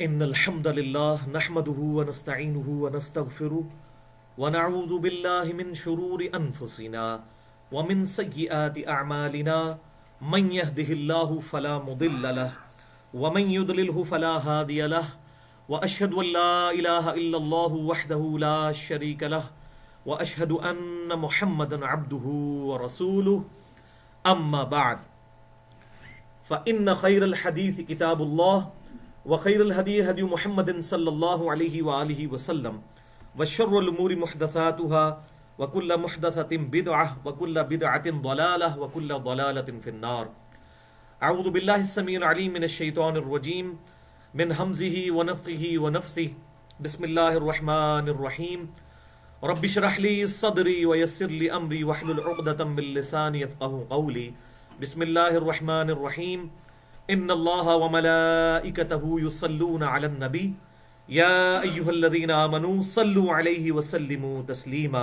ان الحمد لله نحمده ونستعينه ونستغفره ونعوذ بالله من شرور انفسنا ومن سيئات اعمالنا من يهده الله فلا مضل له ومن يضلله فلا هادي له واشهد ان لا اله الا الله وحده لا شريك له واشهد ان محمدا عبده ورسوله اما بعد فان خير الحديث كتاب الله وخير الهدي هدي محمد صلى الله عليه وآله وسلم وشر الأمور محدثاتها وكل محدثة بدعة وكل بدعة ضلالة وكل ضلالة في النار. أعوذ بالله السميع العليم من الشيطان الرجيم من همزه ونفخه ونفثه. بسم الله الرحمن الرحيم. رب اشرح لي صدري ويسر لي أمري واحلل عقدة من لساني يفقهوا قولي. بسم الله الرحمن الرحيم. ان اللہ وملائکته یصلون علی النبی یا ایھا الذین آمنوا صلوا علیہ وسلموا تسلیما.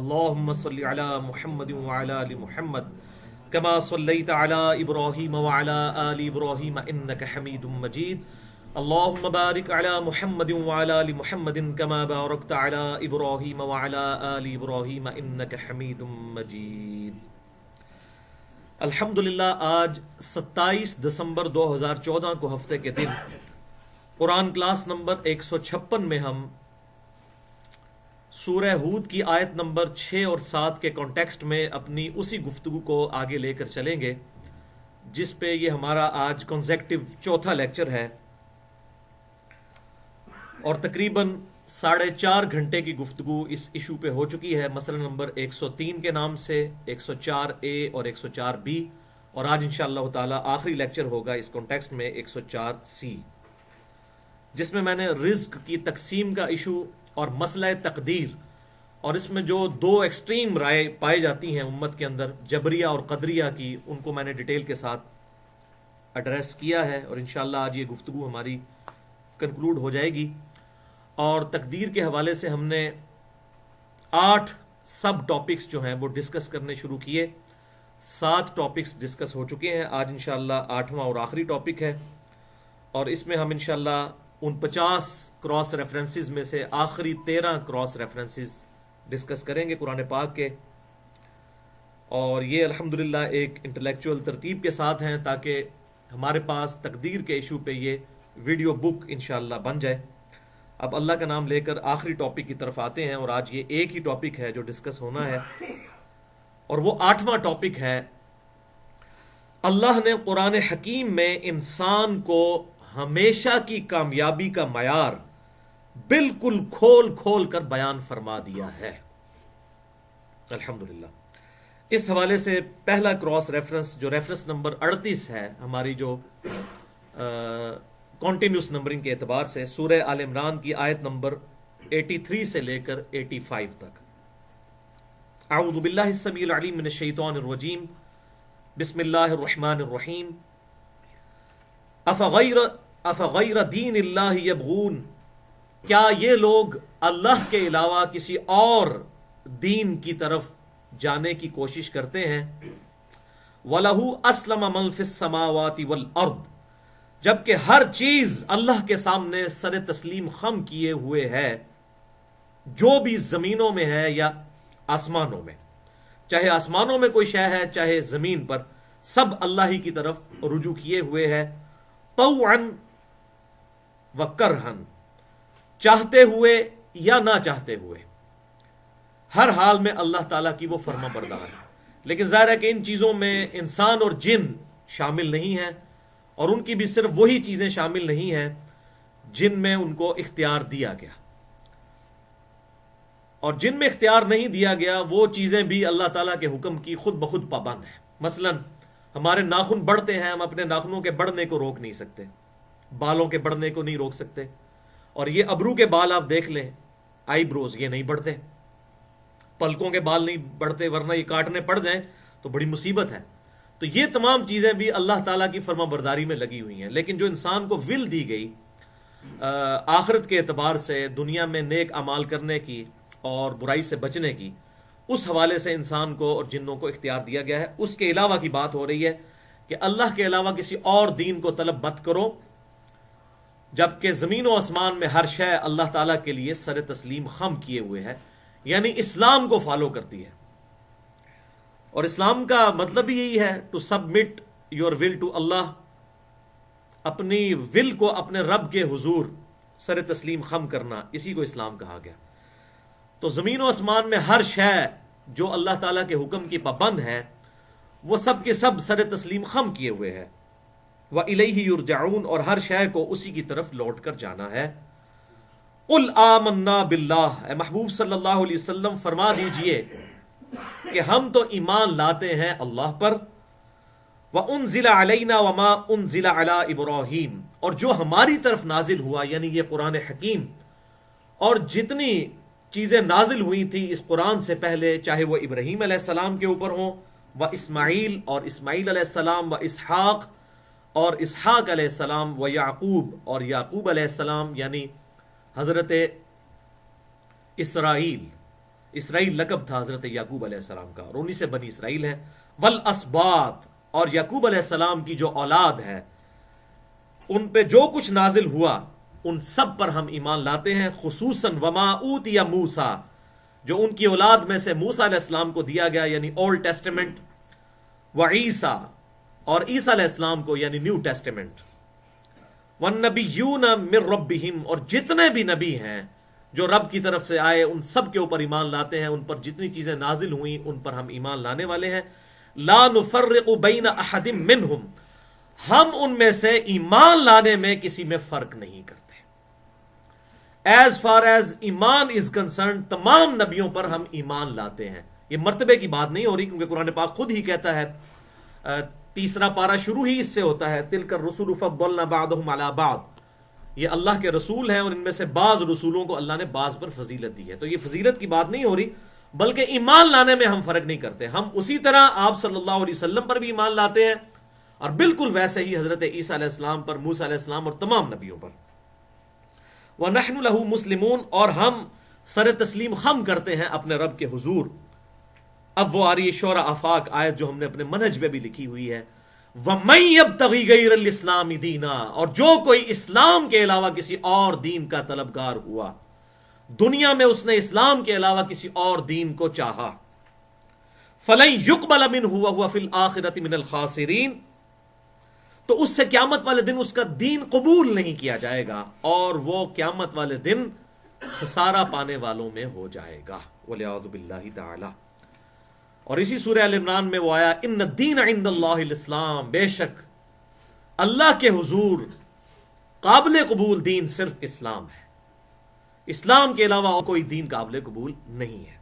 اللهم صل علی محمد وعلی آل محمد كما صلیت علی ابراہیم وعلی آل ابراہیم انک حمید مجید. اللهم بارک علی محمد وعلی آل محمد كما بارکت علی ابراہیم وعلی آل ابراہیم انک حمید مجید. الحمدللہ آج 27 دسمبر 2014 کو ہفتے کے دن قرآن کلاس نمبر 156 میں ہم سورہ ہود کی آیت نمبر 6 اور 7 کے کانٹیکسٹ میں اپنی اسی گفتگو کو آگے لے کر چلیں گے جس پہ یہ ہمارا آج کنزیکٹیو چوتھا لیکچر ہے اور تقریباً 4.5 گھنٹے کی گفتگو اس ایشو پہ ہو چکی ہے. مسئلہ نمبر 103 کے نام سے 104A اور 104B اور آج انشاءاللہ تعالی آخری لیکچر ہوگا اس کانٹیکسٹ میں 104C جس میں میں نے رزق کی تقسیم کا ایشو اور مسئلہ تقدیر اور اس میں جو دو ایکسٹریم رائے پائی جاتی ہیں امت کے اندر جبریہ اور قدریہ کی ان کو میں نے ڈیٹیل کے ساتھ ایڈریس کیا ہے اور انشاءاللہ آج یہ گفتگو ہماری کنکلوڈ ہو جائے گی. اور تقدیر کے حوالے سے ہم نے 8 سب ٹاپکس جو ہیں وہ ڈسکس کرنے شروع کیے. 7 ٹاپکس ڈسکس ہو چکے ہیں. آج انشاءاللہ 8واں اور آخری ٹاپک ہے اور اس میں ہم انشاءاللہ ان 50 کراس ریفرنسز میں سے آخری 13 کراس ریفرنسز ڈسکس کریں گے قرآن پاک کے. اور یہ الحمدللہ ایک انٹلیکچوئل ترتیب کے ساتھ ہیں تاکہ ہمارے پاس تقدیر کے ایشو پہ یہ ویڈیو بک انشاءاللہ بن جائے. اب اللہ کا نام لے کر آخری ٹاپک کی طرف آتے ہیں اور آج یہ ایک ہی ٹاپک ہے جو ڈسکس ہونا ہے اور وہ 8واں ٹاپک ہے. اللہ نے قرآن حکیم میں انسان کو ہمیشہ کی کامیابی کا معیار بالکل کھول کھول کر بیان فرما دیا ہے. الحمدللہ. اس حوالے سے پہلا کراس ریفرنس جو ریفرنس نمبر 38 ہے ہماری جو کنٹینیوس نمبرنگ کے اعتبار سے سورہ آل عمران کی آیت نمبر 83 سے لے کر 85 تک. اعوذ باللہ السمیع العلیم من الشیطان الرجیم. بسم اللہ الرحمن الرحیم. افغیر دین اللہ یبغون. کیا یہ لوگ اللہ کے علاوہ کسی اور دین کی طرف جانے کی کوشش کرتے ہیں. وَلَهُ أَسْلَمَ مَن فِي السَّمَاوَاتِ وَالْأَرْضِ. جبکہ ہر چیز اللہ کے سامنے سر تسلیم خم کیے ہوئے ہے جو بھی زمینوں میں ہے یا آسمانوں میں. چاہے آسمانوں میں کوئی شے ہے چاہے زمین پر سب اللہ ہی کی طرف رجوع کیے ہوئے ہے. طوعا وکرہا. چاہتے ہوئے یا نہ چاہتے ہوئے ہر حال میں اللہ تعالیٰ کی وہ فرما بردار ہے. لیکن ظاہر ہے کہ ان چیزوں میں انسان اور جن شامل نہیں ہیں اور ان کی بھی صرف وہی چیزیں شامل نہیں ہیں جن میں ان کو اختیار دیا گیا اور جن میں اختیار نہیں دیا گیا وہ چیزیں بھی اللہ تعالیٰ کے حکم کی خود بخود پابند ہیں. مثلا ہمارے ناخن بڑھتے ہیں ہم اپنے ناخنوں کے بڑھنے کو روک نہیں سکتے. بالوں کے بڑھنے کو نہیں روک سکتے اور یہ ابرو کے بال آپ دیکھ لیں آئی بروز یہ نہیں بڑھتے. پلکوں کے بال نہیں بڑھتے ورنہ یہ کاٹنے پڑ جائیں تو بڑی مصیبت ہے. تو یہ تمام چیزیں بھی اللہ تعالیٰ کی فرما برداری میں لگی ہوئی ہیں. لیکن جو انسان کو ول دی گئی آخرت کے اعتبار سے دنیا میں نیک اعمال کرنے کی اور برائی سے بچنے کی, اس حوالے سے انسان کو اور جنوں کو اختیار دیا گیا ہے. اس کے علاوہ کی بات ہو رہی ہے کہ اللہ کے علاوہ کسی اور دین کو طلب مت کرو جبکہ زمین و آسمان میں ہر شے اللہ تعالیٰ کے لیے سر تسلیم خم کیے ہوئے ہے، یعنی اسلام کو فالو کرتی ہے. اور اسلام کا مطلب ہی یہی ہے، to submit your will to اللہ، اپنی ول کو اپنے رب کے حضور سر تسلیم خم کرنا، اسی کو اسلام کہا گیا. تو زمین و آسمان میں ہر شے جو اللہ تعالیٰ کے حکم کی پابند ہے وہ سب کے سب سر تسلیم خم کیے ہوئے ہے. وَإِلَيْهِ يُرْجَعُونَ، اور ہر شے کو اسی کی طرف لوٹ کر جانا ہے. قُلْ آمَنَّا بِاللَّهِ، اے محبوب صلی اللہ علیہ وسلم فرما دیجئے کہ ہم تو ایمان لاتے ہیں اللہ پر. وَأُنزِلَ عَلَيْنَا وَمَا أُنزِلَ عَلَىٰ إِبْرَاهِيمَ، اور جو ہماری طرف نازل ہوا یعنی یہ قرآن حکیم، اور جتنی چیزیں نازل ہوئی تھی اس قرآن سے پہلے، چاہے وہ ابراہیم علیہ السلام کے اوپر ہوں، و اسماعیل اور اسماعیل علیہ السلام، و اسحاق اور اسحاق علیہ السلام، و یعقوب اور یعقوب علیہ السلام یعنی حضرت اسرائیل لقب تھا حضرت یعقوب علیہ السلام کا، اور انہی سے بنی اسرائیل ہیں. والاسباط، اور یعقوب علیہ السلام کی جو اولاد ہے ان پہ جو کچھ نازل ہوا ان سب پر ہم ایمان لاتے ہیں. خصوصاً وما اوتی موسیٰ، جو ان کی اولاد میں سے موسیٰ علیہ السلام کو دیا گیا یعنی اولڈ ٹیسٹمنٹ، وعیسیٰ اور عیسیٰ علیہ السلام کو یعنی نیو ٹیسٹمنٹ. والنبیون من ربہم، اور جتنے بھی نبی ہیں جو رب کی طرف سے آئے ان سب کے اوپر ایمان لاتے ہیں. ان پر جتنی چیزیں نازل ہوئیں ان پر ہم ایمان لانے والے ہیں. لا نفرق بین احد منہم، ہم ان میں سے ایمان لانے میں کسی میں فرق نہیں کرتے. ایز فار ایز ایمان از کنسرن، تمام نبیوں پر ہم ایمان لاتے ہیں. یہ مرتبے کی بات نہیں ہو رہی کیونکہ قرآن پاک خود ہی کہتا ہے، تیسرا پارہ شروع ہی اس سے ہوتا ہے، تلک الرسل فضلنا بعضهم علی بعض، یہ اللہ کے رسول ہیں اور ان میں سے بعض رسولوں کو اللہ نے بعض پر فضیلت دی ہے. تو یہ فضیلت کی بات نہیں ہو رہی بلکہ ایمان لانے میں ہم فرق نہیں کرتے. ہم اسی طرح آپ صلی اللہ علیہ وسلم پر بھی ایمان لاتے ہیں اور بالکل ویسے ہی حضرت عیسیٰ علیہ السلام پر، موسیٰ علیہ السلام اور تمام نبیوں پر. وَنَحْنُ لَهُ مُسْلِمُونَ، اور ہم سر تسلیم خم کرتے ہیں اپنے رب کے حضور. اب وہ آ رہی ہے شورى آفاق آیت جو ہم نے اپنے منہج میں بھی لکھی ہوئی ہے. وَمَن يَبْتَغِي غَيْرَ الْإِسْلَامِ دِينًا، اور جو کوئی اسلام کے علاوہ کسی اور دین کا طلبگار ہوا، دنیا میں اس نے اسلام کے علاوہ کسی اور دین کو چاہا، فَلَن يُقْبَلَ مِنْهُ وَهُوَ فِي الْآخِرَةِ مِنَ الْخَاسِرِينَ، تو اس سے قیامت والے دن اس کا دین قبول نہیں کیا جائے گا اور وہ قیامت والے دن خسارہ پانے والوں میں ہو جائے گا. وَلِعَوْذُ بِاللَّهِ تَعَالَى. اور اسی سورہ ال عمران میں وہ آیا، ان الدین عند اللہ الاسلام، بے شک اللہ کے حضور قابل قبول دین صرف اسلام ہے، اسلام کے علاوہ اور کوئی دین قابل قبول نہیں ہے.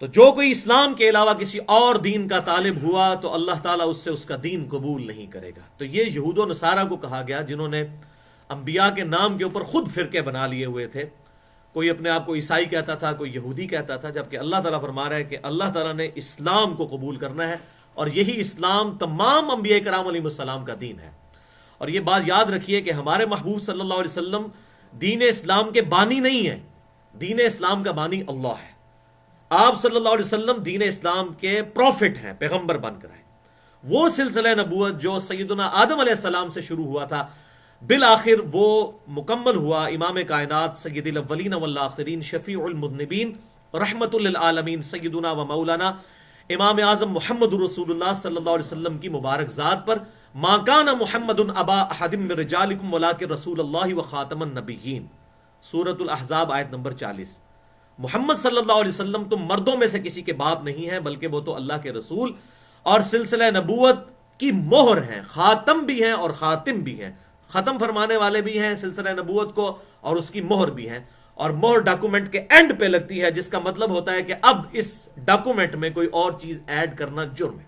تو جو کوئی اسلام کے علاوہ کسی اور دین کا طالب ہوا تو اللہ تعالیٰ اس سے اس کا دین قبول نہیں کرے گا. تو یہ یہود و نصارہ کو کہا گیا جنہوں نے انبیاء کے نام کے اوپر خود فرقے بنا لیے ہوئے تھے. کوئی اپنے آپ کو عیسائی کہتا تھا، کوئی یہودی کہتا تھا، جبکہ اللہ تعالیٰ فرما رہا ہے کہ اللہ تعالیٰ نے اسلام کو قبول کرنا ہے اور یہی اسلام تمام انبیاء کرام علیہ السلام کا دین ہے. اور یہ بات یاد رکھیے کہ ہمارے محبوب صلی اللہ علیہ وسلم دین اسلام کے بانی نہیں ہیں، دین اسلام کا بانی اللہ ہے. آپ صلی اللہ علیہ وسلم دین اسلام کے پروفٹ ہیں، پیغمبر بن کر آئے. وہ سلسلہ نبوت جو سیدنا آدم علیہ السلام سے شروع ہوا تھا بالآخر وہ مکمل ہوا امام کائنات سید الاولین والآخرین شفیع المذنبین رحمت للعالمین سیدنا و مولانا امام اعظم محمد رسول اللہ صلی اللہ علیہ وسلم کی مبارک ذات پر. ما کان محمد ابا احد من رجالکم ولکن رسول اللہ و خاتم النبیین، سورۃ الاحزاب آیت نمبر 40. محمد صلی اللہ علیہ وسلم تم مردوں میں سے کسی کے باپ نہیں ہیں بلکہ وہ تو اللہ کے رسول اور سلسلہ نبوت کی مہر ہیں، خاتم بھی ہیں اور خاتم بھی ہیں، ختم فرمانے والے بھی ہیں سلسلہ نبوت کو اور اس کی مہر بھی ہیں. اور مہر ڈاکومنٹ کے اینڈ پہ لگتی ہے جس کا مطلب ہوتا ہے کہ اب اس ڈاکومنٹ میں کوئی اور چیز ایڈ کرنا جرم ہے.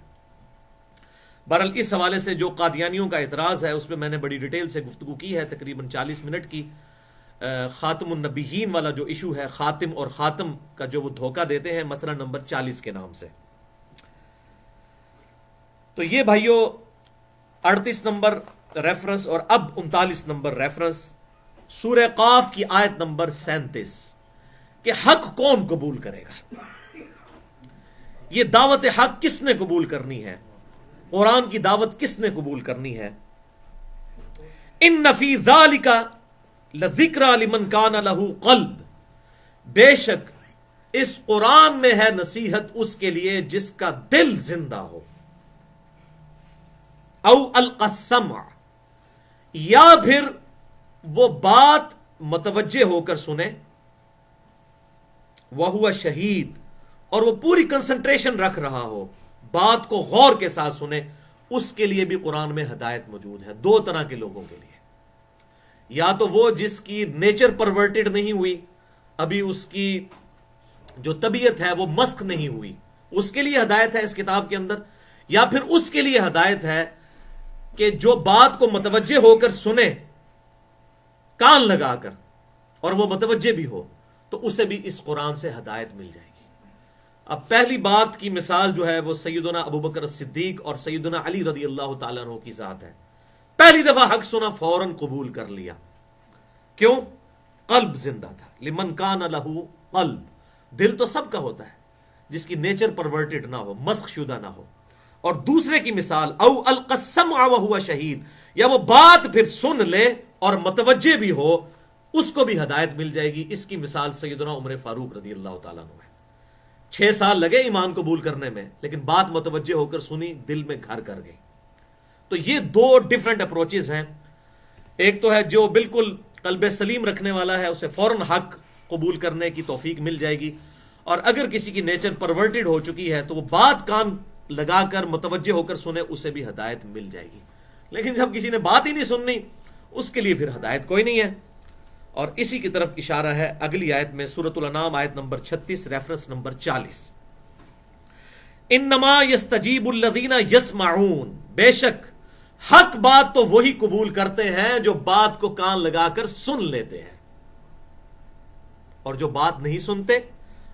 بہرحال اس حوالے سے جو قادیانیوں کا اعتراض ہے اس پہ میں نے بڑی ڈیٹیل سے گفتگو کی ہے، تقریباً 40 منٹ کی. خاتم النبیین والا جو ایشو ہے، خاتم اور خاتم کا جو وہ دھوکہ دیتے ہیں، مسئلہ نمبر 40 کے نام سے. تو یہ بھائیو 38 نمبر ریفرنس اور اب 39 نمبر ریفرنس سورہ قاف کی آیت نمبر 37 کہ حق کون قبول کرے گا. یہ دعوت حق کس نے قبول کرنی ہے، قرآن کی دعوت کس نے قبول کرنی ہے. ان فی ذالک لذکری لمن کان لہ قلب، بے شک اس قرآن میں ہے نصیحت اس کے لیے جس کا دل زندہ ہو. او القى السمع، یا پھر وہ بات متوجہ ہو کر سنے، وہو شہید، اور وہ پوری کنسنٹریشن رکھ رہا ہو، بات کو غور کے ساتھ سنے، اس کے لیے بھی قرآن میں ہدایت موجود ہے. دو طرح کے لوگوں کے لیے، یا تو وہ جس کی نیچر پرورٹڈ نہیں ہوئی، ابھی اس کی جو طبیعت ہے وہ مسخ نہیں ہوئی، اس کے لیے ہدایت ہے اس کتاب کے اندر. یا پھر اس کے لیے ہدایت ہے کہ جو بات کو متوجہ ہو کر سنے کان لگا کر، اور وہ متوجہ بھی ہو، تو اسے بھی اس قرآن سے ہدایت مل جائے گی. اب پہلی بات کی مثال جو ہے وہ سیدنا ابوبکر الصدیق اور سیدنا علی رضی اللہ تعالیٰ عنہ کی ذات ہے. پہلی دفعہ حق سنا، فوراً قبول کر لیا. کیوں؟ قلب زندہ تھا. لمن کان لہ قلب، دل تو سب کا ہوتا ہے جس کی نیچر پرورٹڈ نہ ہو، مسخ شدہ نہ ہو. اور دوسرے کی مثال او القى السمع وهو شہید، یا وہ بات پھر سن لے اور متوجہ بھی ہو، اس کو بھی ہدایت مل جائے گی. اس کی مثال سیدنا عمر فاروق رضی اللہ تعالیٰ عنہ ہے. 6 سال لگے ایمان قبول کرنے میں، لیکن بات متوجہ ہو کر سنی، دل میں گھر کر گئی. تو یہ دو ڈیفرنٹ اپروچز ہیں. ایک تو ہے جو بالکل قلب سلیم رکھنے والا ہے، اسے فوراً حق قبول کرنے کی توفیق مل جائے گی. اور اگر کسی کی نیچر پرورٹڈ ہو چکی ہے تو وہ بات کان لگا کر متوجہ ہو کر سنے، اسے بھی ہدایت مل جائے گی. لیکن جب کسی نے بات ہی نہیں سننی، اس کے لیے پھر ہدایت کوئی نہیں ہے. اور اسی کی طرف اشارہ ہے اگلی آیت میں، سورۃ الانعام آیت نمبر 36 ریفرنس نمبر 40. انما یستجیب الذین یسمعون، بے شک حق بات تو وہی قبول کرتے ہیں جو بات کو کان لگا کر سن لیتے ہیں، اور جو بات نہیں سنتے،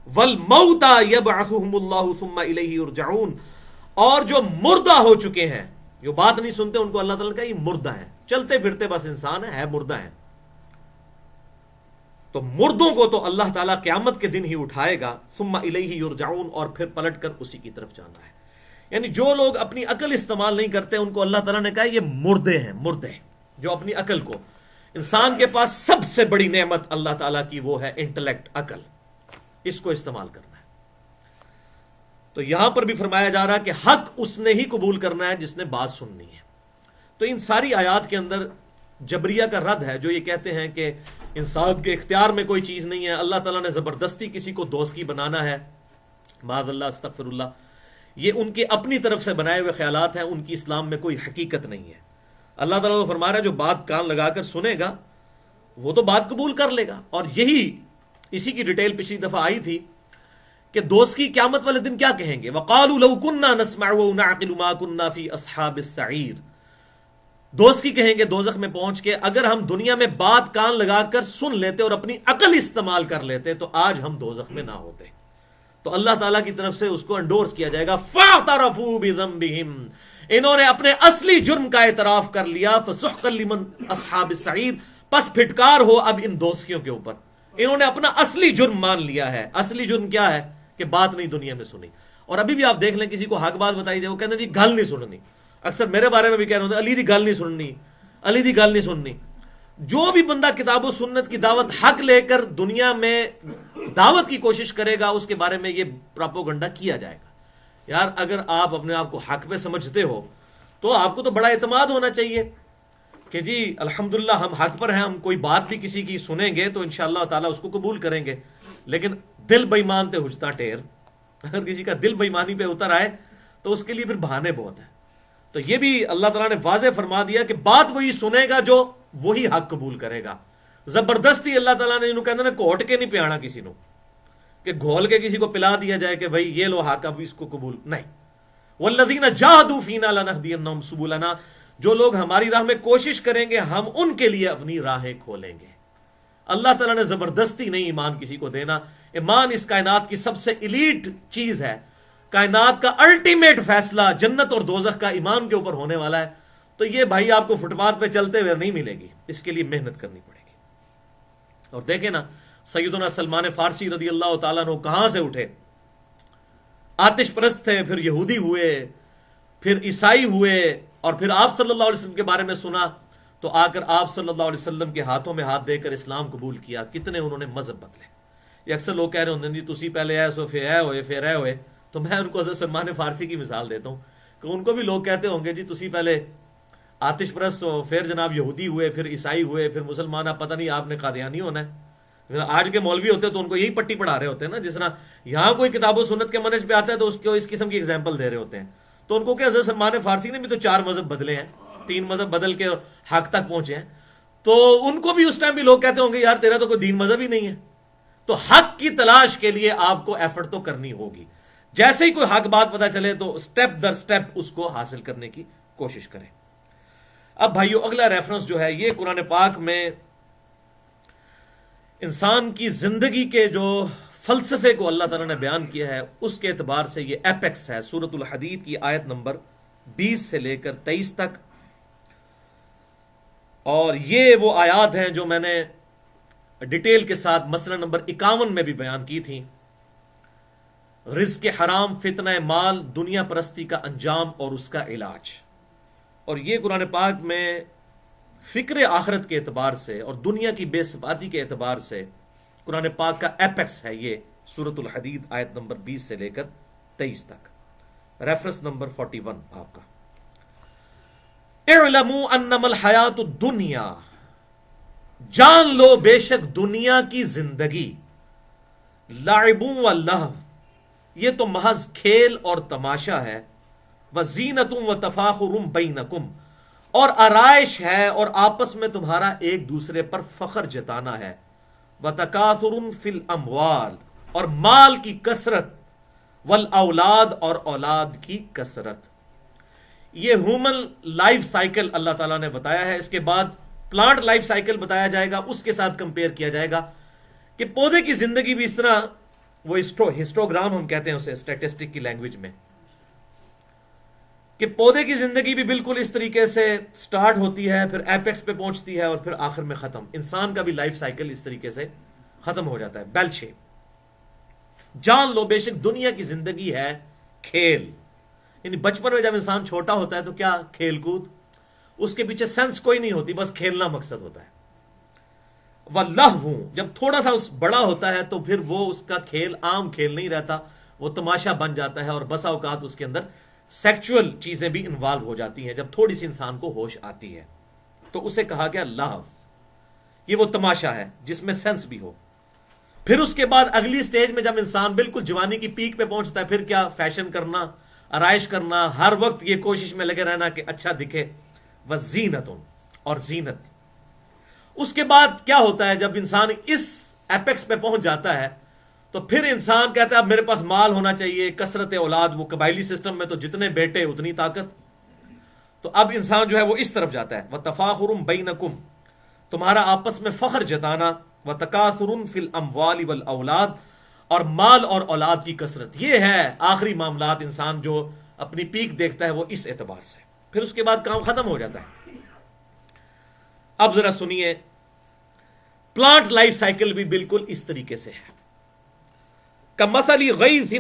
والموتى یبعثهم اللہ ثم الیہ یرجعون، اور جو مردہ ہو چکے ہیں، جو بات نہیں سنتے، ان کو اللہ تعالیٰ کا یہ مردہ ہے، چلتے پھرتے بس انسان ہے مردہ ہے. تو مردوں کو تو اللہ تعالیٰ قیامت کے دن ہی اٹھائے گا. ثم الیہ یرجعون، اور پھر پلٹ کر اسی کی طرف جانا ہے. یعنی جو لوگ اپنی عقل استعمال نہیں کرتے، ان کو اللہ تعالیٰ نے کہا یہ مردے ہیں. مردے جو اپنی عقل کو، انسان کے پاس سب سے بڑی نعمت اللہ تعالیٰ کی وہ ہے انٹلیکٹ، عقل، اس کو استعمال کرنا ہے. تو یہاں پر بھی فرمایا جا رہا ہے کہ حق اس نے ہی قبول کرنا ہے جس نے بات سننی ہے. تو ان ساری آیات کے اندر جبریہ کا رد ہے جو یہ کہتے ہیں کہ انسان کے اختیار میں کوئی چیز نہیں ہے، اللہ تعالیٰ نے زبردستی کسی کو دوستی بنانا ہے. معاذ اللہ، استغفر اللہ. یہ ان کے اپنی طرف سے بنائے ہوئے خیالات ہیں، ان کی اسلام میں کوئی حقیقت نہیں ہے. اللہ تعالیٰ تو فرما رہا ہے جو بات کان لگا کر سنے گا وہ تو بات قبول کر لے گا. اور یہی اسی کی ڈیٹیل پچھلی دفعہ آئی تھی کہ دوست کی قیامت والے دن کیا کہیں گے. وَقَالُوا لَوْ كُنَّا نَسْمَعُ وَنَعْقِلُ مَا كُنَّا فِي أَصْحَابِ السَّعِيرِ، دوست کی کہیں گے دوزخ میں پہنچ کے، اگر ہم دنیا میں بات کان لگا کر سن لیتے اور اپنی عقل استعمال کر لیتے تو آج ہم دوزخ میں نہ ہوتے. تو اللہ تعالیٰ کی طرف سے اس کو انڈورس کیا جائے گا. فَاعْتَرَفُوا بِذَنبِهِمْ، انہوں نے اپنے اصلی جرم کا اعتراف کر لیا. فَسُحْقًا لِمَنْ أَصْحَابِ السَّعِيرِ، پس پھٹکار ہو اب ان دوستیوں کے اوپر. انہوں نے اپنا اصلی جرم مان لیا ہے. اصلی جرم کیا ہے؟ کہ بات نہیں دنیا میں سنی. اور ابھی بھی آپ دیکھ لیں کسی کو حق بات بتائی جائے، وہ کہتے ہیں جی گل نہیں سننی. اکثر میرے بارے میں بھی کہہ رہے ہوتے ہیں علی دی گل نہیں سننی، علی دی گل نہیں سننی. جو بھی بندہ کتاب و سنت کی دعوت حق لے کر دنیا میں دعوت کی کوشش کرے گا، اس کے بارے میں یہ پراپوگنڈا کیا جائے گا. یار اگر آپ اپنے آپ کو حق پہ سمجھتے ہو تو آپ کو تو بڑا اعتماد ہونا چاہیے کہ جی الحمدللہ ہم حق پر ہیں، ہم کوئی بات بھی کسی کی سنیں گے تو انشاءاللہ تعالیٰ اس کو قبول کریں گے. لیکن دل بےمان تے ہجتا ٹیر، اگر کسی کا دل بےمانی پہ اتر آئے تو اس کے لیے پھر بہانے بہت ہیں. تو یہ بھی اللہ تعالیٰ نے واضح فرما دیا کہ بات وہی سنے گا جو وہی حق قبول کرے گا. زبردستی اللہ تعالیٰ نے انہوں کہتے ہیں کوٹ کے نہیں پیانا کسی نو، کہ گھول کے کسی کو پلا دیا جائے کہ بھائی یہ لو حق اب اس کو قبول نہیں. والذین جاہدوا فینا لنہدینہم سبلنا، جو لوگ ہماری راہ میں کوشش کریں گے ہم ان کے لیے اپنی راہیں کھولیں گے. اللہ تعالیٰ نے زبردستی نہیں ایمان کسی کو دینا. ایمان اس کائنات کی سب سے ایلیٹ چیز ہے. کائنات کا الٹیمیٹ فیصلہ جنت اور دوزخ کا ایمان کے اوپر ہونے والا ہے. تو یہ بھائی آپ کو فٹ پاتھ پہ چلتے ہوئے نہیں ملے گی، اس کے لیے محنت کرنی پڑے گی. اور دیکھیں نا سیدنا سلمان فارسی رضی اللہ تعالیٰ عنہ کہاں سے اٹھے، آتش پرست تھے، پھر یہودی ہوئے، پھر عیسائی ہوئے، اور پھر آپ صلی اللہ علیہ وسلم کے بارے میں سنا تو آ کر آپ صلی اللہ علیہ وسلم کے ہاتھوں میں ہاتھ دے کر اسلام قبول کیا، کتنے انہوں نے مذہب بدلے. یہ اکثر لوگ کہہ رہے ہوتے ہیں جی تسی پہلے اے سو پھر اے ہوئے پھر اے ہوئے. تو میں ان کو حضرت سلمان فارسی کی مثال دیتا ہوں کہ ان کو بھی لوگ کہتے ہوں گے جی تسی پہلے آتش پرست ہو، پھر جناب یہودی ہوئے، پھر عیسائی ہوئے، پھر مسلمان، آپ پتہ نہیں آپ نے قادیانی ہونا ہے. آج کے مولوی ہوتے تو ان کو یہی پٹی پڑھا رہے ہوتے ہیں نا، جس طرح یہاں کوئی کتاب و سنت کے منہج پہ آتا ہے تو اس کو اس قسم کی ایگزامپل دے رہے ہوتے ہیں. تو ان کو کہ حضرت سلمان فارسی نے بھی تو 4 مذہب بدلے ہیں، 3 مذہب بدل کے حق تک پہنچے ہیں. تو ان کو بھی اس ٹائم بھی لوگ کہتے ہوں گے یار تیرا تو کوئی دین مذہب ہی نہیں ہے. تو حق کی تلاش کے لیے آپ کو ایفرٹ تو کرنی ہوگی. جیسے ہی کوئی حق بات پتہ چلے تو سٹیپ در سٹیپ اس کو حاصل کرنے کی کوشش کریں. اب بھائیو اگلا ریفرنس جو ہے یہ قرآن پاک میں انسان کی زندگی کے جو فلسفے کو اللہ تعالیٰ نے بیان کیا ہے اس کے اعتبار سے یہ ایپیکس ہے. سورۃ الحدید کی آیت نمبر 20 سے لے کر 23 تک. اور یہ وہ آیات ہیں جو میں نے ڈیٹیل کے ساتھ مسئلہ نمبر 51 میں بھی بیان کی تھی. رزق حرام، فتنہ مال، دنیا پرستی کا انجام اور اس کا علاج. اور یہ قرآن پاک میں فکر آخرت کے اعتبار سے اور دنیا کی بے ثباتی کے اعتبار سے قرآن پاک کا ایپیکس ہے. یہ سورۃ الحدید آیت نمبر 20 سے لے کر 23 تک. ریفرنس نمبر 41 آپ کا. اعلموا انما الحیات الدنیا، جان لو بے شک دنیا کی زندگی، لعب و لہو، یہ تو محض کھیل اور تماشا ہے، وزینت و تفاخر بینکم، اور آرائش ہے اور آپس میں تمہارا ایک دوسرے پر فخر جتانا ہے، وتکاثر فی الاموال، اور مال کی کثرت، والاولاد، اور اولاد کی کثرت. یہ ہیومن لائف سائیکل اللہ تعالیٰ نے بتایا ہے. اس کے بعد پلانٹ لائف سائیکل بتایا جائے گا، اس کے ساتھ کمپیئر کیا جائے گا کہ پودے کی زندگی بھی اس طرح، وہ ہسٹوگرام ہم کہتے ہیں اسے اسٹیٹسٹک کی لینگویج میں، کہ پودے کی زندگی بھی بالکل اس طریقے سے سٹارٹ ہوتی ہے، پھر ایپیکس پہ پہنچتی ہے اور پھر آخر میں ختم. انسان کا بھی لائف سائیکل اس طریقے سے ختم ہو جاتا ہے، بیل شیپ. جان لو بے شک دنیا کی زندگی ہے کھیل. یعنی بچپن میں جب انسان چھوٹا ہوتا ہے تو کیا کھیل کود، اس کے پیچھے سینس کوئی نہیں ہوتی، بس کھیلنا مقصد ہوتا ہے. وَاللَّهْوُ، جب تھوڑا سا بڑا ہوتا ہے تو پھر وہ اس کا کھیل عام کھیل نہیں رہتا، وہ تماشا بن جاتا ہے، اور بسا اوقات اس کے اندر سیکچول چیزیں بھی انوالو ہو جاتی ہیں. جب تھوڑی سی انسان کو ہوش آتی ہے تو اسے کہا گیا لہو. یہ وہ تماشا ہے جس میں سینس بھی ہو. پھر اس کے بعد اگلی سٹیج میں جب انسان بالکل جوانی کی پیک پہ پہنچتا ہے، پھر کیا فیشن کرنا، آرائش کرنا، ہر وقت یہ کوشش میں لگے رہنا کہ اچھا دکھے. وزینت، اور زینت. اس کے بعد کیا ہوتا ہے جب انسان اس ایپیکس پہ پہنچ جاتا ہے تو پھر انسان کہتا ہے اب میرے پاس مال ہونا چاہیے، کثرت اولاد. وہ قبائلی سسٹم میں تو جتنے بیٹے اتنی طاقت. تو اب انسان جو ہے وہ اس طرف جاتا ہے. وَتَفَاخُرٌ بَيْنَكُمْ، تمہارا آپس میں فخر جتانا. وَتَكَاثُرٌ فِي الْأَمْوَالِ وَالْأَوْلَادِ، اور مال اور اولاد کی کثرت. یہ ہے آخری معاملات. انسان جو اپنی پیک دیکھتا ہے وہ اس اعتبار سے، پھر اس کے بعد کام ختم ہو جاتا ہے. اب ذرا سنیے، پلانٹ لائف سائیکل بھی بالکل اس طریقے سے ہے. کمثل غیث،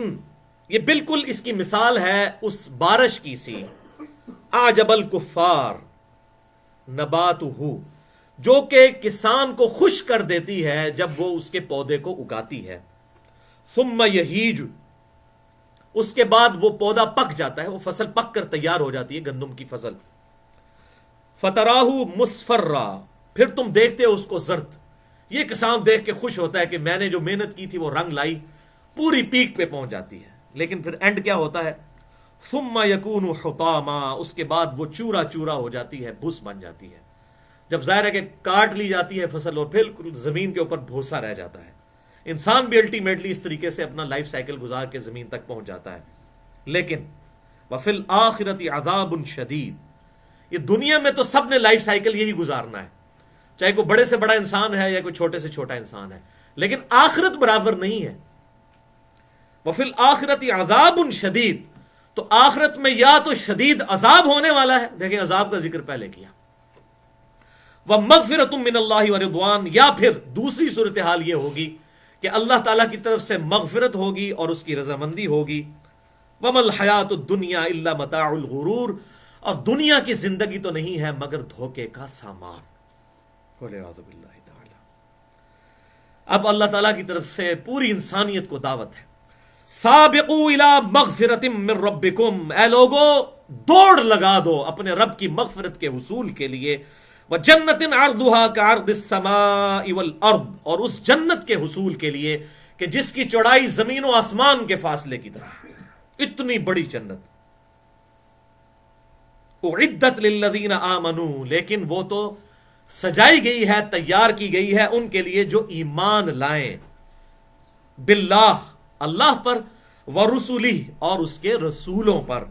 یہ بالکل اس کی مثال ہے اس بارش کی سی. اعجب الکفار نباتہ، جو کہ کسان کو خوش کر دیتی ہے جب وہ اس کے پودے کو اگاتی ہے. ثم یہیج، اس کے بعد وہ پودا پک جاتا ہے، وہ فصل پک کر تیار ہو جاتی ہے، گندم کی فصل. فتراہ مصفرا، پھر تم دیکھتے ہو اس کو زرد. یہ کسان دیکھ کے خوش ہوتا ہے کہ میں نے جو محنت کی تھی وہ رنگ لائی، پوری پیک پہ پہنچ جاتی ہے. لیکن پھر اینڈ کیا ہوتا ہے؟ ثم یکون حطاما، اس کے بعد وہ چورا چورا ہو جاتی ہے، بھوس بن جاتی ہے. جب ظاہر ہے کہ کاٹ لی جاتی ہے فصل اور بالکل زمین کے اوپر بھوسا رہ جاتا ہے. انسان بھی الٹیمیٹلی اس طریقے سے اپنا لائف سائیکل گزار کے زمین تک پہنچ جاتا ہے. لیکن وفی الآخرۃ عذاب شدید، یہ دنیا میں تو سب نے لائف سائیکل یہی گزارنا ہے، چاہے کوئی بڑے سے بڑا انسان ہے یا کوئی چھوٹے سے چھوٹا انسان ہے. لیکن آخرت برابر نہیں ہے. وفی الآخرۃ عذاب شدید، تو آخرت میں یا تو شدید عذاب ہونے والا ہے، دیکھیں عذاب کا ذکر پہلے کیا. وَمَغْفِرَةٌ مِّنَ اللَّهِ وَرِضْوَانٌ، یا پھر دوسری صورتحال یہ ہوگی کہ اللہ تعالیٰ کی طرف سے مغفرت ہوگی اور اس کی رضامندی ہوگی. وَمَا الْحَيَاةُ الدُّنْيَا إِلَّا مَتَاعُ الْغُرُورِ، اور دنیا کی زندگی تو نہیں ہے مگر دھوکے کا سامان. والعیاذ باللہ تعالی. اب اللہ تعالیٰ کی طرف سے پوری انسانیت کو دعوت ہے. سابقوا الی مغفرۃ من ربکم، اے لوگو دوڑ لگا دو اپنے رب کی مغفرت کے حصول کے لیے. وجنت عرضها كعرض السماء والارض، اور اس جنت کے حصول کے لیے کہ جس کی چوڑائی زمین و آسمان کے فاصلے کی طرح. اتنی بڑی جنت. اعدت للذین آمنوا، لیکن وہ تو سجائی گئی ہے، تیار کی گئی ہے ان کے لیے جو ایمان لائیں. باللہ، اللہ پر، ورسلہ، اور اس کے رسولوں پر.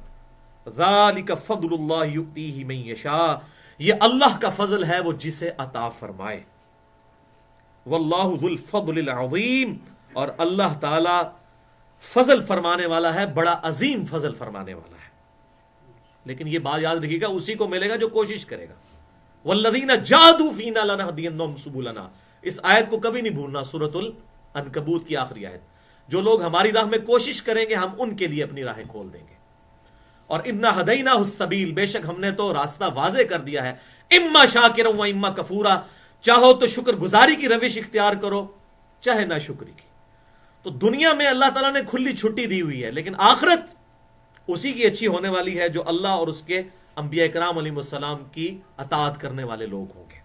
ذالک فضل اللہ یؤتیہ من یشاء، یہ اللہ کا فضل ہے وہ جسے عطا فرمائے. واللہ ذو الفضل العظیم، اور اللہ تعالی فضل فرمانے والا ہے، بڑا عظیم فضل فرمانے والا ہے. لیکن یہ بات یاد رکھیے گا، اسی کو ملے گا جو کوشش کرے گا. والذین جاہدوا فینا لنہدینہم سبلنا، اس آیت کو کبھی نہیں بھولنا، سورۃ العنکبوت کی آخری آیت. جو لوگ ہماری راہ میں کوشش کریں گے ہم ان کے لیے اپنی راہیں کھول دیں گے. اور انا ہدیناہ السبیل، بے شک ہم نے تو راستہ واضح کر دیا ہے. اما شاکرا و اما کفورا، چاہو تو شکر گزاری کی روش اختیار کرو، چاہے نہ شکری کی. تو دنیا میں اللہ تعالیٰ نے کھلی چھٹی دی ہوئی ہے، لیکن آخرت اسی کی اچھی ہونے والی ہے جو اللہ اور اس کے انبیاء کرام علیہ السلام کی اطاعت کرنے والے لوگ ہوں گے.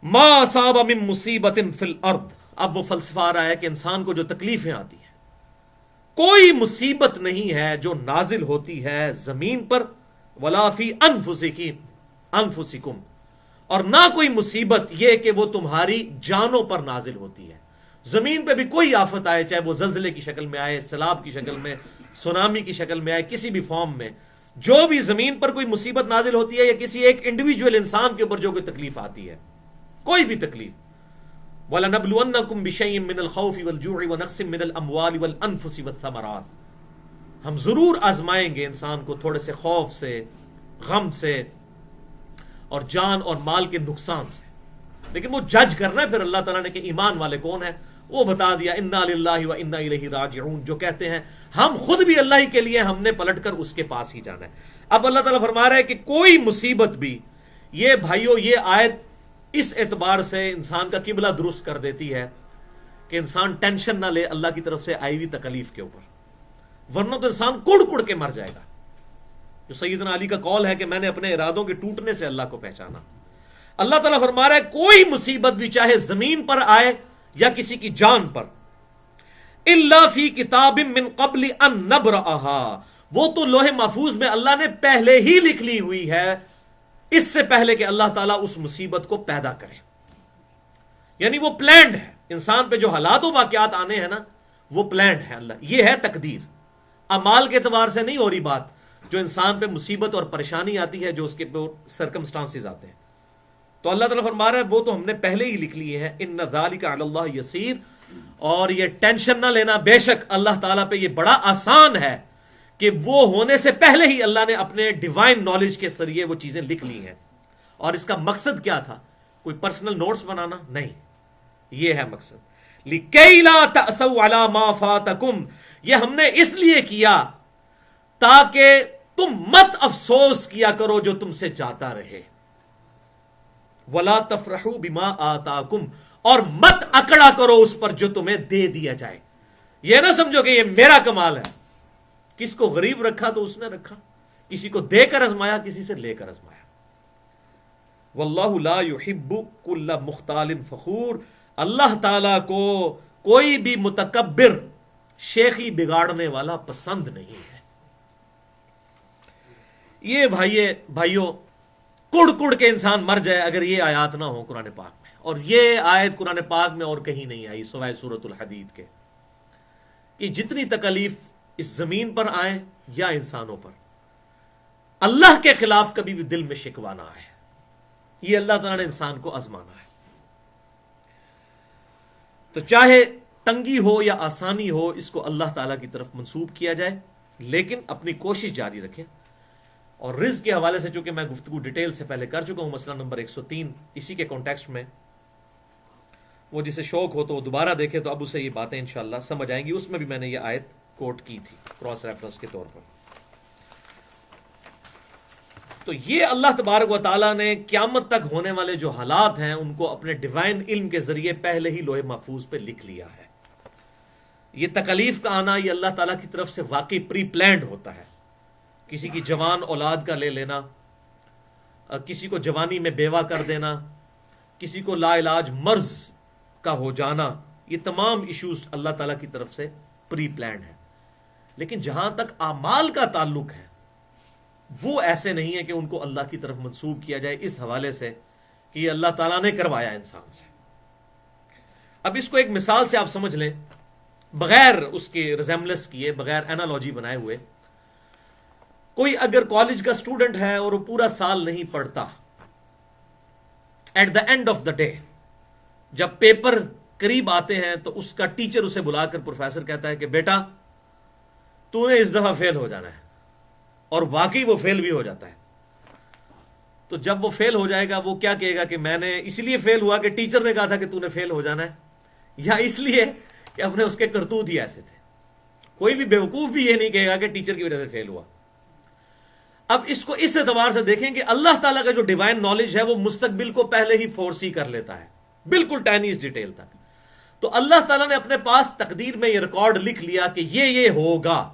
ما اصاب من مصیبت فی الارض، اب وہ فلسفہ آ رہا ہے کہ انسان کو جو تکلیفیں آتی ہیں، کوئی مصیبت نہیں ہے جو نازل ہوتی ہے زمین پر، ولا فی انفسکم، اور نہ کوئی مصیبت یہ کہ وہ تمہاری جانوں پر نازل ہوتی ہے. زمین پہ بھی کوئی آفت آئے، چاہے وہ زلزلے کی شکل میں آئے، سیلاب کی شکل میں، سونامی کی شکل میں آئے، کسی بھی فارم میں، جو بھی زمین پر کوئی مصیبت نازل ہوتی ہے یا کسی ایک انڈیویجول انسان کے اوپر جو کوئی تکلیف آتی ہے، کوئی بھی تکلیف. وَلَنَبْلُوَنَّكُمْ بِشَيْءٍ مِّنَ الْخَوْفِ وَالْجُوعِ وَنَقْصٍ مِّنَ الْأَمْوَالِ وَالْأَنفُسِ وَالثَّمَرَاتِ، ہم ضرور آزمائیں گے انسان کو تھوڑے سے خوف سے، غم سے، اور جان اور مال کے نقصان سے. لیکن وہ جج کرنا ہے پھر اللہ تعالیٰ نے کہ ایمان والے کون ہیں. وہ بتا دیا انا للہ و انا الیہ راجعون، جو کہتے ہیں ہم خود بھی اللہ ہی کے لیے، ہم نے پلٹ کر اس کے پاس ہی جانا ہے. اب اللہ تعالیٰ فرما رہا ہے کہ کوئی مصیبت بھی، یہ بھائیو یہ آیت اس اعتبار سے انسان کا قبلہ درست کر دیتی ہے کہ انسان ٹینشن نہ لے اللہ کی طرف سے آئی ہوئی تکلیف کے اوپر، ورنہ تو انسان کڑ کڑ کے مر جائے گا. جو سیدنا علی کا قول ہے کہ میں نے اپنے ارادوں کے ٹوٹنے سے اللہ کو پہچانا. اللہ تعالیٰ فرما رہا ہے کوئی مصیبت بھی چاہے زمین پر آئے یا کسی کی جان پر، الا فی کتاب من قبل ان نبرأہا، وہ تو لوح محفوظ میں اللہ نے پہلے ہی لکھ لی ہوئی ہے، اس سے پہلے کہ اللہ تعالیٰ اس مصیبت کو پیدا کرے. یعنی وہ پلانڈ ہے. انسان پہ جو حالات و واقعات آنے ہیں نا، وہ پلانڈ ہے. اللہ یہ ہے تقدیر. اعمال کے اعتبار سے نہیں ہو رہی بات، جو انسان پہ مصیبت اور پریشانی آتی ہے، جو اس کے سرکمسٹانسز آتے ہیں، تو اللہ تعالیٰ فرما رہا ہے وہ تو ہم نے پہلے ہی لکھ لیے ہیں. ان ذالک علی اللہ یسیر، اور یہ ٹینشن نہ لینا، بے شک اللہ تعالیٰ پہ یہ بڑا آسان ہے کہ وہ ہونے سے پہلے ہی اللہ نے اپنے ڈیوائن نالج کے ذریعے وہ چیزیں لکھ لی ہیں. اور اس کا مقصد کیا تھا؟ کوئی پرسنل نوٹس بنانا نہیں، یہ ہے مقصد. لِكَيْ لَا تَأْسَوْا عَلَى مَا فَاتَكُمْ، یہ ہم نے اس لیے کیا تاکہ تم مت افسوس کیا کرو جو تم سے جاتا رہے. وَلَا تَفْرَحُوا بِمَا آتَاكُمْ، اور مت اکڑا کرو اس پر جو تمہیں دے دیا جائے. یہ نہ سمجھو کہ یہ میرا کمال ہے. کس کو غریب رکھا تو اس نے رکھا، کسی کو دے کر ازمایا، کسی سے لے کر ازمایا. واللہ لا يحب کل مختال فخور، اللہ تعالیٰ کو کوئی بھی متکبر، شیخی بگاڑنے والا پسند نہیں ہے. یہ بھائیو کڑ کڑ کے انسان مر جائے اگر یہ آیات نہ ہو قرآن پاک میں. اور یہ آیت قرآن پاک میں اور کہیں نہیں آئی سوائے سورۃ الحدید کے، کہ جتنی تکلیف اس زمین پر آئیں یا انسانوں پر، اللہ کے خلاف کبھی بھی دل میں شکوہ نہ آئے. یہ اللہ تعالیٰ نے انسان کو آزمانا ہے. تو چاہے تنگی ہو یا آسانی ہو، اس کو اللہ تعالیٰ کی طرف منسوب کیا جائے، لیکن اپنی کوشش جاری رکھیں. اور رزق کے حوالے سے چونکہ میں گفتگو ڈیٹیل سے پہلے کر چکا ہوں، مسئلہ نمبر 103 اسی کے کانٹیکسٹ میں، وہ جسے شوق ہو تو وہ دوبارہ دیکھے تو اب اسے یہ باتیں انشاءاللہ سمجھ آئیں گی. اس میں بھی میں نے یہ آیت کوٹ کی تھی کراس ریفرنس کے طور پر. تو یہ اللہ تبارک و تعالیٰ نے قیامت تک ہونے والے جو حالات ہیں ان کو اپنے ڈیوائن علم کے ذریعے پہلے ہی لوح محفوظ پہ لکھ لیا ہے. یہ تکالیف کا آنا یہ اللہ تعالیٰ کی طرف سے واقعی پری پلانڈ ہوتا ہے. کسی کی جوان اولاد کا لے لینا، کسی کو جوانی میں بیوہ کر دینا، کسی کو لا علاج مرض کا ہو جانا، یہ تمام ایشوز اللہ تعالیٰ کی طرف سے پری پلانڈ ہے. لیکن جہاں تک اعمال کا تعلق ہے وہ ایسے نہیں ہے کہ ان کو اللہ کی طرف منسوب کیا جائے اس حوالے سے کہ یہ اللہ تعالیٰ نے کروایا انسان سے. اب اس کو ایک مثال سے آپ سمجھ لیں، بغیر اس کے ریزیمبلنس کیے، بغیر اینالوجی بنائے ہوئے. کوئی اگر کالج کا اسٹوڈنٹ ہے اور وہ پورا سال نہیں پڑھتا، at the end of the day جب پیپر قریب آتے ہیں تو اس کا ٹیچر اسے بلا کر پروفیسر کہتا ہے کہ بیٹا تو نے اس دفعہ فیل ہو جانا ہے، اور واقعی وہ فیل بھی ہو جاتا ہے. تو جب وہ فیل ہو جائے گا وہ کیا کہے گا کہ میں نے اس لیے فیل ہوا کہ ٹیچر نے کہا تھا کہ تو نے فیل ہو جانا ہے، یا اس لیے کہ اپنے اس کے کرتوت ہی ایسے تھے. کوئی بھی بیوقوف بھی یہ نہیں کہے گا کہ ٹیچر کی وجہ سے فیل ہوا. اب اس کو اس اعتبار سے دیکھیں کہ اللہ تعالیٰ کا جو ڈیوائن نالج ہے وہ مستقبل کو پہلے ہی فورسی کر لیتا ہے، بالکل ٹائنیز ڈیٹیل تک. تو اللہ تعالیٰ نے اپنے پاس تقدیر میں یہ ریکارڈ لکھ لیا کہ یہ ہوگا.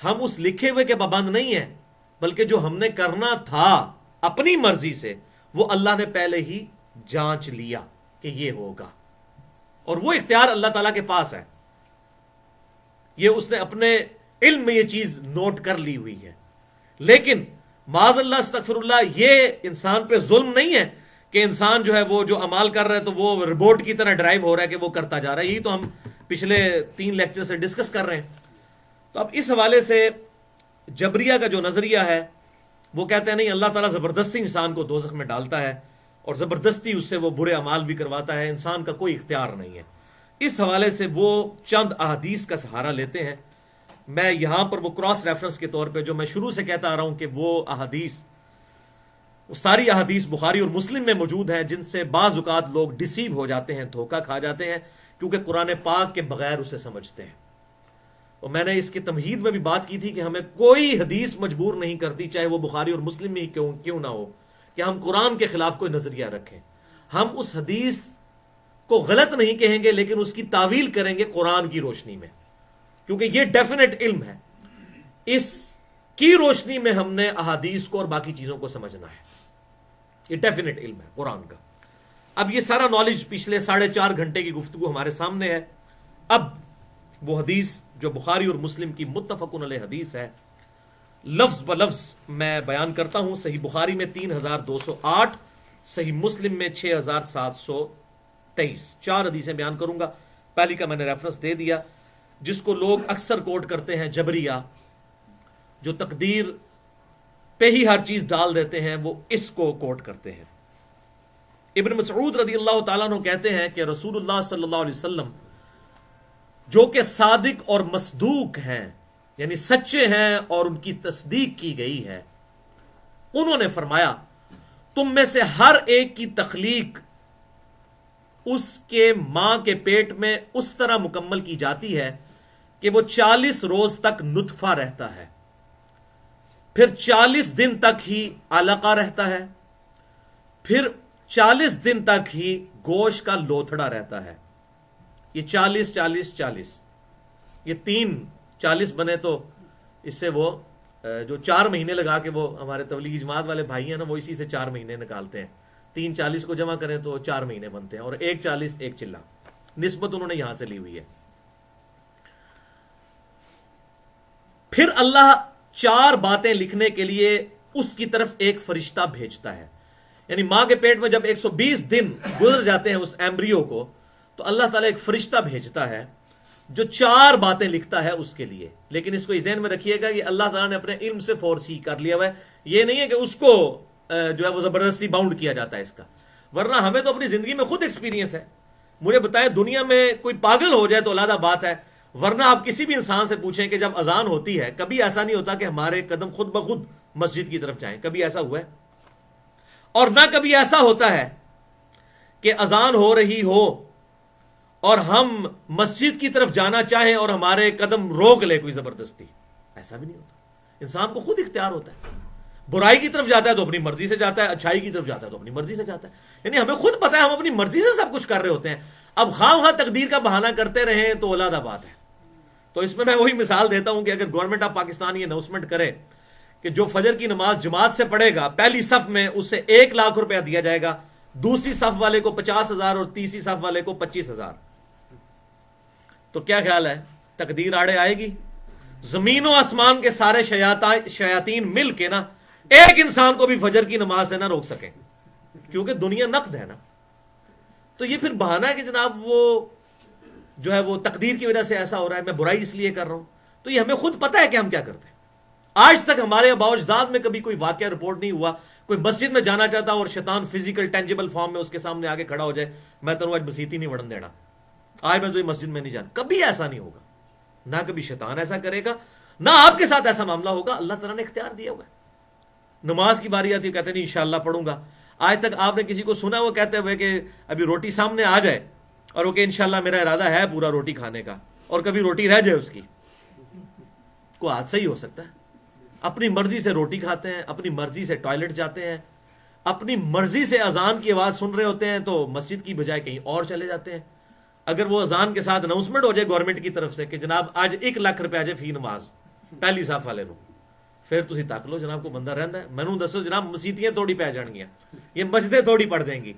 ہم اس لکھے ہوئے کے پابند نہیں ہیں، بلکہ جو ہم نے کرنا تھا اپنی مرضی سے وہ اللہ نے پہلے ہی جانچ لیا کہ یہ ہوگا، اور وہ اختیار اللہ تعالیٰ کے پاس ہے. یہ اس نے اپنے علم میں یہ چیز نوٹ کر لی ہوئی ہے. لیکن معاذ اللہ استغفر اللہ، یہ انسان پہ ظلم نہیں ہے کہ انسان جو ہے وہ جو عمال کر رہا ہے تو وہ روبوٹ کی طرح ڈرائیو ہو رہا ہے کہ وہ کرتا جا رہا ہے. یہی تو ہم پچھلے 3 لیکچر سے ڈسکس کر رہے ہیں. تو اب اس حوالے سے جبریہ کا جو نظریہ ہے وہ کہتے ہیں نہیں، اللہ تعالیٰ زبردستی انسان کو دوزخ میں ڈالتا ہے اور زبردستی اس سے وہ برے اعمال بھی کرواتا ہے، انسان کا کوئی اختیار نہیں ہے. اس حوالے سے وہ چند احادیث کا سہارا لیتے ہیں. میں یہاں پر وہ کراس ریفرنس کے طور پہ جو میں شروع سے کہتا آ رہا ہوں کہ وہ احادیث، وہ ساری احادیث بخاری اور مسلم میں موجود ہیں، جن سے بعض اوقات لوگ ڈسیو ہو جاتے ہیں، دھوکہ کھا جاتے ہیں، کیونکہ قرآن پاک کے بغیر اسے سمجھتے ہیں. اور میں نے اس کی تمہید میں بھی بات کی تھی کہ ہمیں کوئی حدیث مجبور نہیں کرتی، چاہے وہ بخاری اور مسلم میں ہی کیوں نہ ہو، کہ ہم قرآن کے خلاف کوئی نظریہ رکھیں. ہم اس حدیث کو غلط نہیں کہیں گے، لیکن اس کی تعویل کریں گے قرآن کی روشنی میں، کیونکہ یہ ڈیفینیٹ علم ہے. اس کی روشنی میں ہم نے احادیث کو اور باقی چیزوں کو سمجھنا ہے. یہ ڈیفینیٹ علم ہے قرآن کا. اب یہ سارا نالج پچھلے 4.5 گھنٹے کی گفتگو ہمارے سامنے ہے. اب وہ حدیث جو بخاری اور مسلم کی متفقن علیہ حدیث ہے، لفظ بلفظ میں بیان کرتا ہوں. صحیح بخاری میں 3208، صحیح مسلم میں 6723، 4 حدیثیں بیان کروں گا. پہلی کا میں نے ریفرنس دے دیا، جس کو لوگ اکثر کوٹ کرتے ہیں جبریہ، جو تقدیر پہ ہی ہر چیز ڈال دیتے ہیں، وہ اس کو کوٹ کرتے ہیں. ابن مسعود رضی اللہ تعالیٰ عنہ کہتے ہیں کہ رسول اللہ صلی اللہ علیہ وسلم جو کہ صادق اور مصدوق ہیں، یعنی سچے ہیں اور ان کی تصدیق کی گئی ہے، انہوں نے فرمایا تم میں سے ہر ایک کی تخلیق اس کے ماں کے پیٹ میں اس طرح مکمل کی جاتی ہے کہ وہ 40 روز تک نطفہ رہتا ہے، پھر 40 دن تک ہی علقہ رہتا ہے، پھر 40 دن تک ہی گوشت کا لوتھڑا رہتا ہے. یہ 40 40 40، یہ 3 40 بنے تو اس سے وہ جو 4 مہینے لگا کے وہ ہمارے تبلیغی جماعت والے بھائی ہیں نا، وہ اسی سے 4 مہینے نکالتے ہیں. 3 40 کو جمع کریں تو 4 مہینے بنتے ہیں، اور 1 40 1 چلہ، نسبت انہوں نے یہاں سے لی ہوئی ہے. پھر اللہ 4 باتیں لکھنے کے لیے اس کی طرف ایک فرشتہ بھیجتا ہے. یعنی ماں کے پیٹ میں جب 120 دن گزر جاتے ہیں اس ایمبریو کو، تو اللہ تعالیٰ ایک فرشتہ بھیجتا ہے جو 4 باتیں لکھتا ہے اس کے لیے. لیکن اس کو ذہن میں رکھیے گا کہ اللہ تعالیٰ نے اپنے علم سے فورسی کر لیا ہوا ہے. یہ نہیں ہے کہ اس کو جو ہے وہ زبردستی باؤنڈ کیا جاتا ہے اس کا، ورنہ ہمیں تو اپنی زندگی میں خود ایکسپیرینس ہے. مجھے بتائیں، دنیا میں کوئی پاگل ہو جائے تو علیحدہ بات ہے، ورنہ آپ کسی بھی انسان سے پوچھیں کہ جب اذان ہوتی ہے کبھی ایسا نہیں ہوتا کہ ہمارے قدم خود بخود مسجد کی طرف جائیں. کبھی ایسا ہوا ہے؟ اور نہ کبھی ایسا ہوتا ہے کہ اذان ہو رہی ہو اور ہم مسجد کی طرف جانا چاہیں اور ہمارے قدم روک لے کوئی زبردستی. ایسا بھی نہیں ہوتا. انسان کو خود اختیار ہوتا ہے. برائی کی طرف جاتا ہے تو اپنی مرضی سے جاتا ہے، اچھائی کی طرف جاتا ہے تو اپنی مرضی سے جاتا ہے. یعنی ہمیں خود پتا ہے ہم اپنی مرضی سے سب کچھ کر رہے ہوتے ہیں. اب خواہ خواہ تقدیر کا بہانہ کرتے رہیں تو علیحدہ بات ہے. تو اس میں وہی مثال دیتا ہوں کہ اگر گورنمنٹ آف پاکستان یہ اناؤنسمنٹ کرے کہ جو فجر کی نماز جماعت سے پڑھے گا پہلی صف میں اسے 1,00,000 روپیہ دیا جائے گا، دوسری صف والے کو 50,000 اور تیسری صف والے کو 25,000، تو کیا خیال ہے تقدیر آڑے آئے گی؟ زمین و آسمان کے سارے شیاطین مل کے نا ایک انسان کو بھی فجر کی نماز سے نہ روک سکیں، کیونکہ دنیا نقد ہے نا. تو یہ پھر بہانہ ہے کہ جناب وہ جو ہے وہ تقدیر کی وجہ سے ایسا ہو رہا ہے، میں برائی اس لیے کر رہا ہوں. تو یہ ہمیں خود پتہ ہے کہ ہم کیا کرتے ہیں. آج تک ہمارے آباء و اجداد میں کبھی کوئی واقعہ رپورٹ نہیں ہوا کوئی مسجد میں جانا چاہتا اور شیطان فزیکل ٹینجیبل فارم میں اس کے سامنے آگے کھڑا ہو جائے، میں تنوں آج مسیتی نہیں وڑن دینا، آج میں تو یہ مسجد میں نہیں جانا. کبھی ایسا نہیں ہوگا، نہ کبھی شیطان ایسا کرے گا، نہ آپ کے ساتھ ایسا معاملہ ہوگا. اللہ تعالیٰ نے اختیار دیا ہوگا. نماز کی باری آتی ہے کہتے ہیں نہیں انشاءاللہ پڑھوں گا. آج تک آپ نے کسی کو سنا وہ کہتے ہوئے کہ ابھی روٹی سامنے آ جائے اور وہ کہ انشاءاللہ میرا ارادہ ہے پورا روٹی کھانے کا، اور کبھی روٹی رہ جائے اس کی؟ کوئی حادثہ ہی ہو سکتا ہے. اپنی مرضی سے روٹی کھاتے ہیں، اپنی مرضی سے ٹوائلٹ جاتے ہیں، اپنی مرضی سے اذان کی آواز سن رہے ہوتے ہیں تو مسجد کی بجائے کہیں اور چلے جاتے ہیں. اگر وہ اذان کے ساتھ اناؤنسمنٹ ہو جائے گورنمنٹ کی طرف سے کہ جناب آج 1,00,000 روپے آ جائے فی نماز پہلی صف والے نو، پھر تسی تک لو جناب کو بندہ رہندا ہے. میں نوں دسو جناب مسیتیاں توڑی پہ جان گیاں، یہ مسجدیں توڑی پڑ جائیں گی.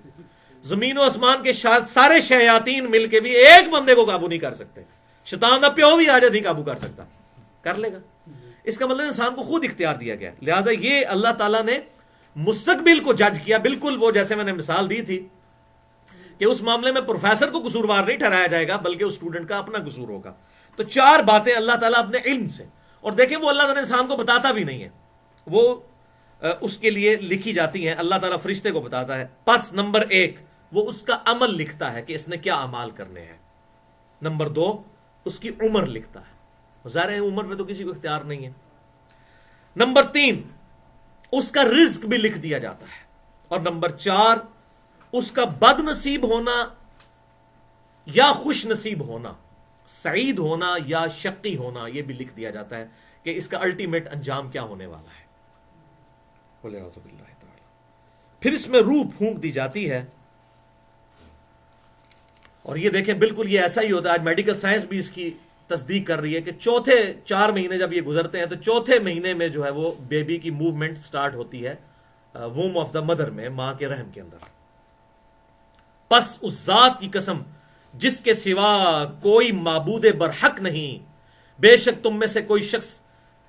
زمین و آسمان کے سارے شیاطین مل کے بھی ایک بندے کو قابو نہیں کر سکتے. شیطان دا پیو بھی آ جائے نہیں قابو کر سکتا، کر لے گا. اس کا مطلب انسان کو خود اختیار دیا گیا. لہٰذا یہ اللہ تعالیٰ نے مستقبل کو جج کیا، بالکل وہ جیسے میں نے مثال دی تھی کہ اس معاملے میں پروفیسر کو قصوروار نہیں ٹھہرایا جائے گا بلکہ اس اسٹوڈنٹ کا اپنا قصور ہوگا. تو 4 باتیں اللہ تعالیٰ اپنے علم سے، اور دیکھیں وہ اللہ تعالیٰ انسان کو بتاتا بھی نہیں ہے، وہ اس کے لیے لکھی جاتی ہیں. اللہ تعالیٰ فرشتے کو بتاتا ہے. پس نمبر 1 وہ اس کا عمل لکھتا ہے کہ اس نے کیا اعمال کرنے ہیں. نمبر 2 اس کی عمر لکھتا ہے، ظاہر ہے عمر پہ تو کسی کو اختیار نہیں ہے. نمبر 3 اس کا رزق بھی لکھ دیا جاتا ہے. اور نمبر 4 اس کا بد نصیب ہونا یا خوش نصیب ہونا، سعید ہونا یا شقی ہونا، یہ بھی لکھ دیا جاتا ہے کہ اس کا الٹیمیٹ انجام کیا ہونے والا ہے. وَلِعَوْذُ بِاللَّهِ تَعَالَى. پھر اس میں روح پھونک دی جاتی ہے. اور یہ دیکھیں بالکل یہ ایسا ہی ہوتا ہے. آج میڈیکل سائنس بھی اس کی تصدیق کر رہی ہے کہ چوتھے 4 مہینے جب یہ گزرتے ہیں تو چوتھے مہینے میں جو ہے وہ بیبی کی موومنٹ سٹارٹ ہوتی ہے ووم آف دا مدر میں، ماں کے رحم کے اندر. پس اس ذات کی قسم جس کے سوا کوئی معبود برحق نہیں، بے شک تم میں سے کوئی شخص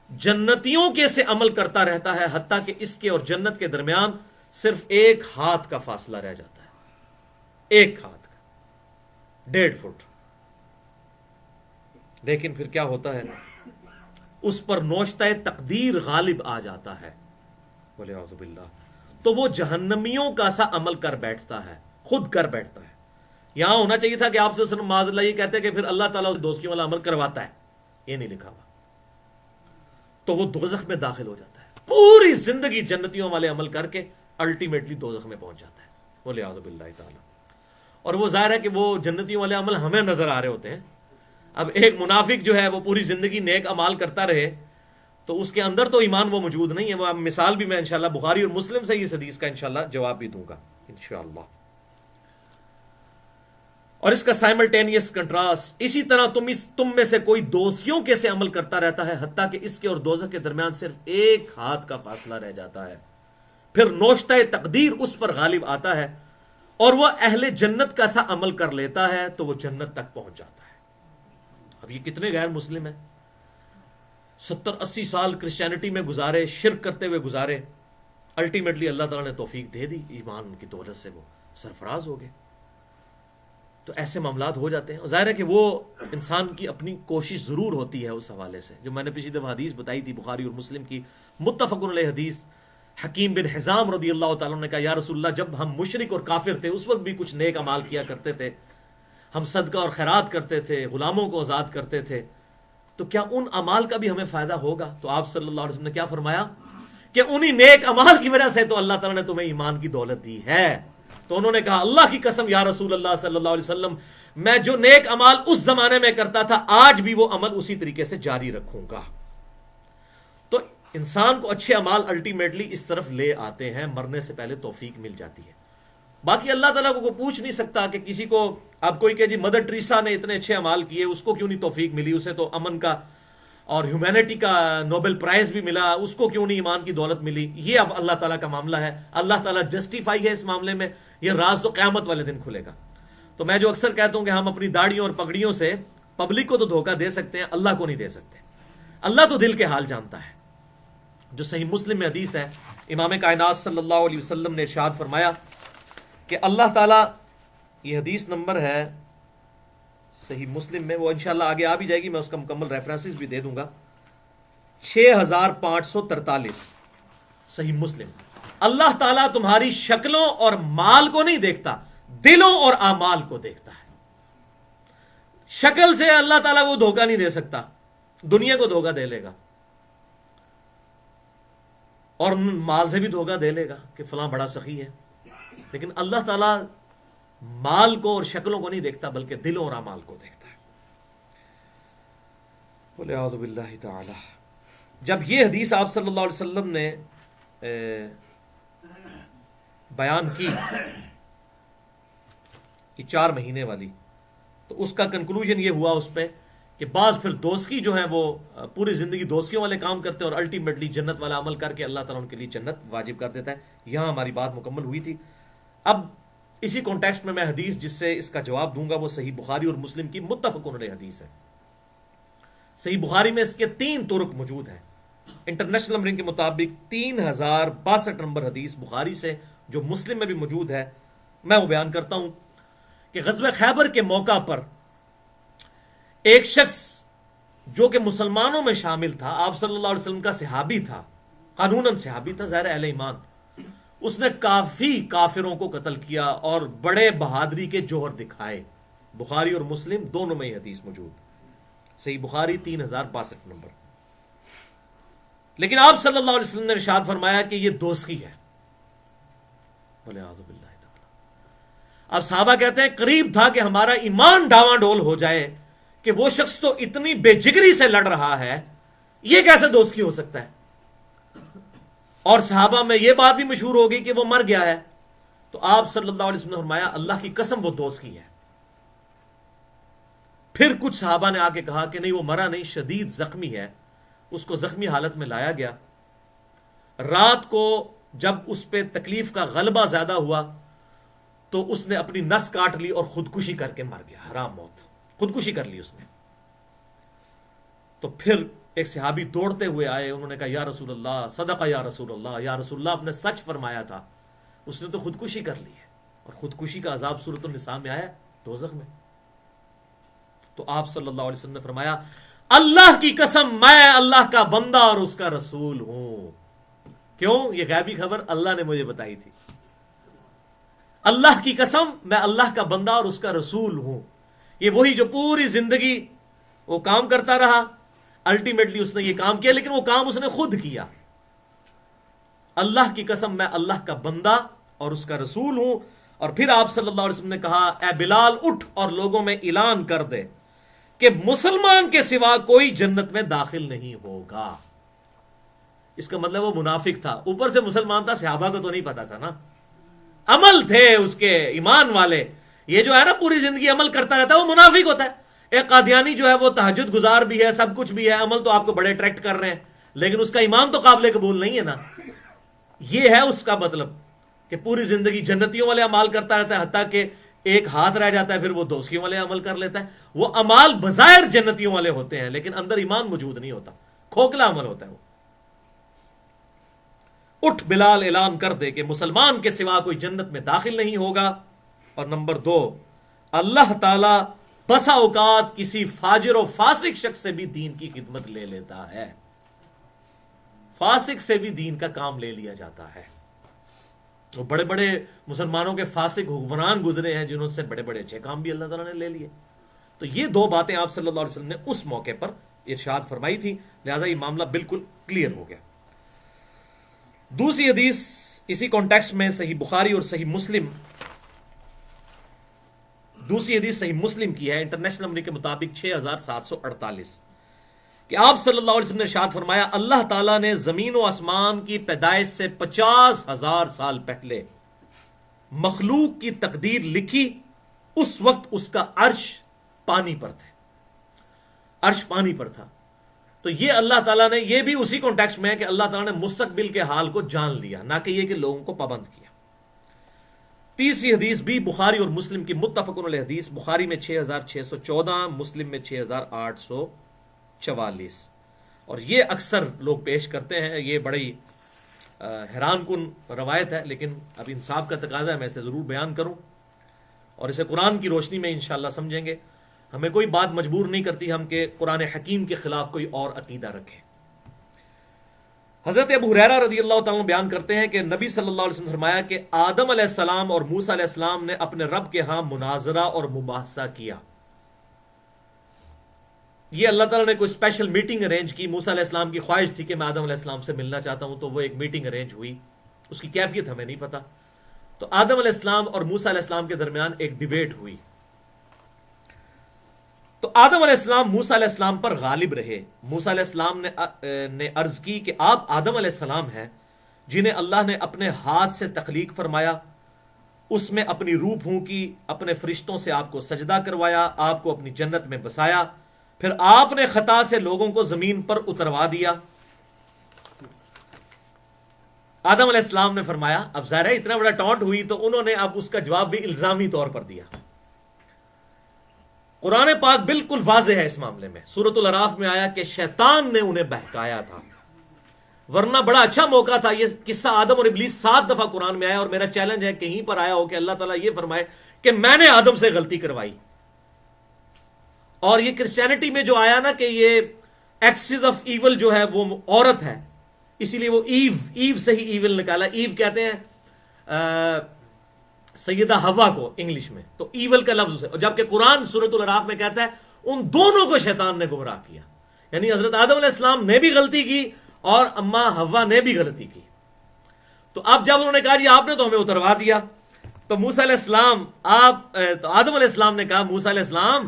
جنتیوں کے سے عمل کرتا رہتا ہے حتیٰ کہ اس کے اور جنت کے درمیان صرف 1 ہاتھ کا فاصلہ رہ جاتا ہے. 1 ہاتھ کا، 1.5 فٹ. لیکن پھر کیا ہوتا ہے؟ اس پر نوشتہ تقدیر غالب آ جاتا ہے. بولے اعوذ باللہ. تو وہ جہنمیوں کا سا عمل کر بیٹھتا ہے، خود کر بیٹھتا ہے. یہاں ہونا چاہیے تھا کہ آپ سے معاذ اللہ یہ کہتے ہیں کہ پھر اللہ تعالیٰ اس دوزخی والا عمل کرواتا ہے، یہ نہیں لکھا ہوا. تو وہ دوزخ میں داخل ہو جاتا ہے، پوری زندگی جنتیوں والے عمل کر کے الٹیمیٹلی دوزخ میں پہنچ جاتا ہے. بولے اعوذ باللہ تعالیٰ. اور وہ ظاہر ہے کہ وہ جنتیوں والے عمل ہمیں نظر آ رہے ہوتے ہیں. اب ایک منافق جو ہے وہ پوری زندگی نیک اعمال کرتا رہے تو اس کے اندر تو ایمان وہ موجود نہیں ہے. وہ مثال بھی میں انشاءاللہ بخاری اور مسلم سے اس حدیث کا انشاءاللہ جواب بھی دوں گا انشاءاللہ. اور اس کا سائملٹینیس کنٹراسٹ، اسی طرح تم میں سے کوئی دوسیوں کے سے عمل کرتا رہتا ہے حتیٰ کہ اس کے اور دوزخ کے درمیان صرف 1 ہاتھ کا فاصلہ رہ جاتا ہے. پھر نوشتہ تقدیر اس پر غالب آتا ہے اور وہ اہل جنت کا سا عمل کر لیتا ہے تو وہ جنت تک پہنچ جاتا ہے. اب یہ کتنے غیر مسلم ہیں، 70-80 سال کرسچینٹی میں گزارے، شرک کرتے ہوئے گزارے، الٹیمیٹلی اللہ تعالیٰ نے توفیق دے دی، ایمان کی دولت سے وہ سرفراز ہو گئے. تو ایسے معاملات ہو جاتے ہیں. ظاہر ہے کہ وہ انسان کی اپنی کوشش ضرور ہوتی ہے. اس حوالے سے جو میں نے پچھلی دفعہ حدیث بتائی تھی بخاری اور مسلم کی متفق علیہ حدیث، حکیم بن حزام رضی اللہ تعالیٰ نے کہا یا رسول اللہ جب ہم مشرک اور کافر تھے اس وقت بھی کچھ نیک اعمال کیا کرتے تھے، ہم صدقہ اور خیرات کرتے تھے، غلاموں کو آزاد کرتے تھے، تو کیا ان اعمال کا بھی ہمیں فائدہ ہوگا؟ تو آپ صلی اللہ علیہ وسلم نے کیا فرمایا کہ انہی نیک اعمال کی وجہ سے تو اللہ تعالیٰ نے تمہیں ایمان کی دولت دی ہے. تو انہوں نے کہا اللہ کی قسم یا رسول اللہ صلی اللہ علیہ وسلم میں جو نیک عمل اس زمانے میں کرتا تھا آج بھی وہ عمل اسی طریقے سے جاری رکھوں گا. تو انسان کو اچھے اعمال الٹیمیٹلی اس طرف لے آتے ہیں، مرنے سے پہلے توفیق مل جاتی ہے۔ باقی اللہ تعالیٰ کو پوچھ نہیں سکتا کہ کسی کو اب کوئی کہ جی مدر ٹریسا نے اتنے اچھے اعمال کیے، اس کو کیوں نہیں توفیق ملی، اسے تو امن کا اور ہیومینٹی کا نوبل پرائز بھی ملا، اس کو کیوں نہیں ایمان کی دولت ملی۔ یہ اب اللہ تعالیٰ کا معاملہ ہے، اللہ تعالیٰ جسٹیفائی ہے اس معاملے میں، یہ راز تو قیامت والے دن کھلے گا۔ تو میں جو اکثر کہتا ہوں کہ ہم اپنی داڑھیوں اور پگڑیوں سے پبلک کو تو دھوکہ دے سکتے ہیں، اللہ کو نہیں دے سکتے۔ اللہ تو دل کے حال جانتا ہے۔ جو صحیح مسلم میں حدیث ہے، امام کائنات صلی اللہ علیہ وسلم نے ارشاد فرمایا کہ اللہ تعالیٰ، یہ حدیث نمبر ہے صحیح مسلم میں، وہ انشاءاللہ آگے آ بھی جائے گی، میں اس کا مکمل ریفرنسز بھی دے دوں گا، 6543 صحیح مسلم۔ اللہ تعالیٰ تمہاری شکلوں اور مال کو نہیں دیکھتا، دلوں اور اعمال کو دیکھتا ہے۔ شکل سے اللہ تعالیٰ کو دھوکہ نہیں دے سکتا، دنیا کو دھوکہ دے لے گا، اور مال سے بھی دھوکہ دے لے گا کہ فلاں بڑا سخی ہے، لیکن اللہ تعالیٰ مال کو اور شکلوں کو نہیں دیکھتا بلکہ دلوں اور اعمال کو دیکھتا ہے۔ بولے اعوذ باللہ تعالی۔ جب یہ حدیث آپ صلی اللہ علیہ وسلم نے بیان کی، یہ 4 مہینے والی، تو اس کا کنکلوژن یہ ہوا اس پہ کہ بعض پھر دوستی جو ہیں وہ پوری زندگی دوستیوں والے کام کرتے ہیں اور الٹیمیٹلی جنت والا عمل کر کے اللہ تعالیٰ ان کے لیے جنت واجب کر دیتا ہے۔ یہاں ہماری بات مکمل ہوئی تھی۔ اب اسی کانٹیکسٹ میں حدیث جس سے اس کا جواب دوں گا وہ صحیح بخاری اور مسلم کی متفق علیہ حدیث ہے۔ صحیح بخاری میں اس کے 3 طرق موجود ہیں۔ انٹرنیشنل نمبرنگ کے مطابق 3062 نمبر حدیث بخاری سے، جو مسلم میں بھی موجود ہے۔ میں وہ بیان کرتا ہوں کہ غزوہ خیبر کے موقع پر ایک شخص جو کہ مسلمانوں میں شامل تھا، آپ صلی اللہ علیہ وسلم کا صحابی تھا، قانوناً صحابی تھا، ظاہر اہل ایمان، اس نے کافی کافروں کو قتل کیا اور بڑے بہادری کے جوہر دکھائے۔ بخاری اور مسلم دونوں میں یہ حدیث موجود، صحیح بخاری 3062 نمبر۔ لیکن آپ صلی اللہ علیہ وسلم نے ارشاد فرمایا کہ یہ دوستی ہے۔ بولے اعوذ باللہ تعالی۔ اب صحابہ کہتے ہیں قریب تھا کہ ہمارا ایمان ڈاواں ڈول ہو جائے کہ وہ شخص تو اتنی بے جگری سے لڑ رہا ہے، یہ کیسے دوستی ہو سکتا ہے؟ اور صحابہ میں یہ بات بھی مشہور ہو گئی کہ وہ مر گیا ہے، تو آپ صلی اللہ علیہ وسلم نے فرمایا اللہ کی قسم وہ دوستی ہے۔ پھر کچھ صحابہ نے آ کے کہا کہ نہیں وہ مرا نہیں، شدید زخمی ہے، اس کو زخمی حالت میں لایا گیا، رات کو جب اس پہ تکلیف کا غلبہ زیادہ ہوا تو اس نے اپنی نس کاٹ لی اور خودکشی کر کے مر گیا، حرام موت، خودکشی کر لی اس نے۔ تو پھر ایک صحابی دوڑتے ہوئے آئے، انہوں نے کہا یا رسول اللہ، صدقہ یا رسول اللہ، یا رسول اللہ آپ نے سچ فرمایا تھا، اس نے تو خودکشی کر لی ہے، اور خودکشی کا عذاب سورۃ النساء میں آیا، دوزخ میں۔ تو آپ صلی اللہ علیہ وسلم نے فرمایا اللہ کی قسم میں اللہ کا بندہ اور اس کا رسول ہوں۔ کیوں؟ یہ غیبی خبر اللہ نے مجھے بتائی تھی۔ اللہ کی قسم میں اللہ کا بندہ اور اس کا رسول ہوں۔ یہ وہی جو پوری زندگی وہ کام کرتا رہا، الٹیمیٹلی اس نے یہ کام کیا، لیکن وہ کام اس نے خود کیا۔ اللہ کی قسم میں اللہ کا بندہ اور اس کا رسول ہوں۔ اور پھر آپ صلی اللہ علیہ وسلم نے کہا اے بلال اٹھ اور لوگوں میں اعلان کر دے کہ مسلمان کے سوا کوئی جنت میں داخل نہیں ہوگا۔ اس کا مطلب وہ منافق تھا، اوپر سے مسلمان تھا، صحابہ کو تو نہیں پتا تھا نا، عمل تھے اس کے ایمان والے۔ یہ جو ہے نا پوری زندگی عمل کرتا رہتا ہے، وہ منافق ہوتا ہے۔ ایک قادیانی جو ہے وہ تہجد گزار بھی ہے، سب کچھ بھی ہے، عمل تو آپ کو بڑے اٹریکٹ کر رہے ہیں، لیکن اس کا ایمان تو قابل قبول نہیں ہے نا۔ یہ ہے اس کا مطلب کہ پوری زندگی جنتیوں والے عمال کرتا رہتا ہے، حتیٰ کہ ایک ہاتھ رہ جاتا ہے پھر وہ دوستیوں والے عمل کر لیتا ہے۔ وہ عمال بظاہر جنتیوں والے ہوتے ہیں لیکن اندر ایمان موجود نہیں ہوتا، کھوکھلا عمل ہوتا ہے وہ۔ اٹھ بلال اعلان کر دے کہ مسلمان کے سوا کوئی جنت میں داخل نہیں ہوگا۔ اور نمبر 2، اللہ تعالی بسا اوقات کسی فاجر و فاسق شخص سے بھی دین کی خدمت لے لیتا ہے، فاسق سے بھی دین کا کام لے لیا جاتا ہے۔ وہ بڑے بڑے مسلمانوں کے فاسق حکمران گزرے ہیں جنہوں سے بڑے بڑے اچھے کام بھی اللہ تعالیٰ نے لے لیے۔ تو یہ 2 باتیں آپ صلی اللہ علیہ وسلم نے اس موقع پر ارشاد فرمائی تھی، لہذا یہ معاملہ بالکل کلیئر ہو گیا۔ دوسری حدیث اسی کانٹیکسٹ میں صحیح بخاری اور صحیح مسلم، دوسری حدیث صحیح مسلم کی ہے، انٹرنیشنل نمبر کے مطابق 6748۔ کہ آپ صلی اللہ علیہ وسلم نے ارشاد فرمایا اللہ تعالیٰ نے زمین و آسمان کی پیدائش سے 50,000 سال پہلے مخلوق کی تقدیر لکھی. اس وقت اس کا عرش پانی پر تھا، عرش پانی پر تھا. تو یہ اللہ تعالیٰ نے، یہ بھی اسی کانٹیکسٹ میں ہے کہ اللہ تعالیٰ نے مستقبل کے حال کو جان لیا، نہ کہ یہ کہ لوگوں کو پابند کیا. تیسری حدیث بھی بخاری اور مسلم کی متفق علیہ حدیث، بخاری میں 6614، مسلم میں 6844. اور یہ اکثر لوگ پیش کرتے ہیں، یہ بڑی حیران کن روایت ہے، لیکن اب انصاف کا تقاضا ہے، میں اسے ضرور بیان کروں اور اسے قرآن کی روشنی میں انشاءاللہ سمجھیں گے. ہمیں کوئی بات مجبور نہیں کرتی ہم کہ قرآن حکیم کے خلاف کوئی اور عقیدہ رکھیں. حضرت ابو ہریرہ رضی اللہ تعالیٰ بیان کرتے ہیں کہ نبی صلی اللہ علیہ وسلم نے فرمایا کہ آدم علیہ السلام اور موسیٰ علیہ السلام نے اپنے رب کے ہاں مناظرہ اور مباحثہ کیا. یہ اللہ تعالیٰ نے کوئی اسپیشل میٹنگ ارینج کی. موسیٰ علیہ السلام کی خواہش تھی کہ میں آدم علیہ السلام سے ملنا چاہتا ہوں، تو وہ ایک میٹنگ ارینج ہوئی. اس کی کیفیت ہمیں نہیں پتا. تو آدم علیہ السلام اور موسیٰ علیہ السلام کے درمیان ایک ڈیبیٹ ہوئی. تو آدم علیہ السلام موسیٰ علیہ السلام پر غالب رہے. موسیٰ علیہ السلام نے عرض کی کہ آپ آدم علیہ السلام ہیں جنہیں اللہ نے اپنے ہاتھ سے تخلیق فرمایا، اس میں اپنی روح پھونکی، اپنے فرشتوں سے آپ کو سجدہ کروایا، آپ کو اپنی جنت میں بسایا، پھر آپ نے خطا سے لوگوں کو زمین پر اتروا دیا. آدم علیہ السلام نے فرمایا، اب ظاہر ہے اتنا بڑا ٹانٹ ہوئی تو انہوں نے اب اس کا جواب بھی الزامی طور پر دیا. قرآن پاک بالکل واضح ہے اس معاملے میں. سورۃ الاعراف میں آیا کہ شیطان نے انہیں بہکایا تھا، ورنہ بڑا اچھا موقع تھا. یہ قصہ آدم اور ابلیس 7 دفعہ قرآن میں آیا، اور میرا چیلنج ہے کہیں پر آیا ہو کہ اللہ تعالیٰ یہ فرمائے کہ میں نے آدم سے غلطی کروائی. اور یہ کرسچینٹی میں جو آیا نا کہ یہ ایکسس آف ایول جو ہے وہ عورت ہے، اسی لیے وہ ایو سے ہی ایول نکالا. ایو کہتے ہیں سیدہ ہوا کو انگلش میں، تو ایول کا لفظ ہے. جبکہ قرآن سورۃ الاعراف میں کہتا ہے ان دونوں کو شیطان نے گمراہ کیا. یعنی حضرت آدم علیہ السلام نے بھی غلطی کی اور اماں ہوا نے بھی غلطی کی. تو اب جب انہوں نے کہا جی آپ نے تو ہمیں اتروا دیا، تو موسیٰ علیہ السلام تو آدم علیہ السلام نے کہا موسیٰ علیہ السلام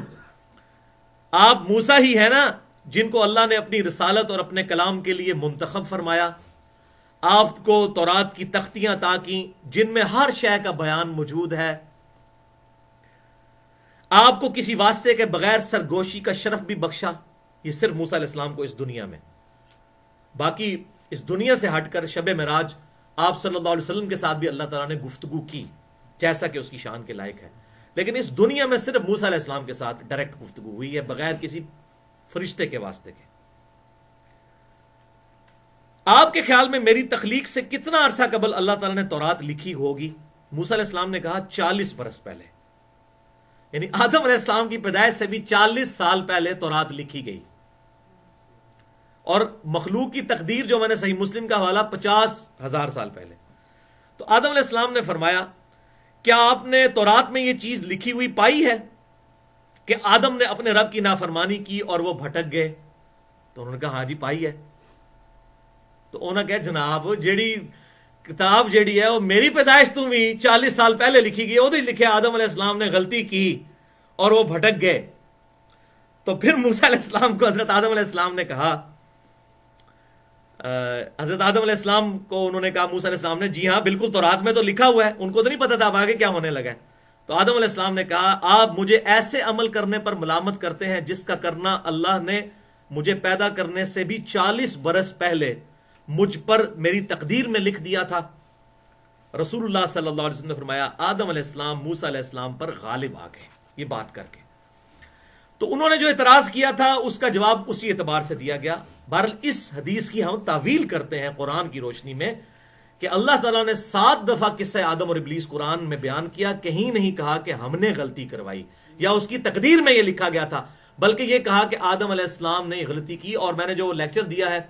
آپ موسیٰ ہی ہیں نا جن کو اللہ نے اپنی رسالت اور اپنے کلام کے لیے منتخب فرمایا. آپ کو تورات کی تختیاں عطا کیں جن میں ہر شے کا بیان موجود ہے. آپ کو کسی واسطے کے بغیر سرگوشی کا شرف بھی بخشا. یہ صرف موسیٰ علیہ السلام کو اس دنیا میں، باقی اس دنیا سے ہٹ کر شب معراج آپ صلی اللہ علیہ وسلم کے ساتھ بھی اللہ تعالیٰ نے گفتگو کی جیسا کہ اس کی شان کے لائق ہے. لیکن اس دنیا میں صرف موسیٰ علیہ السلام کے ساتھ ڈائریکٹ گفتگو ہوئی ہے بغیر کسی فرشتے کے واسطے کے. آپ کے خیال میں میری تخلیق سے کتنا عرصہ قبل اللہ تعالیٰ نے تورات لکھی ہوگی؟ موسیٰ علیہ السلام نے کہا 40 برس پہلے. یعنی آدم علیہ السلام کی پیدائش سے بھی 40 سال پہلے تورات لکھی گئی. اور مخلوق کی تقدیر جو میں نے صحیح مسلم کا حوالہ 50,000 سال پہلے. تو آدم علیہ السلام نے فرمایا کیا آپ نے تورات میں یہ چیز لکھی ہوئی پائی ہے کہ آدم نے اپنے رب کی نافرمانی کی اور وہ بھٹک گئے؟ تو انہوں نے کہا ہاں جی پائی ہے. تو انہوں نے کہا جناب جیڑی کتاب جیڑی ہے وہ میری پیدائش تو بھی 40 سال پہلے لکھی گئی، وہ لکھے آدم علیہ السلام نے غلطی کی اور وہ بھٹک گئے. تو پھر موسیٰ علیہ السلام کو حضرت آدم علیہ السلام نے کہا، حضرت آدم علیہ السلام کو انہوں نے کہا موسیٰ علیہ السلام نے جی ہاں بالکل تورات میں تو لکھا ہوا ہے. ان کو تو نہیں پتا تھا اب آگے کیا ہونے لگا ہے. تو آدم علیہ السلام نے کہا آپ مجھے ایسے عمل کرنے پر ملامت کرتے ہیں جس کا کرنا اللہ نے مجھے پیدا کرنے سے بھی 40 برس پہلے مجھ پر میری تقدیر میں لکھ دیا تھا. رسول اللہ صلی اللہ علیہ وسلم نے فرمایا آدم علیہ السلام موسیٰ علیہ السلام پر غالب آ گئے یہ بات کر کے. تو انہوں نے جو اعتراض کیا تھا اس کا جواب اسی اعتبار سے دیا گیا. بہرحال اس حدیث کی ہم تعویل کرتے ہیں قرآن کی روشنی میں کہ اللہ تعالیٰ نے 7 دفعہ قصہ آدم اور ابلیس قرآن میں بیان کیا. کہیں نہیں کہا کہ ہم نے غلطی کروائی یا اس کی تقدیر میں یہ لکھا گیا تھا، بلکہ یہ کہا کہ آدم علیہ السلام نے غلطی کی. اور میں نے جو لیکچر دیا ہے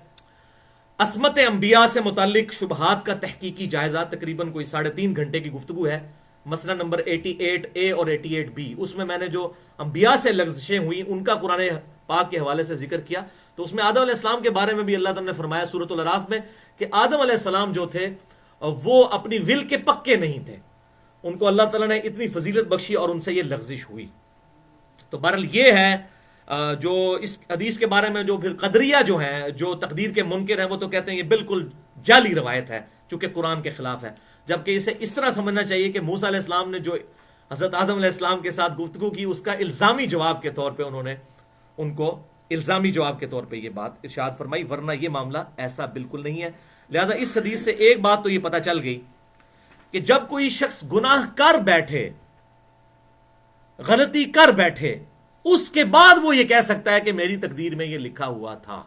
عصمت انبیاء سے متعلق شبہات کا تحقیقی جائزہ، تقریباً کوئی 3.5 گھنٹے کی گفتگو ہے، مسئلہ نمبر 88A اور 88B. اس میں نے جو انبیاء سے لغزشیں ہوئی ان کا قرآن پاک کے حوالے سے ذکر کیا. تو اس میں آدم علیہ السلام کے بارے میں بھی اللہ تعالیٰ نے فرمایا سورۃ الاعراف میں کہ آدم علیہ السلام جو تھے وہ اپنی ول کے پکے نہیں تھے. ان کو اللہ تعالیٰ نے اتنی فضیلت بخشی اور ان سے یہ لغزش ہوئی. تو بہرحال یہ ہے جو اس حدیث کے بارے میں جو پھر قدریہ جو ہیں، جو تقدیر کے منکر ہیں، وہ تو کہتے ہیں یہ بالکل جعلی روایت ہے چونکہ قرآن کے خلاف ہے، جبکہ اسے اس طرح سمجھنا چاہیے کہ موسیٰ علیہ السلام نے جو حضرت آدم علیہ السلام کے ساتھ گفتگو کی، اس کا الزامی جواب کے طور پہ انہوں نے ان کو الزامی جواب کے طور پہ یہ بات ارشاد فرمائی، ورنہ یہ معاملہ ایسا بالکل نہیں ہے۔ لہذا اس حدیث سے ایک بات تو یہ پتہ چل گئی کہ جب کوئی شخص گناہ کر بیٹھے، غلطی کر بیٹھے، اس کے بعد وہ یہ کہہ سکتا ہے کہ میری تقدیر میں یہ لکھا ہوا تھا،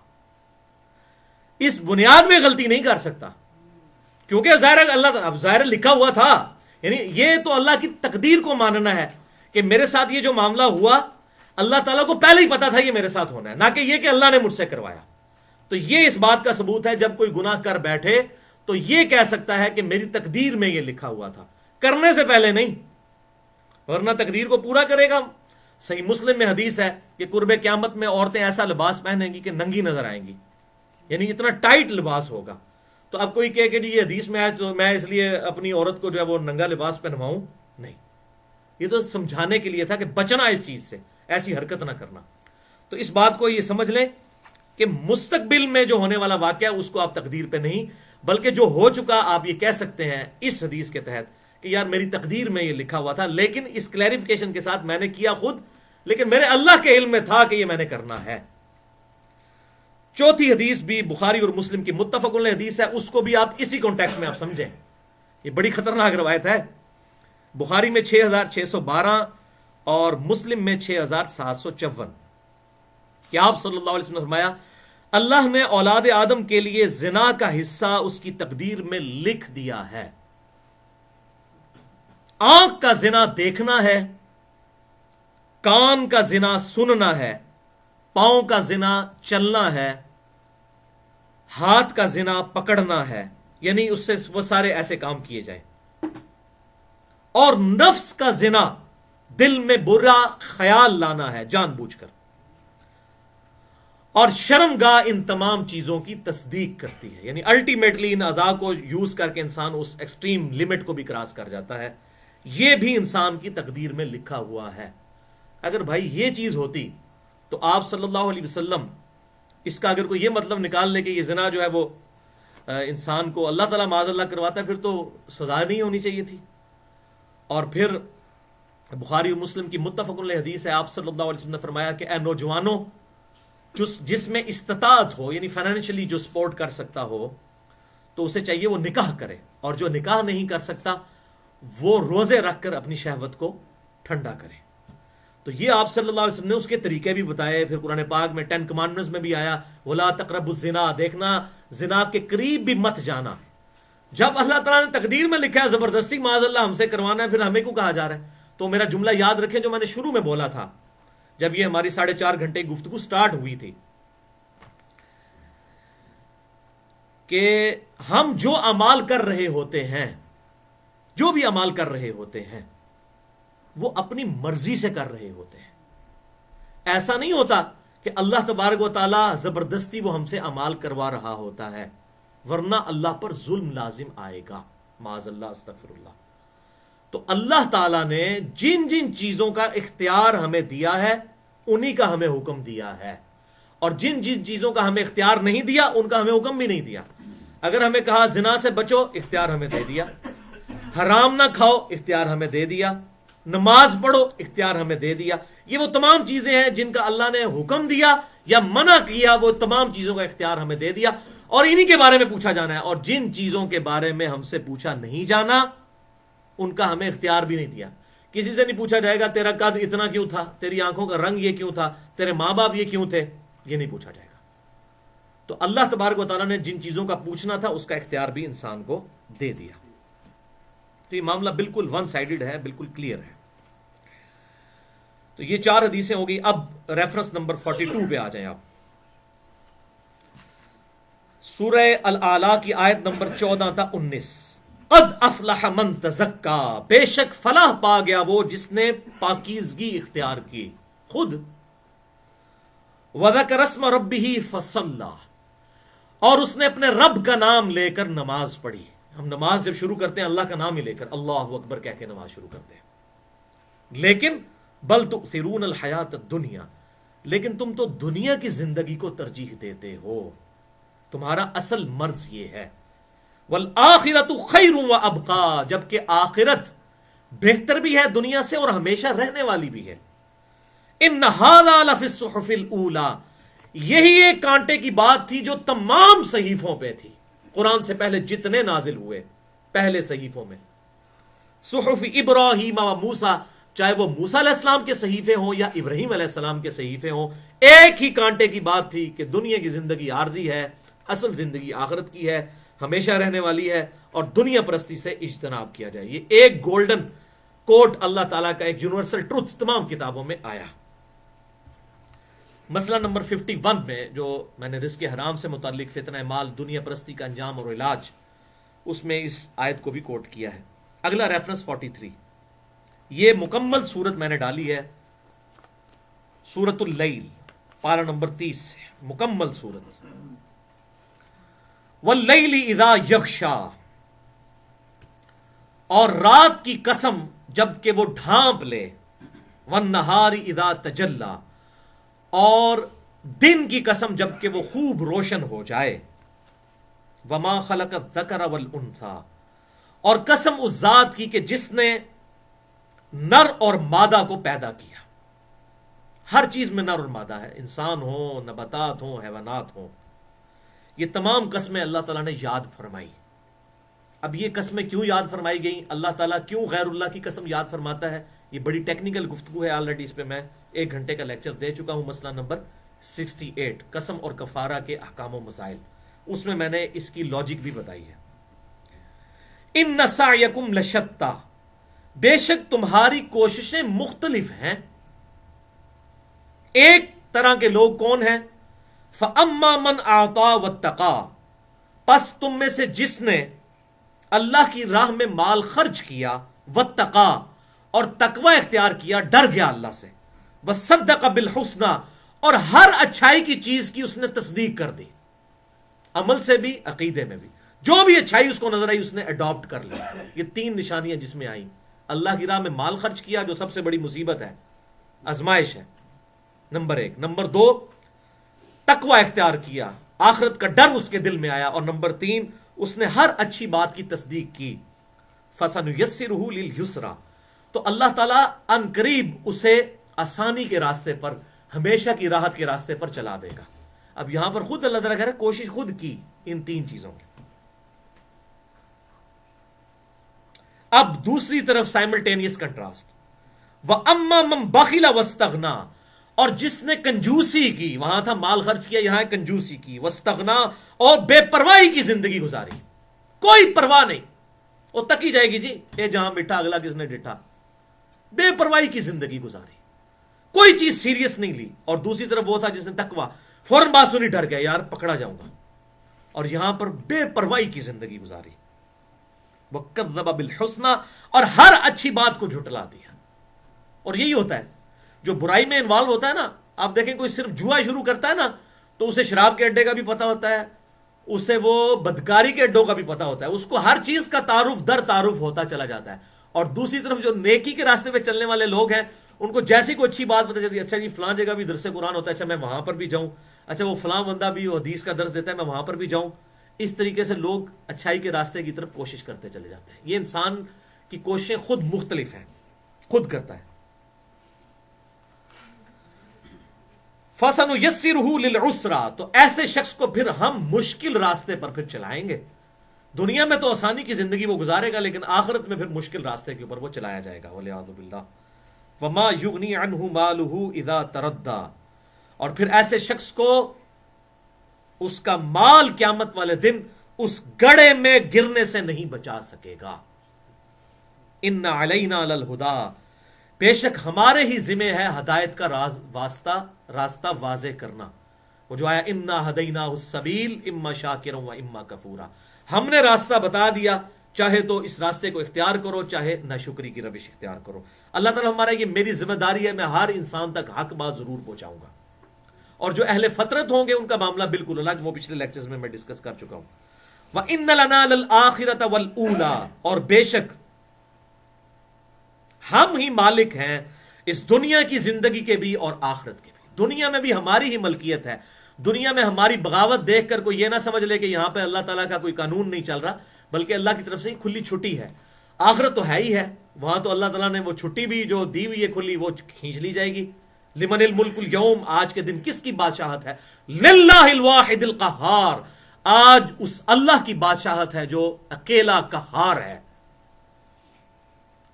اس بنیاد میں غلطی نہیں کر سکتا، کیونکہ ظاہر اللہ اب ظاہر لکھا ہوا تھا، یعنی یہ تو اللہ کی تقدیر کو ماننا ہے کہ میرے ساتھ یہ جو معاملہ ہوا اللہ تعالیٰ کو پہلے ہی پتا تھا یہ میرے ساتھ ہونا ہے، نہ کہ یہ کہ اللہ نے مجھ سے کروایا۔ تو یہ اس بات کا ثبوت ہے جب کوئی گناہ کر بیٹھے تو یہ کہہ سکتا ہے کہ میری تقدیر میں یہ لکھا ہوا تھا، کرنے سے پہلے نہیں، ورنہ تقدیر کو پورا کرے گا۔ صحیح مسلم میں حدیث ہے کہ قرب قیامت میں عورتیں ایسا لباس پہنیں گی کہ ننگی نظر آئیں گی، یعنی اتنا ٹائٹ لباس ہوگا۔ تو اب کوئی کہے کہ جی یہ حدیث میں آئے تو میں اس لیے اپنی عورت کو جو ہے وہ ننگا لباس پہنواؤں، نہیں، یہ تو سمجھانے کے لیے تھا کہ بچنا اس چیز سے، ایسی حرکت نہ کرنا۔ تو اس بات کو یہ سمجھ لیں کہ مستقبل میں جو ہونے والا واقعہ اس کو آپ تقدیر پہ نہیں، بلکہ جو ہو چکا آپ یہ کہہ سکتے ہیں اس حدیث کے تحت کہ یار میری تقدیر میں یہ لکھا ہوا تھا، لیکن اس کلیریفیکیشن کے ساتھ میں نے کیا خود، لیکن میرے اللہ کے علم میں تھا کہ یہ میں نے کرنا ہے۔ چوتھی حدیث بھی بخاری اور مسلم کی متفق علیہ حدیث ہے، اس کو بھی آپ اسی کانٹیکسٹ میں آپ سمجھیں، یہ بڑی خطرناک روایت ہے۔ بخاری میں 6612 اور مسلم میں 6754 کہ آپ صلی اللہ علیہ وسلم نے فرمایا اللہ نے اولاد آدم کے لیے زنا کا حصہ اس کی تقدیر میں لکھ دیا ہے۔ آنکھ کا زنا دیکھنا ہے، کان کا زنا سننا ہے، پاؤں کا زنا چلنا ہے، ہاتھ کا زنا پکڑنا ہے، یعنی اس سے وہ سارے ایسے کام کیے جائیں، اور نفس کا زنا دل میں برا خیال لانا ہے جان بوجھ کر، اور شرمگاہ ان تمام چیزوں کی تصدیق کرتی ہے، یعنی الٹیمیٹلی ان اعضاء کو یوز کر کے انسان اس ایکسٹریم لمٹ کو بھی کراس کر جاتا ہے۔ یہ بھی انسان کی تقدیر میں لکھا ہوا ہے۔ اگر بھائی یہ چیز ہوتی تو آپ صلی اللہ علیہ وسلم اس کا اگر کوئی یہ مطلب نکال لے کہ یہ زنا جو ہے وہ انسان کو اللہ تعالیٰ معاذ اللہ کرواتا ہے، پھر تو سزا نہیں ہونی چاہیے تھی۔ اور پھر بخاری و مسلم کی متفق علیہ حدیث ہے، آپ صلی اللہ علیہ وسلم نے فرمایا کہ اے نوجوانوں، جس میں استطاعت ہو، یعنی فائنینشلی جو سپورٹ کر سکتا ہو تو اسے چاہیے وہ نکاح کرے، اور جو نکاح نہیں کر سکتا وہ روزے رکھ کر اپنی شہوت کو ٹھنڈا کرے۔ تو یہ آپ صلی اللہ علیہ وسلم نے اس کے طریقے بھی بتائے۔ پھر قرآن پاک میں 10 کمانڈمنٹس میں بھی آیا وَلَا تَقْرَبُوا الزِّنَا، دیکھنا زنا کے قریب بھی مت جانا۔ جب اللہ تعالیٰ نے تقدیر میں لکھا ہے زبردستی معاذ اللہ ہم سے کروانا ہے، پھر ہمیں کو کہا جا رہا ہے؟ تو میرا جملہ یاد رکھیں جو میں نے شروع میں بولا تھا جب یہ ہماری 4.5 گھنٹے گفتگو سٹارٹ ہوئی تھی، کہ ہم جو اعمال کر رہے ہوتے ہیں، جو بھی اعمال کر رہے ہوتے ہیں، وہ اپنی مرضی سے کر رہے ہوتے ہیں۔ ایسا نہیں ہوتا کہ اللہ تبارک و تعالی زبردستی وہ ہم سے اعمال کروا رہا ہوتا ہے، ورنہ اللہ پر ظلم لازم آئے گا، معاذ اللہ، استغفر اللہ۔ تو اللہ تعالیٰ نے جن جن چیزوں کا اختیار ہمیں دیا ہے انہی کا ہمیں حکم دیا ہے، اور جن جن چیزوں کا ہمیں اختیار نہیں دیا ان کا ہمیں حکم بھی نہیں دیا۔ اگر ہمیں کہا زنا سے بچو، اختیار ہمیں دے دیا، حرام نہ کھاؤ، اختیار ہمیں دے دیا، نماز پڑھو، اختیار ہمیں دے دیا۔ یہ وہ تمام چیزیں ہیں جن کا اللہ نے حکم دیا یا منع کیا، وہ تمام چیزوں کا اختیار ہمیں دے دیا، اور انہی کے بارے میں پوچھا جانا ہے۔ اور جن چیزوں کے بارے میں ہم سے پوچھا نہیں جانا ان کا ہمیں اختیار بھی نہیں دیا۔ کسی سے نہیں پوچھا جائے گا تیرا قد اتنا کیوں تھا، تیری آنکھوں کا رنگ یہ کیوں تھا، تیرے ماں باپ یہ کیوں تھے، یہ نہیں پوچھا جائے گا۔ تو اللہ تبارک و تعالیٰ نے جن چیزوں کا پوچھنا تھا اس کا اختیار بھی انسان کو دے دیا۔ تو یہ معاملہ بالکل ون سائیڈڈ ہے، بالکل کلیئر ہے۔ تو یہ 4 حدیثیں ہو گئی۔ اب ریفرنس نمبر 42 پہ آ جائیں آپ۔ سورہ الاعلیٰ کی آیت نمبر 14 تا 19۔ قد افلح من تزکا، بے شک فلاح پا گیا وہ جس نے پاکیزگی اختیار کی خود، وذکر اسم ربہ فصلی، اور اس نے اپنے رب کا نام لے کر نماز پڑھی۔ ہم نماز جب شروع کرتے ہیں اللہ کا نام ہی لے کر، اللہ اکبر کہہ کے نماز شروع کرتے ہیں، لیکن بل تؤثرون الحیات الدنیا، لیکن تم تو دنیا کی زندگی کو ترجیح دیتے ہو. تمہارا اصل مرض یہ ہے. والآخرۃ خیر و ابقا، جبکہ آخرت بہتر بھی ہے دنیا سے اور ہمیشہ رہنے والی بھی ہے. ان ھذا لفی الصحف الاولی، یہی ایک کانٹے کی بات تھی جو تمام صحیفوں پہ تھی، قرآن سے پہلے جتنے نازل ہوئے پہلے صحیفوں میں. صحف ابراہیم و موسیٰ، چاہے وہ موسیٰ علیہ السلام کے صحیفے ہوں یا ابراہیم علیہ السلام کے صحیفے ہوں، ایک ہی کانٹے کی بات تھی کہ دنیا کی زندگی عارضی ہے، اصل زندگی آخرت کی ہے، ہمیشہ رہنے والی ہے، اور دنیا پرستی سے اجتناب کیا جائے. یہ ایک گولڈن کوٹ اللہ تعالیٰ کا، ایک یونیورسل ٹروتھ تمام کتابوں میں آیا. مسئلہ نمبر 51 میں جو میں نے رزق حرام سے متعلق فتنہ مال، دنیا پرستی کا انجام اور علاج، اس میں اس آیت کو بھی کوٹ کیا ہے. اگلا ریفرنس 43، یہ مکمل صورت میں نے ڈالی ہے سورۃ اللیل، پارہ نمبر 30 سے مکمل صورت. واللیل اذا یغشا، اور رات کی قسم جب کہ وہ ڈھانپ لے. والنہار اذا تجلی، اور دن کی قسم جب کہ وہ خوب روشن ہو جائے. وما خلق الذکر والانثی، اور قسم اس ذات کی کہ جس نے نر اور مادہ کو پیدا کیا. ہر چیز میں نر اور مادہ ہے، انسان ہو، نباتات ہوں، حیوانات ہوں. یہ تمام قسمیں اللہ تعالیٰ نے یاد فرمائی. اب یہ قسمیں کیوں یاد فرمائی گئیں، اللہ تعالیٰ کیوں غیر اللہ کی قسم یاد فرماتا ہے، یہ بڑی ٹیکنیکل گفتگو ہے. آلریڈی اس پہ میں 1 گھنٹے کا لیکچر دے چکا ہوں، مسئلہ نمبر 68، قسم اور کفارہ کے احکام و مسائل. اس میں نے اس کی لاجک بھی بتائی ہے. ان سعیکم لشتی، بے شک تمہاری کوششیں مختلف ہیں. ایک طرح کے لوگ کون ہیں؟ فَأَمَّا مَنْ أَعْطَى وَاتَّقَى، پس تم میں سے جس نے اللہ کی راہ میں مال خرچ کیا، وَاتَّقَى، اور تقوی اختیار کیا، ڈر گیا اللہ سے. وَصَدَّقَ بِالْحُسْنَى، اور ہر اچھائی کی چیز کی اس نے تصدیق کر دی، عمل سے بھی عقیدے میں بھی. جو بھی اچھائی اس کو نظر آئی اس نے اڈاپٹ کر لیا. یہ 3 نشانیاں جس میں آئیں. اللہ کی راہ میں مال خرچ کیا، جو سب سے بڑی مصیبت ہے، آزمائش ہے، نمبر 1. نمبر 2، تقوی اختیار کیا، آخرت کا ڈر اس کے دل میں آیا. اور نمبر 3، اس نے ہر اچھی بات کی تصدیق کی. فَسَنُيَسِّرُهُ لِلْيُسْرَى، تو اللہ تعالیٰ ان قریب اسے آسانی کے راستے پر، ہمیشہ کی راحت کے راستے پر چلا دے گا. اب یہاں پر خود اللہ تعالیٰ کہہ رہا ہے کوشش خود کی ان 3 چیزوں کی. اب دوسری طرف سائملٹینیس کنٹراسٹ. وَأَمَّا مَنْ بَخِلَ وَاسْتَغْنَى، اور جس نے کنجوسی کی، وہاں تھا مال خرچ کیا، یہاں کنجوسی کی. وَاسْتَغْنَى، اور بے پرواہی کی زندگی گزاری، کوئی پرواہ نہیں، وہ تک ہی جائے گی جی، اے جہاں مٹھا اگلا کس نے ڈٹھا. بے پرواہی کی زندگی گزاری، کوئی چیز سیریس نہیں لی. اور دوسری طرف وہ تھا جس نے تقوی، فوراً بات سنی ڈر گیا، یار پکڑا جاؤں گا. اور یہاں پر بے پرواہی کی زندگی گزاری. وَكَذَّبَ بِالْحُسْنَى، اور ہر اچھی بات کو جھٹلا دیا. اور یہی ہوتا ہے جو برائی میں انوالو ہوتا ہے نا. آپ دیکھیں کوئی صرف جوا شروع کرتا ہے نا تو اسے شراب کے اڈے کا بھی پتا ہوتا ہے، اسے وہ بدکاری کے اڈوں کا بھی پتا ہوتا ہے، اس کو ہر چیز کا تعارف در تعارف ہوتا چلا جاتا ہے. اور دوسری طرف جو نیکی کے راستے پہ چلنے والے لوگ ہیں، ان کو جیسی کوئی اچھی بات پتہ چلتی ہے، اچھا جی فلاں جگہ بھی درس قرآن ہوتا ہے، اچھا میں وہاں پر بھی جاؤں، اچھا وہ فلاں بندہ بھی حدیث کا درس دیتا ہے، میں وہاں پر بھی جاؤں. اس طریقے سے لوگ اچھائی کے راستے کی طرف کوشش کرتے چلے جاتے ہیں. یہ انسان کی کوششیں خود مختلف ہیں، خود کرتا ہے. فَسَنُيَسِّرُهُ لِلْعُسْرَى، تو ایسے شخص کو پھر ہم مشکل راستے پر پھر چلائیں گے. دنیا میں تو آسانی کی زندگی وہ گزارے گا، لیکن آخرت میں پھر مشکل راستے کے اوپر وہ چلایا جائے گا. وَلِعَاذُ بِاللَّهِ. وَمَا يُغْنِي عَنْهُ مَالُهُ إِذَا تَرَدَّى، اور پھر ایسے شخص کو اس کا مال قیامت والے دن اس گڑھے میں گرنے سے نہیں بچا سکے گا. ان علینا للہدی، بے شک ہمارے ہی ذمہ ہے ہدایت کا راستہ واضح کرنا. وہ جو آیا انا ہدیناہ السبیل اما شاکرا و اما کفورا، ہم نے راستہ بتا دیا، چاہے تو اس راستے کو اختیار کرو، چاہے ناشکری کی روش اختیار کرو. اللہ تعالیٰ ہمارا یہ میری ذمہ داری ہے، میں ہر انسان تک حق بات ضرور پہنچاؤں گا. اور جو اہل فطرت ہوں گے ان کا معاملہ بالکل الگ، وہ پچھلے لیکچرز میں ڈسکس کر چکا ہوں. وَإِنَّ لَنَا لَلْآخِرَةَ وَالْأُولَى، اور بے شک ہم ہی مالک ہیں اس دنیا کی زندگی کے بھی اور آخرت کے بھی. دنیا میں بھی ہماری ہی ملکیت ہے. دنیا میں ہماری بغاوت دیکھ کر کوئی یہ نہ سمجھ لے کہ یہاں پہ اللہ تعالیٰ کا کوئی قانون نہیں چل رہا، بلکہ اللہ کی طرف سے ہی کھلی چھٹی ہے. آخرت تو ہے ہی ہے، وہاں تو اللہ تعالیٰ نے وہ چھٹی بھی جو دی ہوئی ہے کھلی وہ کھینچ لی جائے گی. لمن الملک اليوم، آج کے دن کس کی بادشاہت ہے؟ للہ الواحد القہار، آج اس اللہ کی بادشاہت ہے جو اکیلا قہار ہے.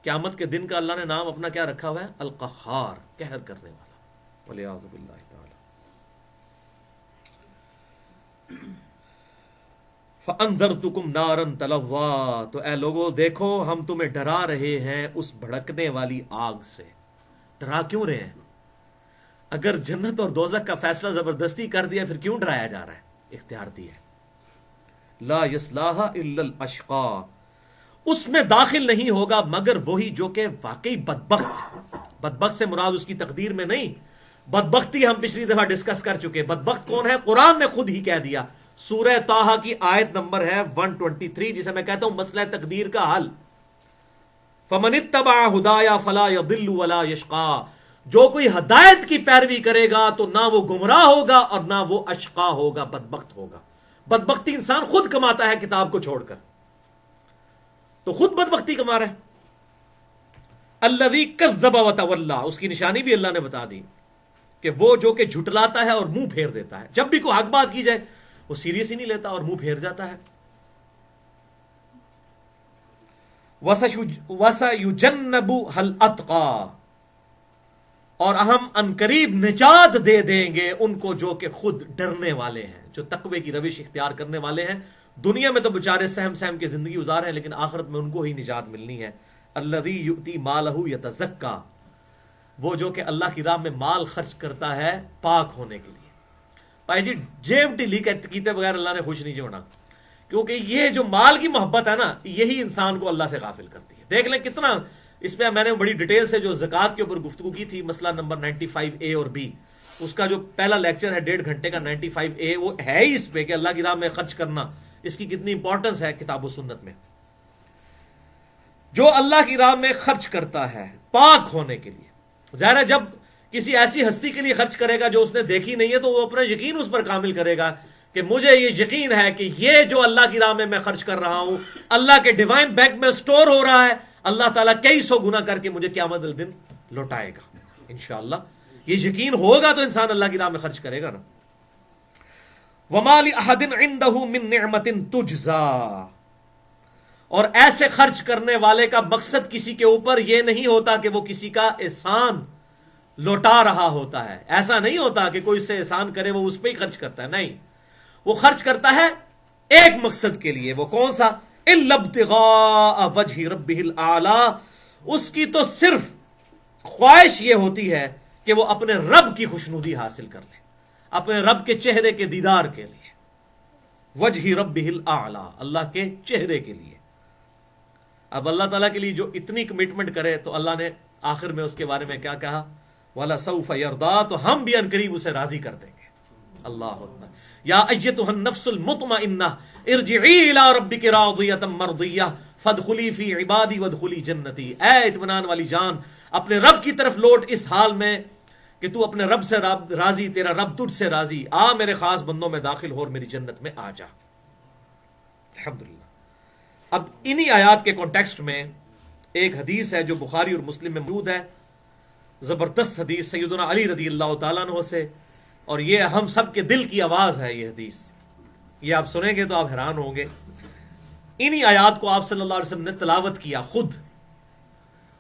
قیامت کے دن کا اللہ نے نام اپنا کیا رکھا ہوا ہے؟ القہار، قہر کرنے والا. والعیاذ باللہ تعالی. فَأَنذَرْتُكُمْ نَارًا تَلَظَّىٰ، تو اے لوگو دیکھو ہم تمہیں ڈرا رہے ہیں اس بھڑکنے والی آگ سے. ڈرا کیوں رہے ہیں؟ اگر جنت اور دوزخ کا فیصلہ زبردستی کر دیا پھر کیوں ڈرایا جا رہا ہے؟ اختیار دیا ہے. لا يَصْلَاهَا إِلَّا الْأَشْقَى، اس میں داخل نہیں ہوگا مگر وہی جو کہ واقعی بدبخت ہے. بدبخت سے مراد اس کی تقدیر میں نہیں، بدبختی ہم پچھلی دفعہ ڈسکس کر چکے. بدبخت کون ہے؟ قرآن نے خود ہی کہہ دیا. سورہ طٰہٰ کی آیت نمبر ہے 123، جسے میں کہتا ہوں مسئلہ تقدیر کا حل. فَمَنِ اتَّبَعَ هُدَايَا فَلَا يَضِلُّ وَلَا يَشْقَىٰ، جو کوئی ہدایت کی پیروی کرے گا تو نہ وہ گمراہ ہوگا اور نہ وہ اشقا ہوگا، بدبخت ہوگا. بدبختی انسان خود کماتا ہے کتاب کو چھوڑ کر، تو خود بدبختی کما رہا ہے. الذی کذب وتولی، اس کی نشانی بھی اللہ نے بتا دی کہ وہ جو کہ جھٹلاتا ہے اور منہ پھیر دیتا ہے. جب بھی کوئی حق بات کی جائے وہ سیریس ہی نہیں لیتا اور منہ پھیر جاتا ہے. وَسَيُجَنَّبُهَا الْأَتْقَى، اور ہم انقریب نجات دے دیں گے ان کو جو کہ خود ڈرنے والے ہیں، جو تقوی کی روش اختیار کرنے والے ہیں. دنیا میں تو بےچارے سہم سہم کے زندگی گزار ہیں، لیکن آخرت میں ان کو ہی نجات ملنی ہے. الذی یؤتی مالہ یتزکا، وہ جو کہ اللہ کی راہ میں مال خرچ کرتا ہے پاک ہونے کے لیے. بھائی جی جیب ڈھیلی کیتے بغیر اللہ نے خوش نہیں ہونا، کیونکہ یہ جو مال کی محبت ہے نا، یہی انسان کو اللہ سے غافل کرتی ہے. دیکھ لیں کتنا اس پہ میں نے بڑی ڈیٹیل سے جو زکوٰۃ کے اوپر گفتگو کی تھی، مسئلہ نمبر 95A اور B، اس کا جو پہلا لیکچر ہے 1.5 گھنٹے کا 95A، وہ ہے ہی اس پہ کہ اللہ کی راہ میں خرچ کرنا اس کی کتنی امپورٹنس ہے کتاب و سنت میں. جو اللہ کی راہ میں خرچ کرتا ہے پاک ہونے کے لیے، ظاہر ہے جب کسی ایسی ہستی کے لیے خرچ کرے گا جو اس نے دیکھی نہیں ہے تو وہ اپنا یقین اس پر کامل کرے گا کہ مجھے یہ یقین ہے کہ یہ جو اللہ کی راہ میں خرچ کر رہا ہوں اللہ کے ڈیوائن بینک میں سٹور ہو رہا ہے. اللہ تعالیٰ کئی سو گنا کر کے مجھے قیامت الدن لوٹائے گا انشاءاللہ. یہ یقین ہوگا تو انسان اللہ کی راہ میں خرچ کرے گا نا. وَمَا لِأَحَدٍ عِندَهُ مِن نِعْمَةٍ تُجْزَىٰ، اور ایسے خرچ کرنے والے کا مقصد کسی کے اوپر یہ نہیں ہوتا کہ وہ کسی کا احسان لوٹا رہا ہوتا ہے. ایسا نہیں ہوتا کہ کوئی سے احسان کرے وہ اس پہ ہی خرچ کرتا ہے، نہیں، وہ خرچ کرتا ہے ایک مقصد کے لیے. وہ کون سا؟ إِلَّا ابْتِغَاءَ وَجْهِ رَبِّهِ الْأَعْلَىٰ، اس کی تو صرف خواہش یہ ہوتی ہے کہ وہ اپنے رب کی خوشنودی حاصل کر لے، اپنے رب کے چہرے کے دیدار کے لیے. وجہ ربہ الأعلیٰ، اللہ کے چہرے کے لیے. اب اللہ تعالیٰ کے لیے جو اتنی کمٹمنٹ کرے تو اللہ نے آخر میں اس کے بارے میں کیا کہا؟ وَلَسَوْفَ يَرْضَىٰ، تو ہم بھی عنقریب اسے راضی کر دیں گے. اللہ اکبر. یا ایتھا النفس المطمئنہ ارجعی الی ربک راضیۃ مرضیہ فادخلی فی عبادی وادخلی جنتی. اے اطمینان والی جان، اپنے رب کی طرف لوٹ اس حال میں کہ تو اپنے رب سے راضی، تیرا رب تجھ سے راضی. آ میرے خاص بندوں میں داخل ہو اور میری جنت میں آ جا. الحمدللہ. اب انہی آیات کے کانٹیکسٹ میں ایک حدیث ہے جو بخاری اور مسلم میں موجود ہے، زبردست حدیث سیدنا علی رضی اللہ تعالیٰ عنہ سے، اور یہ ہم سب کے دل کی آواز ہے. یہ حدیث یہ آپ سنیں گے تو آپ حیران ہوں گے. انہی آیات کو آپ صلی اللہ علیہ وسلم نے تلاوت کیا خود،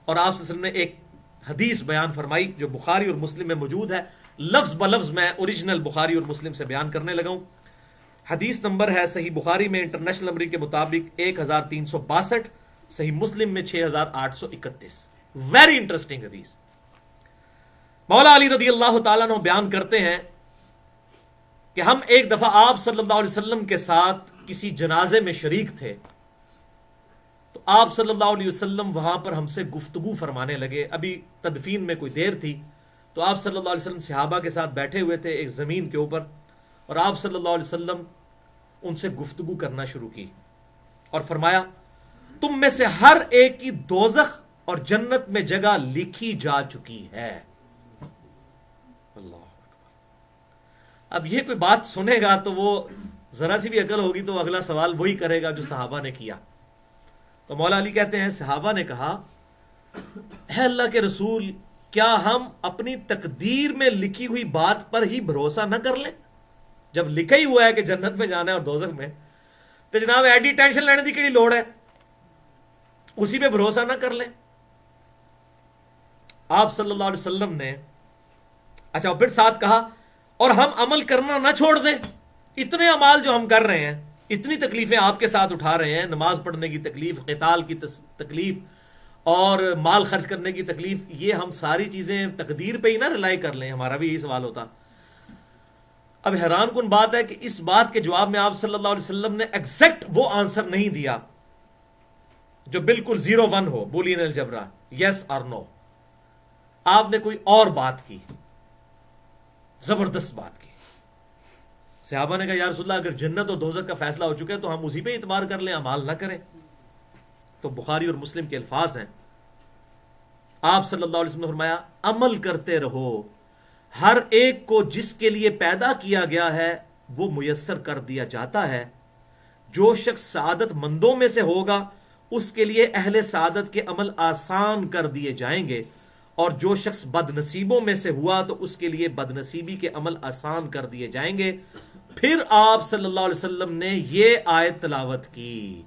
اور آپ صلی اللہ علیہ وسلم نے ایک حدیث بیان فرمائی جو بخاری اور مسلم میں موجود ہے. لفظ بلفظ میں اوریجنل بخاری اور مسلم سے بیان کرنے لگا ہوں. حدیث نمبر ہے صحیح بخاری میں انٹرنیشنل نمبر کے مطابق 1362، صحیح مسلم میں 6831. ویری انٹرسٹنگ حدیث. مولا علی رضی اللہ تعالیٰ عنہ بیان کرتے ہیں کہ ہم ایک دفعہ آپ صلی اللہ علیہ وسلم کے ساتھ کسی جنازے میں شریک تھے، تو آپ صلی اللہ علیہ وسلم وہاں پر ہم سے گفتگو فرمانے لگے. ابھی تدفین میں کوئی دیر تھی تو آپ صلی اللہ علیہ وسلم صحابہ کے ساتھ بیٹھے ہوئے تھے ایک زمین کے اوپر، اور آپ صلی اللہ علیہ وسلم ان سے گفتگو کرنا شروع کی اور فرمایا تم میں سے ہر ایک کی دوزخ اور جنت میں جگہ لکھی جا چکی ہے. اللہ. اب یہ کوئی بات سنے گا تو وہ ذرا سی بھی عقل ہوگی تو اگلا سوال وہی کرے گا جو صحابہ نے کیا. تو مولا علی کہتے ہیں صحابہ نے کہا اے اللہ کے رسول کیا ہم اپنی تقدیر میں لکھی ہوئی بات پر ہی بھروسہ نہ کر لیں؟ جب لکھا ہی ہوا ہے کہ جنت میں جانا ہے اور دوزخ میں تو جناب ایڈی ٹینشن لینے کی کیڑی لوڑ ہے؟ اسی پہ بھروسہ نہ کر لیں؟ آپ صلی اللہ علیہ وسلم نے اچھا پھر ساتھ کہا اور ہم عمل کرنا نہ چھوڑ دیں. اتنے اعمال جو ہم کر رہے ہیں، اتنی تکلیفیں آپ کے ساتھ اٹھا رہے ہیں، نماز پڑھنے کی تکلیف، قتال کی تکلیف اور مال خرچ کرنے کی تکلیف، یہ ہم ساری چیزیں تقدیر پہ ہی نہ رلائی کر لیں. ہمارا بھی یہی سوال ہوتا. اب حیران کن بات ہے کہ اس بات کے جواب میں آپ صلی اللہ علیہ وسلم نے ایگزیکٹ وہ آنسر نہیں دیا جو بالکل 0-1 ہو، بولین الجبرا، یس اور نو. آپ نے کوئی اور بات کی، زبردست بات کی. صحابہ نے کہا یا رسول اللہ اگر جنت اور دوزخ کا فیصلہ ہو چکا ہے تو ہم اسی پہ اعتبار کر لیں، اعمال نہ کریں. تو بخاری اور مسلم کے الفاظ ہیں. آپ صلی اللہ علیہ وسلم نے فرمایا عمل کرتے رہو، ہر ایک کو جس کے لیے پیدا کیا گیا ہے وہ میسر کر دیا جاتا ہے. جو شخص سعادت مندوں میں سے ہوگا اس کے لیے اہل سعادت کے عمل آسان کر دیے جائیں گے، اور جو شخص بد نصیبوں میں سے ہوا تو اس کے لیے بد نصیبی کے عمل آسان کر دیے جائیں گے. پھر آپ صلی اللہ علیہ وسلم نے یہ آیت تلاوت کی.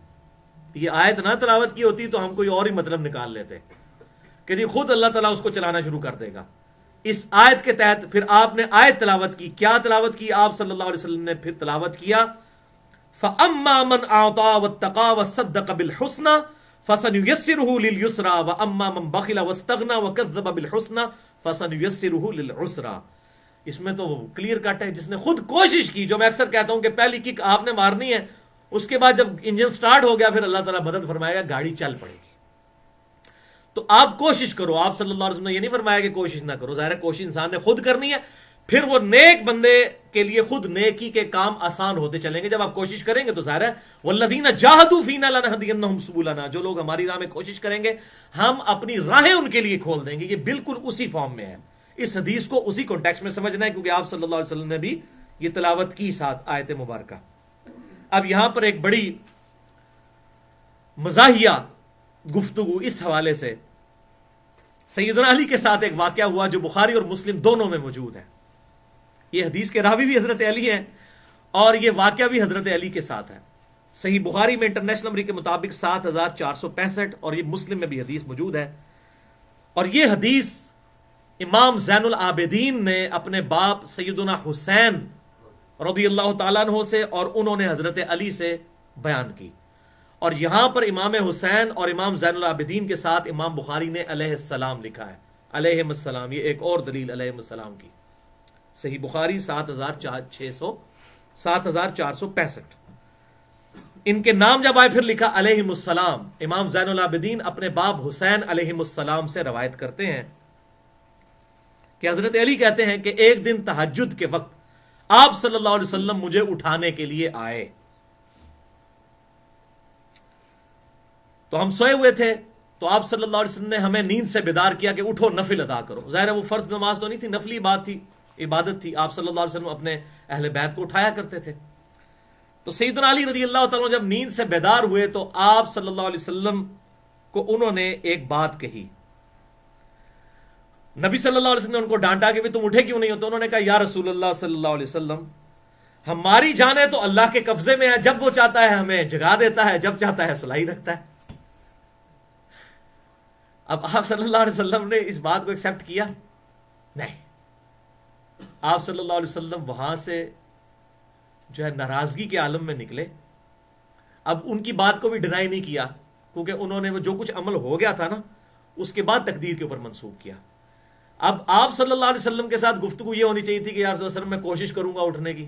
یہ آیت نہ تلاوت کی ہوتی تو ہم کوئی اور ہی مطلب نکال لیتے کہ جی خود اللہ تعالیٰ اس کو چلانا شروع کر دے گا. اس آیت کے تحت پھر آپ نے آیت تلاوت کی. کیا تلاوت کی آپ صلی اللہ علیہ وسلم نے؟ پھر تلاوت کیا فَأَمَّا مَنْ أَعْطَى وَاتَّقَى وَصَدَّقَ بِالْحُسْنَى فَسَنُيَسِّرُهُ لِلْيُسْرَى وَأَمَّا مَنْ بَخِلَ وَاسْتَغْنَى وَكَذَّبَ بِالْحُسْنَى فَسَنُيَسِّرُهُ لِلْعُسْرَى. اس میں تو کلیئر کٹ ہے. جس نے خود کوشش کی، جو میں اکثر کہتا ہوں کہ پہلی کک آپ نے مارنی ہے، اس کے بعد جب انجن سٹارٹ ہو گیا پھر اللہ تعالیٰ مدد فرمائے گا، گاڑی چل پڑے گی. تو آپ کوشش کرو. آپ صلی اللہ علیہ وسلم نے یہ نہیں فرمایا کہ کوشش نہ کرو. ظاہر ہے کوشش انسان نے خود کرنی ہے، پھر وہ نیک بندے کے لیے خود نیکی کے کام آسان ہوتے چلیں گے. جب آپ کوشش کریں گے تو ظاہر ہے والذین جاہدوا فینا لنہدینہم سبلنا، جو لوگ ہماری راہ میں کوشش کریں گے ہم اپنی راہیں ان کے لیے کھول دیں گے. یہ بالکل اسی فارم میں ہے. اس حدیث کو اسی کانٹیکسٹ میں سمجھنا ہے کیونکہ آپ صلی اللہ علیہ وسلم نے بھی یہ تلاوت کی ساتھ آیت مبارکہ. اب یہاں پر ایک بڑی مزاحیہ گفتگو اس حوالے سے. سیدنا علی کے ساتھ ایک واقعہ ہوا جو بخاری اور مسلم دونوں میں موجود ہے. یہ حدیث کے راوی بھی حضرت علی ہیں اور یہ واقعہ بھی حضرت علی کے ساتھ ہے. صحیح بخاری میں انٹرنیشنل نمبر کے مطابق 7465 اور یہ مسلم میں بھی حدیث موجود ہے. اور یہ حدیث امام زین العابدین نے اپنے باپ سیدنا حسین رضی اللہ تعالیٰ عنہ سے اور انہوں نے حضرت علی سے بیان کی. اور یہاں پر امام حسین اور امام زین العابدین کے ساتھ امام بخاری نے علیہ السلام لکھا ہے. علیہ السلام، یہ ایک اور دلیل علیہ السلام کی. صحیح بخاری 7465. ان کے نام جب آئے پھر لکھا علیہ السلام. امام زین العابدین اپنے باپ حسین علیہ السلام سے روایت کرتے ہیں کہ حضرت علی کہتے ہیں کہ ایک دن تہجد کے وقت آپ صلی اللہ علیہ وسلم مجھے اٹھانے کے لیے آئے. تو ہم سوئے ہوئے تھے تو آپ صلی اللہ علیہ وسلم نے ہمیں نیند سے بیدار کیا کہ اٹھو نفل ادا کرو. ظاہر ہے وہ فرض نماز تو نہیں تھی، نفلی عبادت تھی. آپ صلی اللہ علیہ وسلم اپنے اہل بیت کو اٹھایا کرتے تھے. تو سیدنا علی رضی اللہ تعالیٰ جب نیند سے بیدار ہوئے تو آپ صلی اللہ علیہ وسلم کو انہوں نے ایک بات کہی. نبی صلی اللہ علیہ وسلم نے ان کو ڈانٹا کہ تم اٹھے کیوں نہیں ہو؟ تو انہوں نے کہا یا رسول اللہ صلی اللہ علیہ وسلم ہماری جانیں تو اللہ کے قبضے میں ہے، جب وہ چاہتا ہے ہمیں جگا دیتا ہے، جب چاہتا ہے سلائی رکھتا ہے. اب آپ صلی اللہ علیہ وسلم نے اس بات کو ایکسپٹ کیا؟ نہیں. آپ صلی اللہ علیہ وسلم وہاں سے جو ہے ناراضگی کے عالم میں نکلے. اب ان کی بات کو بھی ڈینائی نہیں کیا کیونکہ انہوں نے وہ جو کچھ عمل ہو گیا تھا نا اس کے بعد تقدیر کے اوپر منسوخ کیا. اب آپ صلی اللہ علیہ وسلم کے ساتھ گفتگو یہ ہونی چاہیے تھی کہ یا رسول اللہ علیہ وسلم میں کوشش کروں گا اٹھنے کی.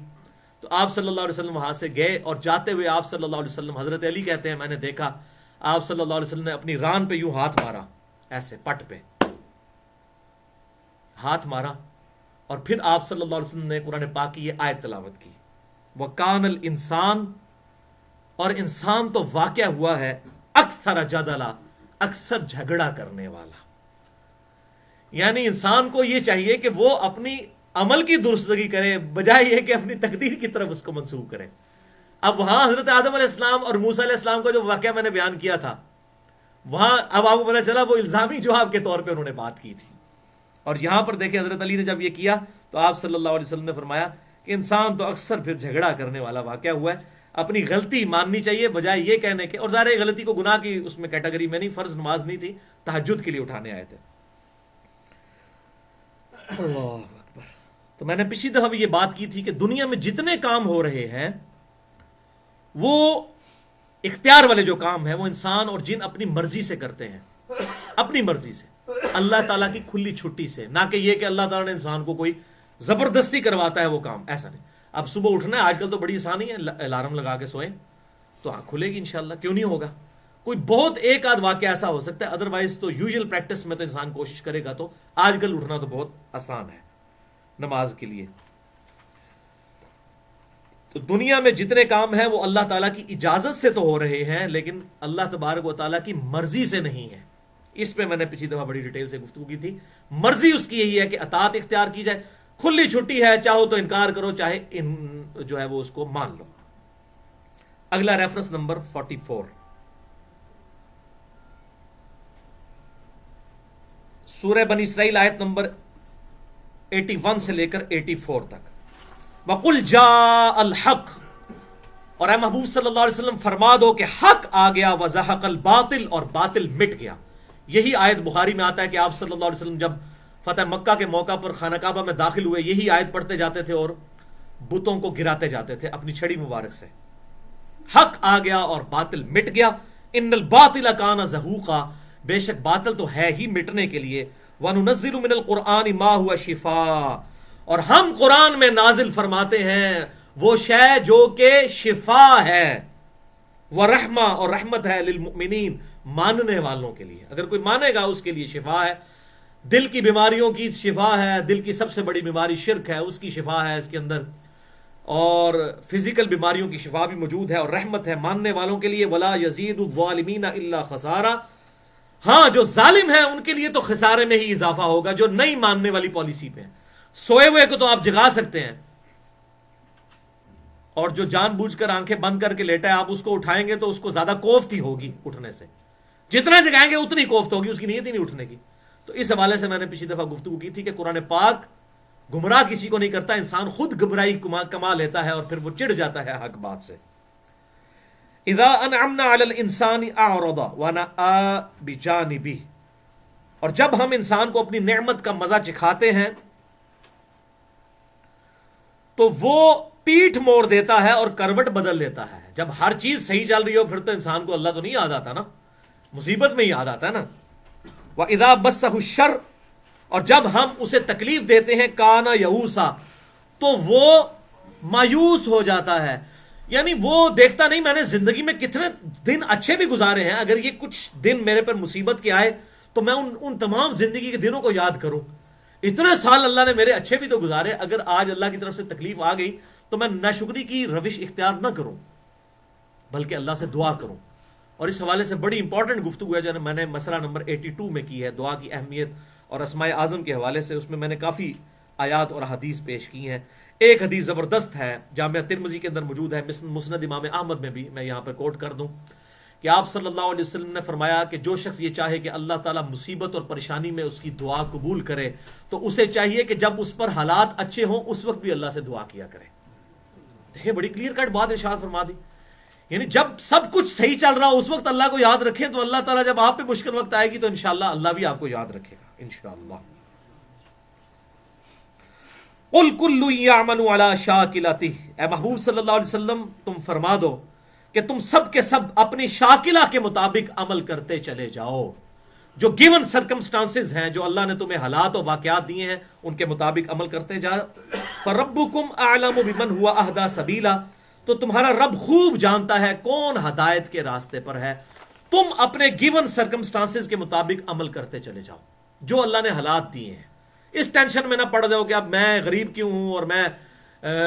تو آپ صلی اللہ علیہ وسلم وہاں سے گئے اور جاتے ہوئے آپ صلی اللہ علیہ وسلم، حضرت علی کہتے ہیں میں نے دیکھا آپ صلی اللہ علیہ وسلم نے اپنی ران پہ یوں ہاتھ مارا، ایسے پٹ پہ ہاتھ مارا اور پھر آپ صلی اللہ علیہ وسلم نے قرآن پاک کی یہ آیت تلاوت کی وَكَانَ الْإِنسان، اور انسان تو واقع ہوا ہے اکثر جدلا، اکثر جھگڑا کرنے والا. یعنی انسان کو یہ چاہیے کہ وہ اپنی عمل کی درستگی کرے بجائے یہ کہ اپنی تقدیر کی طرف اس کو منسوخ کرے. اب وہاں حضرت آدم علیہ السلام اور موسیٰ علیہ السلام کا جو واقعہ میں نے بیان کیا تھا، وہاں اب آپ کو پتا چلا وہ الزامی جواب کے طور پہ انہوں نے بات کی تھی. اور یہاں پر دیکھیں حضرت علی نے جب یہ کیا تو آپ صلی اللہ علیہ وسلم نے فرمایا کہ انسان تو اکثر پھر جھگڑا کرنے والا واقعہ ہوا ہے، اپنی غلطی ماننی چاہیے بجائے یہ کہنے کے. اور ظاہر غلطی کو گناہ کی اس میں کیٹیگری میں نہیں، فرض نماز نہیں تھی، تہجد کے لیے اٹھانے آئے تھے. اللہ اکبر. تو میں نے پچھلی دفعہ بھی یہ بات کی تھی کہ دنیا میں جتنے کام ہو رہے ہیں وہ اختیار والے جو کام ہیں وہ انسان اور جن اپنی مرضی سے کرتے ہیں، اپنی مرضی سے، اللہ تعالیٰ کی کھلی چھٹی سے، نہ کہ یہ کہ اللہ تعالیٰ نے انسان کو کوئی زبردستی کرواتا ہے وہ کام. ایسا نہیں. اب صبح اٹھنا ہے، آج کل تو بڑی آسانی ہے، الارم لگا کے سوئیں تو آنکھ کھلے گی انشاءاللہ. کیوں نہیں ہوگا؟ کوئی بہت ایک آدھ واقعہ ایسا ہو سکتا ہے، ادروائز تو یوزل پریکٹس میں تو انسان کوشش کرے گا. تو آج کل اٹھنا تو بہت آسان ہے نماز کے لیے. تو دنیا میں جتنے کام ہیں وہ اللہ تعالیٰ کی اجازت سے تو ہو رہے ہیں، لیکن اللہ تبارک و تعالیٰ کی مرضی سے نہیں ہے. اس پہ میں نے پچھلی دفعہ بڑی ڈیٹیل سے گفتگو کی تھی. مرضی اس کی یہی ہے کہ اطاعت اختیار کی جائے، کھلی چھٹی ہے، چاہو تو انکار کرو، چاہے جو ہے وہ اس کو مان لو. اگلا ریفرنس نمبر 44، سورہ بنی اسرائیل آیت نمبر 81 سے لے کر 84 تک. وَقُلْ جَاءَ الْحَقُّ، اور اے محبوب صلی اللہ علیہ وسلم فرما دو کہ حق آ گیا، وَزَهَقَ الْبَاطِلُ، اور باطل مٹ گیا. یہی آیت بخاری میں آتا ہے کہ آپ صلی اللہ علیہ وسلم جب فتح مکہ کے موقع پر خانہ کعبہ میں داخل ہوئے یہی آیت پڑھتے جاتے تھے اور بتوں کو گراتے جاتے تھے اپنی چھڑی مبارک سے. حق آ گیا اور باطل مٹ گیا. ان الباطل کان زہوقا، بے شک باطل تو ہے ہی مٹنے کے لیے. وَنُنَزِّلُ مِنَ الْقُرْآنِ مَا هُوَ شِفَاءٌ، اور ہم قرآن میں نازل فرماتے ہیں وہ شے جو کہ شفا ہے، وَرَحْمَةٌ، اور رحمت ہے، لِلْمُؤْمِنِينَ، ماننے والوں کے لیے. اگر کوئی مانے گا اس کے لیے شفا ہے. دل کی بیماریوں کی شفا ہے، دل کی سب سے بڑی بیماری شرک ہے، اس کی شفا ہے اس کے اندر، اور فزیکل بیماریوں کی شفا بھی موجود ہے، اور رحمت ہے ماننے والوں کے لیے. وَلَا يَزِيدُ الظَّالِمِينَ إِلَّا خَسَارًا، ہاں جو ظالم ہیں ان کے لیے تو خسارے میں ہی اضافہ ہوگا جو نہیں ماننے والی پالیسی پہ ہیں. سوئے ہوئے کو تو آپ جگا سکتے ہیں، اور جو جان بوجھ کر آنکھیں بند کر کے لیٹا ہے آپ اس کو اٹھائیں گے تو اس کو زیادہ کوفت ہی ہوگی اٹھنے سے. جتنا جگائیں گے اتنی کوفت ہوگی، اس کی نیت ہی نہیں اٹھنے کی. تو اس حوالے سے میں نے پچھلی دفعہ گفتگو کی تھی کہ قرآن پاک گمراہ کسی کو نہیں کرتا، انسان خود گمراہی کما لیتا ہے اور پھر وہ چڑ جاتا ہے حق بات سے. اذا انعمنا علی الانسان اعرض ونأى بجانبه، اور جب ہم انسان کو اپنی نعمت کا مزہ چکھاتے ہیں تو وہ پیٹھ موڑ دیتا ہے اور کروٹ بدل لیتا ہے. جب ہر چیز صحیح چل رہی ہو پھر تو انسان کو اللہ تو نہیں یاد آتا نا، مصیبت میں ہی یاد آتا ہے نا. وَإِذَا بَسَّهُ الشَّرُّ، اور جب ہم اسے تکلیف دیتے ہیں کانا یئوسا، تو وہ مایوس ہو جاتا ہے. یعنی وہ دیکھتا نہیں میں نے زندگی میں کتنے دن اچھے بھی گزارے ہیں، اگر یہ کچھ دن میرے پر مصیبت کے آئے تو میں ان تمام زندگی کے دنوں کو یاد کروں. اتنے سال اللہ نے میرے اچھے بھی تو گزارے، اگر آج اللہ کی طرف سے تکلیف آ گئی تو میں ناشکری کی روش اختیار نہ کروں بلکہ اللہ سے دعا کروں. اور اس حوالے سے بڑی امپورٹنٹ گفتگو ہے جو میں نے مسئلہ نمبر 82 میں کی ہے، دعا کی اہمیت اور اسماء اعظم کے حوالے سے. اس میں نے کافی آیات اور حدیث پیش کی ہیں. ایک حدیث زبردست ہے، جامعہ ترمذی کے اندر موجود ہے، مسند امام احمد میں بھی، میں یہاں پہ کوٹ کر دوں کہ آپ صلی اللہ علیہ وسلم نے فرمایا کہ جو شخص یہ چاہے کہ اللہ تعالیٰ مصیبت اور پریشانی میں اس کی دعا قبول کرے تو اسے چاہیے کہ جب اس پر حالات اچھے ہوں اس وقت بھی اللہ سے دعا کیا کرے. دیکھیں بڑی کلیئر کٹ بات ارشاد فرما دی. یعنی جب سب کچھ صحیح چل رہا ہو اس وقت اللہ کو یاد رکھیں تو اللہ تعالیٰ جب آپ پہ مشکل وقت آئے گی تو انشاءاللہ اللہ بھی آپ کو یاد رکھے گا انشاءاللہ. قُلْ كُلٌّ يَعْمَلُ عَلَى شَاكِلَتِهِ، اے محبوب صلی اللہ علیہ وسلم تم فرما دو کہ تم سب کے سب اپنی شاکلہ کے مطابق عمل کرتے چلے جاؤ. جو گیون سرکمسٹانسز ہیں، جو اللہ نے تمہیں حالات و واقعات دیے ہیں ان کے مطابق عمل کرتے جاؤ. فَرَبُّكُمْ أَعْلَمُ بِمَنْ هُوَ أَهْدَى سَبِيلًا، تو تمہارا رب خوب جانتا ہے کون ہدایت کے راستے پر ہے. تم اپنے گیون سرکمسٹانسز کے مطابق عمل کرتے چلے جاؤ جو اللہ نے حالات دیے ہیں. اس ٹینشن میں نہ پڑ جاؤ کہ اب میں غریب کیوں ہوں اور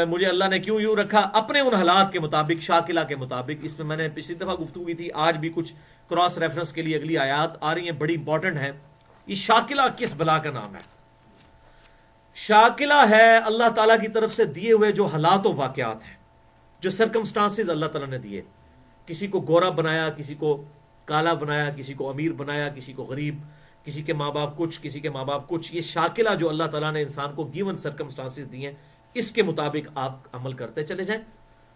مجھے اللہ نے کیوں یوں رکھا. اپنے ان حالات کے مطابق، شاکلہ کے مطابق. اس میں نے پچھلی دفعہ گفتگو کی تھی، آج بھی کچھ کراس ریفرنس کے لیے اگلی آیات آ رہی ہیں، بڑی امپورٹنٹ ہیں. یہ شاکلہ کس بلا کا نام ہے؟ شاکلہ ہے اللہ تعالیٰ کی طرف سے دیے ہوئے جو حالات و واقعات ہیں، جو سرکمسٹانسز اللہ تعالیٰ نے دیے. کسی کو گورا بنایا، کسی کو کالا بنایا، کسی کو امیر بنایا، کسی کو غریب، کسی کے ماں باپ کچھ، کسی کے ماں باپ کچھ. یہ شاکلہ جو اللہ تعالیٰ نے انسان کو گیون سرکمسٹانسز دی ہیں، اس کے مطابق آپ عمل کرتے چلے جائیں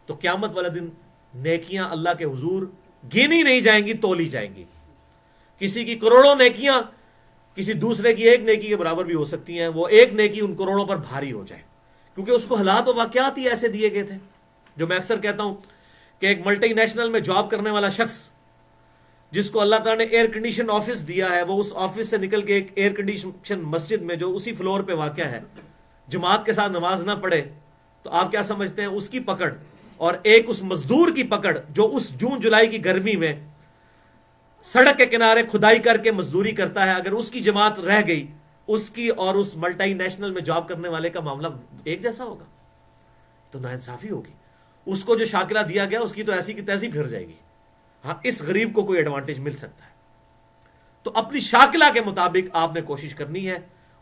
تو قیامت والے دن نیکیاں اللہ کے حضور گنی نہیں جائیں گی، تولی جائیں گی. کسی کی کروڑوں نیکیاں کسی دوسرے کی ایک نیکی کے برابر بھی ہو سکتی ہیں، وہ ایک نیکی ان کروڑوں پر بھاری ہو جائے، کیونکہ اس کو حالات و واقعات ہی ایسے دیے گئے تھے. جو میں اکثر کہتا ہوں کہ ایک ملٹی نیشنل میں جاب کرنے والا شخص جس کو اللہ تعالیٰ نے ایئر کنڈیشن آفس دیا ہے، وہ اس آفس سے نکل کے ایک ایئر کنڈیشن مسجد میں جو اسی فلور پہ واقع ہے جماعت کے ساتھ نماز نہ پڑھے، تو آپ کیا سمجھتے ہیں اس کی پکڑ اور ایک اس مزدور کی پکڑ جو اس جون جولائی کی گرمی میں سڑک کے کنارے کھدائی کر کے مزدوری کرتا ہے، اگر اس کی جماعت رہ گئی، اس کی اور اس ملٹی نیشنل میں جاب کرنے والے کا معاملہ ایک جیسا ہوگا تو ناانصافی ہوگی. اس کو جو شاکلہ دیا گیا اس کی تو ایسی کی تیسی پھر جائے گی. ہاں اس غریب کو کوئی ایڈوانٹیج مل سکتا ہے. تو اپنی شاکلہ کے مطابق آپ نے کوشش کرنی ہے،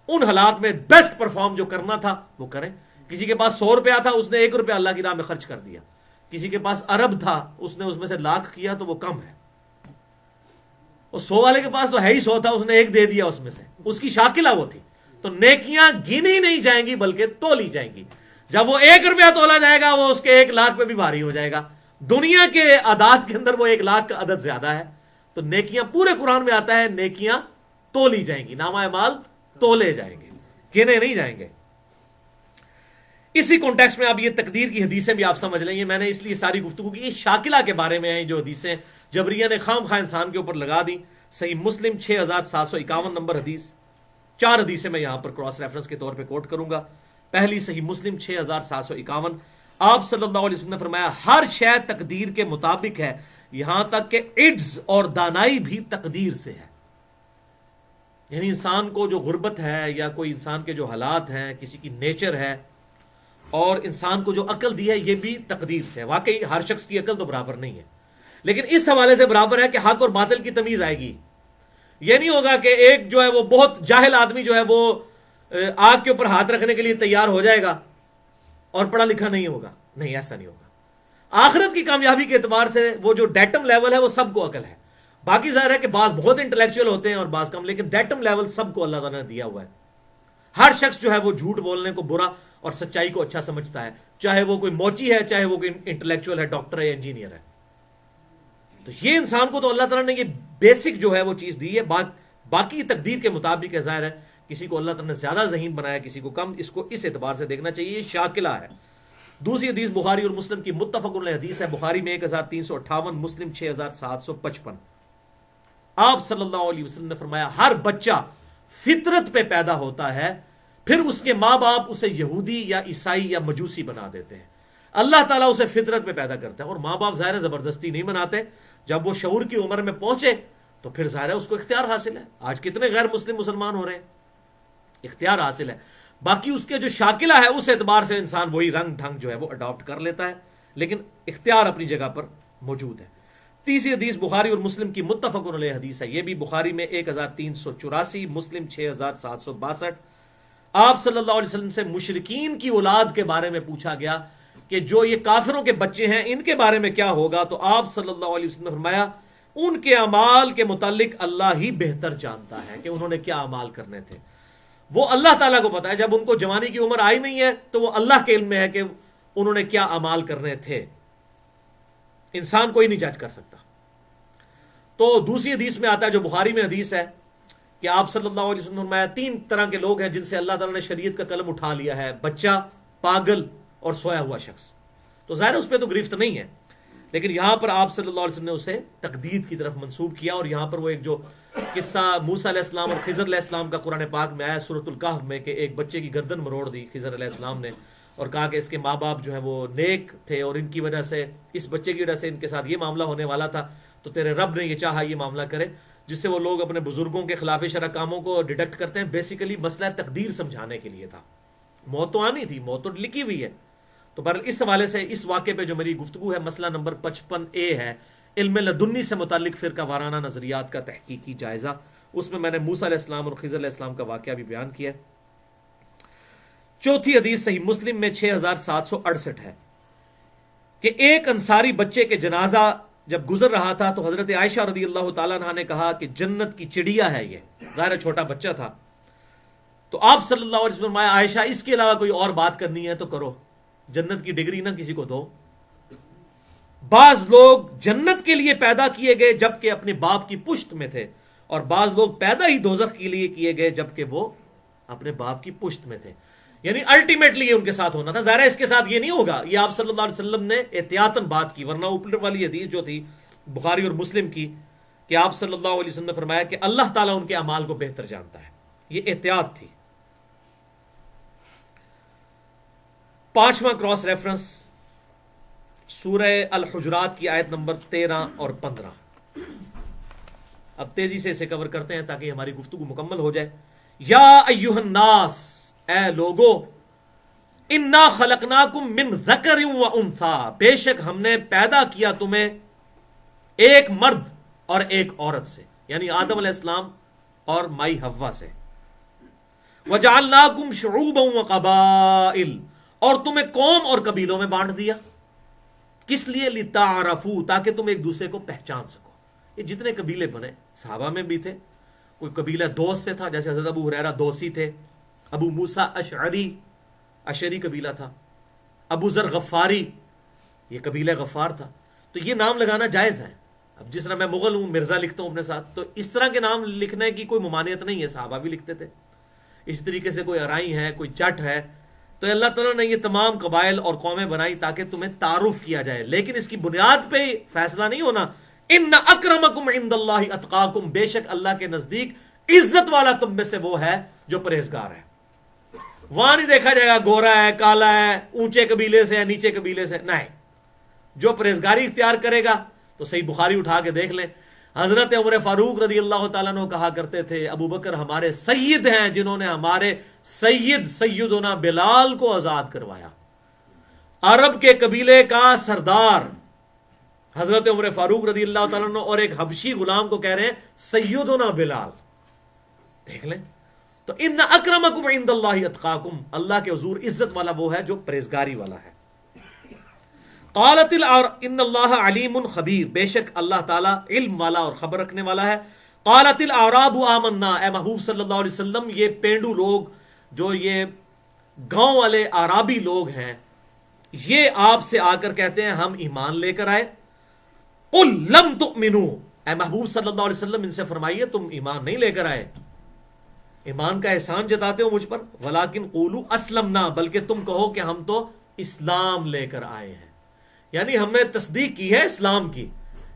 ان حالات میں بیسٹ پرفارم جو کرنا تھا وہ کریں. کسی کے پاس 100 روپیہ تھا، اس نے 1 روپیہ اللہ کی راہ میں خرچ کر دیا. کسی کے پاس ارب تھا، اس نے اس میں سے لاکھ کیا تو وہ کم ہے. اور 100 والے کے پاس تو ہے ہی 100 تھا، اس نے 1 دے دیا اس میں سے، اس کی شاکلہ وہ تھی. تو نیکیاں گنی نہیں جائیں گی بلکہ تولی جائیں گی. جب وہ 1 روپیہ تولا جائے گا وہ اس کے 1 لاکھ پہ بھی بھاری ہو جائے گا. دنیا کے اعداد کے اندر وہ 1 لاکھ کا عدد زیادہ ہے. تو نیکیاں پورے قرآن میں آتا ہے نیکیاں تولی جائیں گی، نامہ اعمال تولے جائیں گے، گنے نہیں جائیں گے. اسی کانٹیکسٹ میں آپ یہ تقدیر کی حدیثیں بھی آپ سمجھ لیں. یہ میں نے اس لیے ساری گفتگو کی، یہ شاکلہ کے بارے میں ہیں جو حدیثیں جبریہ نے خام خواہ انسان کے اوپر لگا دی. صحیح مسلم 6751 نمبر حدیث. 4 حدیثیں میں یہاں پر کراس ریفرنس کے طور پہ کوٹ کروں گا. پہلی صحیح مسلم 6751، آپ صلی اللہ علیہ وسلم نے فرمایا ہر شے تقدیر کے مطابق ہے، یہاں تک کہ عجز اور دانائی بھی تقدیر سے ہے. یعنی انسان کو جو غربت ہے یا کوئی انسان کے جو حالات ہیں، کسی کی نیچر ہے، اور انسان کو جو عقل دی ہے یہ بھی تقدیر سے ہے. واقعی ہر شخص کی عقل تو برابر نہیں ہے، لیکن اس حوالے سے برابر ہے کہ حق اور باطل کی تمیز آئے گی. یہ نہیں ہوگا کہ ایک جو ہے وہ بہت جاہل آدمی جو ہے وہ آگ کے اوپر ہاتھ رکھنے کے لیے تیار ہو جائے گا اور پڑھا لکھا نہیں ہوگا. نہیں، ایسا نہیں ہوگا. آخرت کی کامیابی کے اعتبار سے وہ جو ڈیٹم لیول ہے وہ سب کو عقل ہے. باقی ظاہر ہے کہ بعض بہت انٹلیکچوئل ہوتے ہیں اور بعض کم، لیکن ڈیٹم لیول سب کو اللہ تعالیٰ نے دیا ہوا ہے. ہر شخص جو ہے وہ جھوٹ بولنے کو برا اور سچائی کو اچھا سمجھتا ہے، چاہے وہ کوئی موچی ہے، چاہے وہ کوئی انٹلیکچوئل ہے، ڈاکٹر ہے یا انجینئر ہے. تو یہ انسان کو تو اللہ تعالیٰ نے یہ بیسک جو ہے وہ چیز دی ہے. باقی تقدیر کے مطابق ہے. ظاہر ہے کسی کو اللہ تعالیٰ نے زیادہ ذہین بنایا، کسی کو کم. اس کو اس اعتبار سے دیکھنا چاہیے. یہ شاکلہ ہے. دوسری حدیث بخاری اور مسلم کی متفق علیہ حدیث ہے. بخاری میں 1358، مسلم 6755. آپ صلی اللہ علیہ وسلم نے فرمایا ہر بچہ فطرت پہ پیدا ہوتا ہے، پھر اس کے ماں باپ اسے یہودی یا عیسائی یا مجوسی بنا دیتے ہیں. اللہ تعالیٰ اسے فطرت پہ پیدا کرتا ہے، اور ماں باپ ظاہر زبردستی نہیں بناتے. جب وہ شعور کی عمر میں پہنچے تو پھر ظاہر ہے اس کو اختیار حاصل ہے. آج کتنے غیر مسلم مسلمان ہو رہے ہیں، اختیار حاصل ہے. باقی اس کے جو شاکلہ ہے اس اعتبار سے انسان وہی رنگ ڈھنگ جو ہے وہ اڈاپٹ کر لیتا ہے، لیکن اختیار اپنی جگہ پر موجود ہے. تیسری حدیث بخاری اور مسلم کی متفق علیہ حدیث ہے. یہ بھی بخاری میں 1384، مسلم 6762. آپ صلی اللہ علیہ وسلم سے مشرکین کی اولاد کے بارے میں پوچھا گیا کہ جو یہ کافروں کے بچے ہیں ان کے بارے میں کیا ہوگا، تو آپ صلی اللہ علیہ وسلم نے فرمایا ان کے اعمال کے متعلق اللہ ہی بہتر جانتا ہے کہ انہوں نے کیا اعمال کرنے تھے. وہ اللہ تعالیٰ کو پتا ہے. جب ان کو جوانی کی عمر آئی نہیں ہے تو وہ اللہ کے علم میں ہے کہ انہوں نے کیا اعمال کرنے تھے. انسان کوئی نہیں جج کر سکتا. تو دوسری حدیث میں آتا ہے جو بخاری میں حدیث ہے کہ آپ صلی اللہ علیہ وسلم نے فرمایا 3 طرح کے لوگ ہیں جن سے اللہ تعالیٰ نے شریعت کا قلم اٹھا لیا ہے: بچہ، پاگل اور سویا ہوا شخص. تو ظاہر اس پہ تو گرفت نہیں ہے، لیکن یہاں پر آپ صلی اللہ علیہ وسلم نے اسے تقدید کی طرف منسوب کیا. اور یہاں پر وہ ایک جو قصہ موسیٰ علیہ السلام اور خضر علیہ السلام کا قرآن پاک میں آیا سورۃ الکہف میں کہ ایک بچے کی گردن مروڑ دی خضر علیہ السلام نے اور کہا کہ اس کے ماں باپ جو ہیں وہ نیک تھے اور ان کی وجہ سے، اس بچے کی وجہ سے ان کے ساتھ یہ معاملہ ہونے والا تھا، تو تیرے رب نے یہ چاہا یہ معاملہ کرے. جس سے وہ لوگ اپنے بزرگوں کے خلاف شرع کاموں کو ڈیڈکٹ کرتے ہیں. بیسیکلی مسئلہ تقدیر سمجھانے کے لیے تھا. موت تو آنی تھی، موت تو لکھی ہوئی ہے. تو بہرحال اس حوالے سے اس واقعے پہ جو میری گفتگو ہے مسئلہ نمبر 55A ہے، علم لدنی سے متعلق فرقہ وارانہ نظریات کا تحقیقی جائزہ. اس میں نے موسیٰ علیہ السلام اور خضر علیہ السلام کا واقعہ بھی بیان کیا ہے. چوتھی حدیث صحیح مسلم میں 6768 ہے کہ ایک انصاری بچے کے جنازہ جب گزر رہا تھا تو حضرت عائشہ رضی اللہ تعالیٰ عنہ نے کہا کہ جنت کی چڑیا ہے یہ، ظاہر چھوٹا بچہ تھا، تو آپ صلی اللہ علیہ وسلم فرمایا عائشہ اس کے علاوہ کوئی اور بات کرنی ہے تو کرو، جنت کی ڈگری نہ کسی کو دو۔ بعض لوگ جنت کے لیے پیدا کیے گئے جبکہ اپنے باپ کی پشت میں تھے، اور بعض لوگ پیدا ہی دوزخ کے لیے کیے گئے جبکہ وہ اپنے باپ کی پشت میں تھے، یعنی الٹیمیٹلی یہ ان کے ساتھ ہونا تھا۔ ظاہر ہے اس کے ساتھ یہ نہیں ہوگا، یہ آپ صلی اللہ علیہ وسلم نے احتیاطاً بات کی، ورنہ اوپر والی حدیث جو تھی بخاری اور مسلم کی کہ آپ صلی اللہ علیہ وسلم نے فرمایا کہ اللہ تعالیٰ ان کے اعمال کو بہتر جانتا ہے، یہ احتیاط تھی۔ پانچواں کراس ریفرنس سورہ الحجرات کی آیت نمبر 13 اور 15۔ اب تیزی سے اسے کور کرتے ہیں تاکہ ہماری گفتگو مکمل ہو جائے۔ یا ایھا الناس، اے لوگو، انا خلقناکم من ذکر و انثی، بے شک ہم نے پیدا کیا تمہیں ایک مرد اور ایک عورت سے، یعنی آدم علیہ السلام اور مائی حوا سے۔ وجعلناکم شعوبا وقبائل، اور تمہیں قوم اور قبیلوں میں بانٹ دیا، کس لیے؟ لتعارفوا، تاکہ تم ایک دوسرے کو پہچان سکو۔ یہ جتنے قبیلے بنے صحابہ میں بھی تھے، کوئی قبیلہ دوس سے تھا، جیسے حضرت ابو ہریرہ دوسی تھے، ابو موسیٰ اشعری قبیلہ تھا، ابو ذر غفاری یہ قبیلہ غفار تھا، تو یہ نام لگانا جائز ہے۔ اب جس طرح میں مغل ہوں، مرزا لکھتا ہوں اپنے ساتھ، تو اس طرح کے نام لکھنے کی کوئی ممانعت نہیں ہے، صحابہ بھی لکھتے تھے۔ اس طریقے سے کوئی ارائی ہے، کوئی جٹ ہے، تو اللہ تعالیٰ نے یہ تمام قبائل اور قومیں بنائی تاکہ تمہیں تعارف کیا جائے، لیکن اس کی بنیاد پہ فیصلہ نہیں ہونا۔ ان اکرمکم عند اللہ اتقاکم، بے شک اللہ کے نزدیک عزت والا تم میں سے وہ ہے جو پرہیزگار ہے۔ وہاں نہیں دیکھا جائے گا گورا ہے، کالا ہے، اونچے قبیلے سے ہے، نیچے قبیلے سے، نہیں، جو پرہیزگاری اختیار کرے گا۔ تو صحیح بخاری اٹھا کے دیکھ لیں، حضرت عمر فاروق رضی اللہ تعالیٰ عنہ کہا کرتے تھے ابو بکر ہمارے سید ہیں جنہوں نے ہمارے سیدنا بلال کو آزاد کروایا۔ عرب کے قبیلے کا سردار حضرت عمر فاروق رضی اللہ تعالیٰ عنہ اور ایک حبشی غلام کو کہہ رہے ہیں سیدنا بلال، دیکھ لیں۔ تو ان اکرمکم عند اللہ اتقاکم، اللہ کے حضور عزت والا وہ ہے جو پرہیزگاری والا ہے۔ قالت ان اللہ علیم خبیر، بے شک اللہ تعالیٰ علم والا اور خبر رکھنے والا ہے۔ قالت الاعراب آمنا، اے محبوب صلی اللہ علیہ وسلم یہ پینڈو لوگ، جو یہ گاؤں والے اعرابی لوگ ہیں، یہ آپ سے آ کر کہتے ہیں ہم ایمان لے کر آئے۔ قل لم تؤمنوا، اے محبوب صلی اللہ علیہ وسلم ان سے فرمائیے تم ایمان نہیں لے کر آئے، ایمان کا احسان جتاتے ہو مجھ پر، ولیکن قولوا اسلمنا، بلکہ تم کہو کہ ہم تو اسلام لے کر آئے ہیں، یعنی ہم نے تصدیق کی ہے اسلام کی۔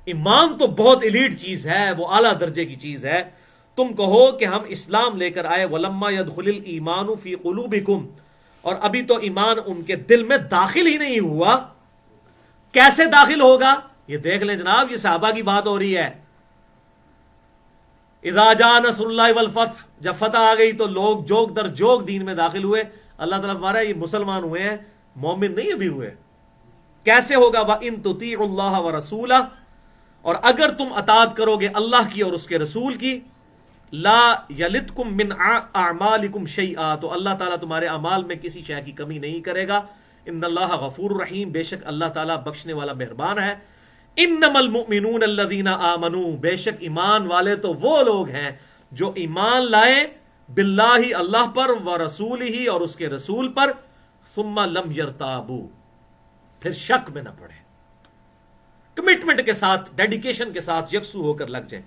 ایمان تو بہت ایلیٹ چیز ہے، وہ اعلیٰ درجے کی چیز ہے، تم کہو کہ ہم اسلام لے کر آئے۔ ولما يدخل الایمان فی قلوبکم، اور ابھی تو ایمان ان کے دل میں داخل ہی نہیں ہوا، کیسے داخل ہوگا؟ یہ دیکھ لیں جناب، یہ صحابہ کی بات ہو رہی ہے۔ اذا جاء نصر اللہ والفتح، جب فتح آ گئی تو لوگ جوک در جوک دین میں داخل ہوئے۔ اللہ تعالیٰ فرما رہا ہے یہ مسلمان ہوئے ہیں، مومن نہیں ابھی ہوئے۔ کیسے ہوگا؟ وَإِن تُطِيعُوا اللَّهَ وَرَسُولَهُ، اور اگر تم اطاعت کرو گے اللہ کی اور اس کے رسول کی، لا یلتکم من اعمالکم شیئا، تو اللہ تعالیٰ تمہارے اعمال میں کسی شے کی کمی نہیں کرے گا۔ ان اللہ غفور رحیم، بے شک اللہ تعالیٰ بخشنے والا مہربان ہے۔ انما المؤمنون الذین آمنوا، بے شک ایمان والے تو وہ لوگ ہیں جو ایمان لائے باللہ اللہ پر، ورسولہ اور اس کے رسول پر، ثم لم یرتابوا، پھر شک میں نہ پڑے، کمٹمنٹ کے ساتھ، ڈیڈیکیشن کے ساتھ یکسو ہو کر لگ جائیں۔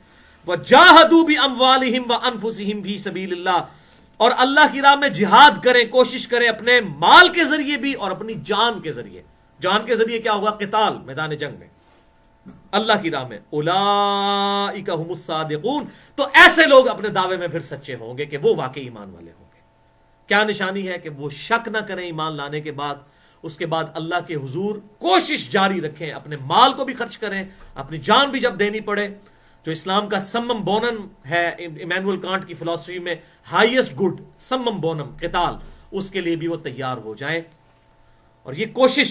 وَجَاهَدُوا بِأَمْوَالِهِمْ وَأَنفُسِهِمْ فِي سَبِيلِ اللَّهِ، اور اللہ کی راہ میں جہاد کریں، کوشش کریں اپنے مال کے ذریعے بھی اور اپنی جان کے ذریعے۔ جان کے ذریعے کیا ہوا؟ قتال، میدان جنگ میں، اللہ کی راہ میں۔ اولئک هم الصادقون، تو ایسے لوگ اپنے دعوے میں پھر سچے ہوں گے کہ وہ واقعی ایمان والے ہوں گے۔ کیا نشانی ہے؟ کہ وہ شک نہ کریں ایمان لانے کے بعد، اس کے بعد اللہ کے حضور کوشش جاری رکھیں، اپنے مال کو بھی خرچ کریں، اپنی جان بھی جب دینی پڑے، جو اسلام کا سمم بونم ہے ایمینول کانٹ کی فلسفی میں، ہائیسٹ گڈ سمم بونم قتال، اس کے لیے بھی وہ تیار ہو جائیں۔ اور یہ کوشش،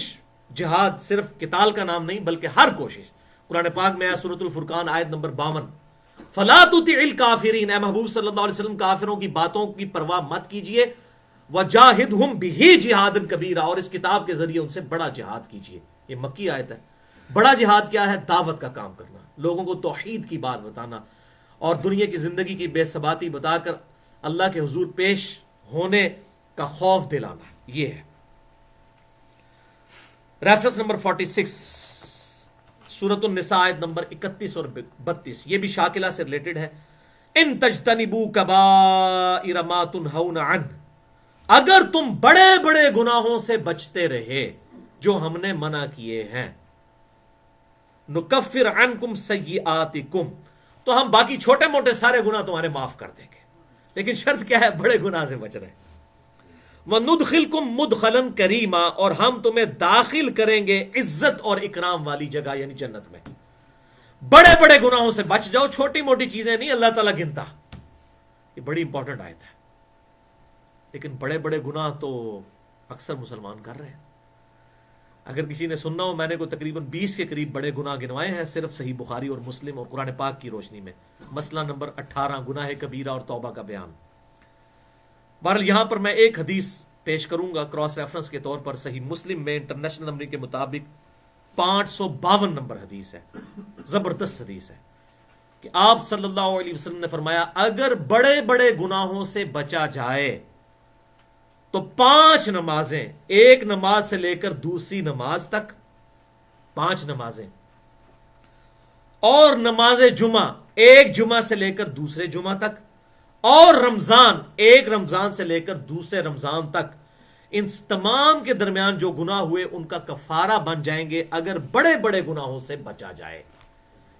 جہاد صرف قتال کا نام نہیں بلکہ ہر کوشش۔ قرآن پاک میں ہے سورۃ الفرقان آیت نمبر 52، فَلَا تُطِعِ الْكَافِرِينَ، اے محبوب صلی اللہ علیہ وسلم کافروں کی باتوں کی پرواہ مت کیجئے، وَجَاهِدْهُمْ بِهِ جِهَادًا كَبِيرًا، اور اس کتاب کے ذریعے ان سے بڑا جہاد کیجئے. یہ مکی آیت ہے. بڑا جہاد کیا ہے؟ دعوت کا کام کرنا، لوگوں کو توحید کی بات بتانا اور دنیا کی زندگی کی بے ثباتی بتا کر اللہ کے حضور پیش ہونے کا خوف دلانا. یہ ہے ریفرنس نمبر 46 سورۃ النساء آیت نمبر 31 اور 32. یہ بھی شاکلہ سے ریلیٹڈ ہے. ان تجتنبوا کبائر ما تنہون عنہ، اگر تم بڑے بڑے گناہوں سے بچتے رہے جو ہم نے منع کیے ہیں، نکفر عنکم سیئاتکم، تو ہم باقی چھوٹے موٹے سارے گناہ تمہارے معاف کر دیں گے. لیکن شرط کیا ہے؟ بڑے گناہ سے بچ رہے. وَنُدْخِلْكُمْ مُدْخَلًا كَرِيمًا، اور ہم تمہیں داخل کریں گے عزت اور اکرام والی جگہ یعنی جنت میں. بڑے بڑے گناہوں سے بچ جاؤ، چھوٹی موٹی چیزیں نہیں اللہ تعالیٰ گنتا. یہ بڑی امپورٹنٹ آیت ہے. لیکن بڑے بڑے گناہ تو اکثر مسلمان کر رہے ہیں. اگر کسی نے سننا ہو، میں نے کو تقریباً 20 کے قریب بڑے گناہ گنوائے ہیں صرف صحیح بخاری اور مسلم اور قرآن پاک کی روشنی میں. مسئلہ نمبر 18 گناہ کبیرہ اور توبہ کا بیان. بہرحال یہاں پر میں ایک حدیث پیش کروں گا کراس ریفرنس کے طور پر. صحیح مسلم میں انٹرنیشنل نمبر کے مطابق 552 نمبر حدیث ہے. زبردست حدیث ہے کہ آپ صلی اللہ علیہ وسلم نے فرمایا اگر بڑے بڑے گناہوں سے بچا جائے تو 5 نمازیں، ایک نماز سے لے کر دوسری نماز تک 5 نمازیں، اور نماز جمعہ ایک جمعہ سے لے کر دوسرے جمعہ تک، اور رمضان ایک رمضان سے لے کر دوسرے رمضان تک، ان تمام کے درمیان جو گناہ ہوئے ان کا کفارہ بن جائیں گے اگر بڑے بڑے گناہوں سے بچا جائے.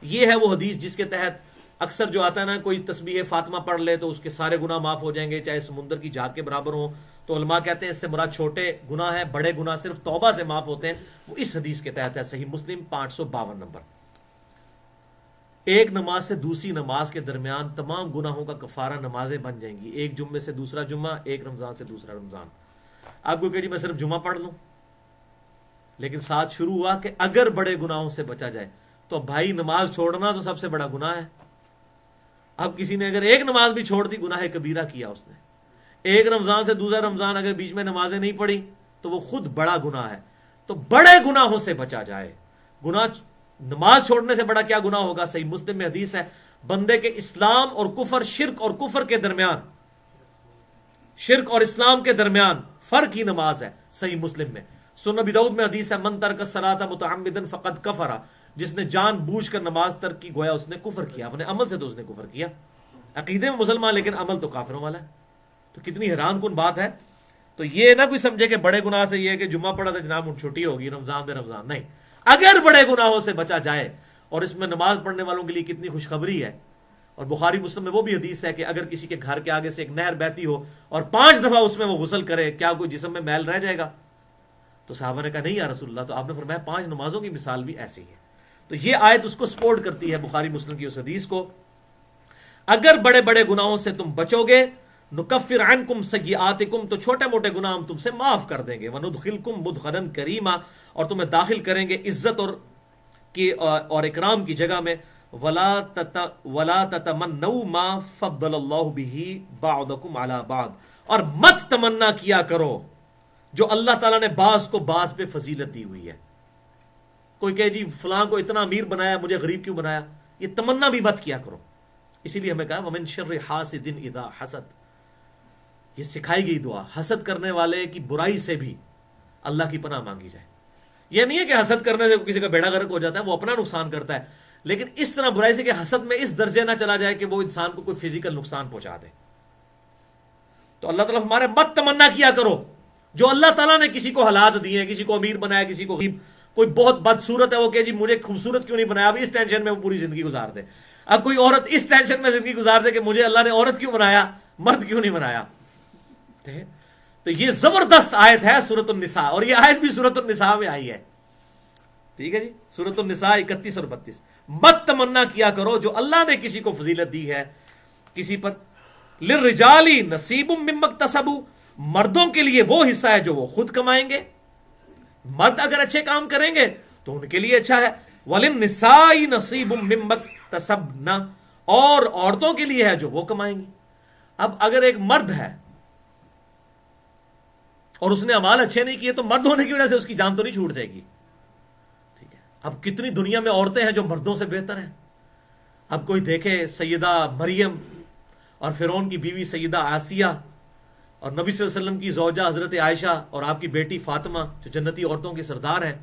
یہ ہے وہ حدیث جس کے تحت اکثر جو آتا ہے نا، کوئی تسبیح فاطمہ پڑھ لے تو اس کے سارے گناہ معاف ہو جائیں گے چاہے سمندر کی جھاگ کے برابر ہوں. تو علماء کہتے ہیں اس سے مراد چھوٹے گناہ ہیں، بڑے گناہ صرف توبہ سے معاف ہوتے ہیں. وہ اس حدیث کے تحت ہے. صحیح مسلم 552 نمبر. ایک نماز سے دوسری نماز کے درمیان تمام گناہوں کا کفارہ نمازیں بن جائیں گی. ایک جمعے سے دوسرا جمعہ، ایک رمضان سے دوسرا رمضان. آپ کو کہ جی میں صرف جمعہ پڑھ لوں، لیکن ساتھ شروع ہوا کہ اگر بڑے گناہوں سے بچا جائے. تو بھائی نماز چھوڑنا تو سب سے بڑا گناہ ہے. اب کسی نے اگر ایک نماز بھی چھوڑ دی گناہ کبیرہ کیا اس نے. ایک رمضان سے دوسرا رمضان اگر بیچ میں نمازیں نہیں پڑھی تو وہ خود بڑا گناہ ہے. تو بڑے گناہوں سے بچا جائے. گناہ نماز چھوڑنے سے بڑا کیا گناہ ہوگا؟ صحیح مسلم میں حدیث ہے بندے کے اسلام اور کفر، شرک اور کفر کے درمیان، شرک اور اسلام کے درمیان فرق ہی نماز ہے. صحیح مسلم میں. سنن ابی داؤد میں حدیث ہے من ترک الصلاۃ متعمدا فقد کفر، جس نے جان بوجھ کر نماز ترک کی گویا اس نے کفر کیا. اپنے عمل سے تو اس نے کفر کیا، عقیدے میں مسلمان لیکن عمل تو کافروں والا ہے. تو کتنی حیران کن بات ہے. تو یہ نہ کوئی سمجھے کہ بڑے گناہ سے یہ ہے کہ جمعہ پڑھا تھا جناب چھٹی ہوگی، رمضان دے رمضان. نہیں، اگر بڑے گناہوں سے بچا جائے. اور اس میں نماز پڑھنے والوں کے لیے کتنی خوشخبری ہے. اور بخاری مسلم میں وہ بھی حدیث ہے کہ اگر کسی کے گھر کے آگے سے ایک نہر بہتی ہو اور 5 دفعہ اس میں وہ غسل کرے، کیا کوئی جسم میں میل رہ جائے گا؟ تو صحابہ نے کہا نہیں یا رسول اللہ. تو آپ نے فرمایا 5 نمازوں کی مثال بھی ایسی ہے. تو یہ آیت اس کو سپورٹ کرتی ہے، بخاری مسلم کی اس حدیث کو. اگر بڑے بڑے گناہوں سے تم بچو گے، نکفر عنکم سیئاتکم، تو چھوٹے موٹے گناہ ہم تم سے معاف کر دیں گے. وندخلکم مدخلا کریما، اور تمہیں داخل کریں گے عزت اور اکرام کی جگہ میں. ولا تتمنوا ما فضل اللہ به بعضکم علی بعض، اور مت تمنا کیا کرو جو اللہ تعالیٰ نے بعض کو بعض پہ فضیلت دی ہوئی ہے. کوئی کہے جی فلاں کو اتنا امیر بنایا، مجھے غریب کیوں بنایا؟ یہ تمنا بھی مت کیا کرو. اسی لیے ہمیں کہا ومن شر حاسد اذا حسد، یہ سکھائی گئی دعا. حسد کرنے والے کی برائی سے بھی اللہ کی پناہ مانگی جائے. یہ نہیں ہے کہ حسد کرنے سے کسی کا بیڑا غرق ہو جاتا ہے، وہ اپنا نقصان کرتا ہے، لیکن اس طرح برائی سے کہ حسد میں اس درجے نہ چلا جائے کہ وہ انسان کو کوئی فزیکل نقصان پہنچا دے. تو اللہ تعالیٰ ہمارے مت تمنا کیا کرو جو اللہ تعالیٰ نے کسی کو حالات دیے ہیں، کسی کو امیر بنایا، کسی کو غریب. کوئی بہت بدصورت ہے وہ کہ جی مجھے خوبصورت کیوں نہیں بنایا، اب اس ٹینشن میں وہ پوری زندگی گزار دے. اب کوئی عورت اس ٹینشن میں زندگی گزار دے کہ مجھے اللہ نے عورت کیوں بنایا، مرد کیوں نہیں بنایا. تو یہ زبردست آیت ہے سورۃ النساء، اور یہ آیت بھی سورۃ النساء میں آئی ہے. ٹھیک ہے جی، سورۃ النساء 31 اور 32. مت تمنا کیا کرو جو اللہ نے کسی کو فضیلت دی ہے کسی پر. للرجال نصیب مما اکتسبوا، مردوں کے لیے وہ حصہ ہے جو وہ خود کمائیں گے. مرد اگر اچھے کام کریں گے تو ان کے لیے اچھا ہے. وللنساء نصیب مما اکتسبن، اور عورتوں کے لیے ہے جو وہ کمائیں گی. اب اگر ایک مرد ہے اور اس نے اعمال اچھے نہیں کیے تو مرد ہونے کی وجہ سے اس کی جان تو نہیں چھوٹ جائے گی. ٹھیک ہے. اب کتنی دنیا میں عورتیں ہیں جو مردوں سے بہتر ہیں. اب کوئی دیکھے سیدہ مریم اور فرعون کی بیوی سیدہ آسیہ اور نبی صلی اللہ علیہ وسلم کی زوجہ حضرت عائشہ اور آپ کی بیٹی فاطمہ جو جنتی عورتوں کے سردار ہیں.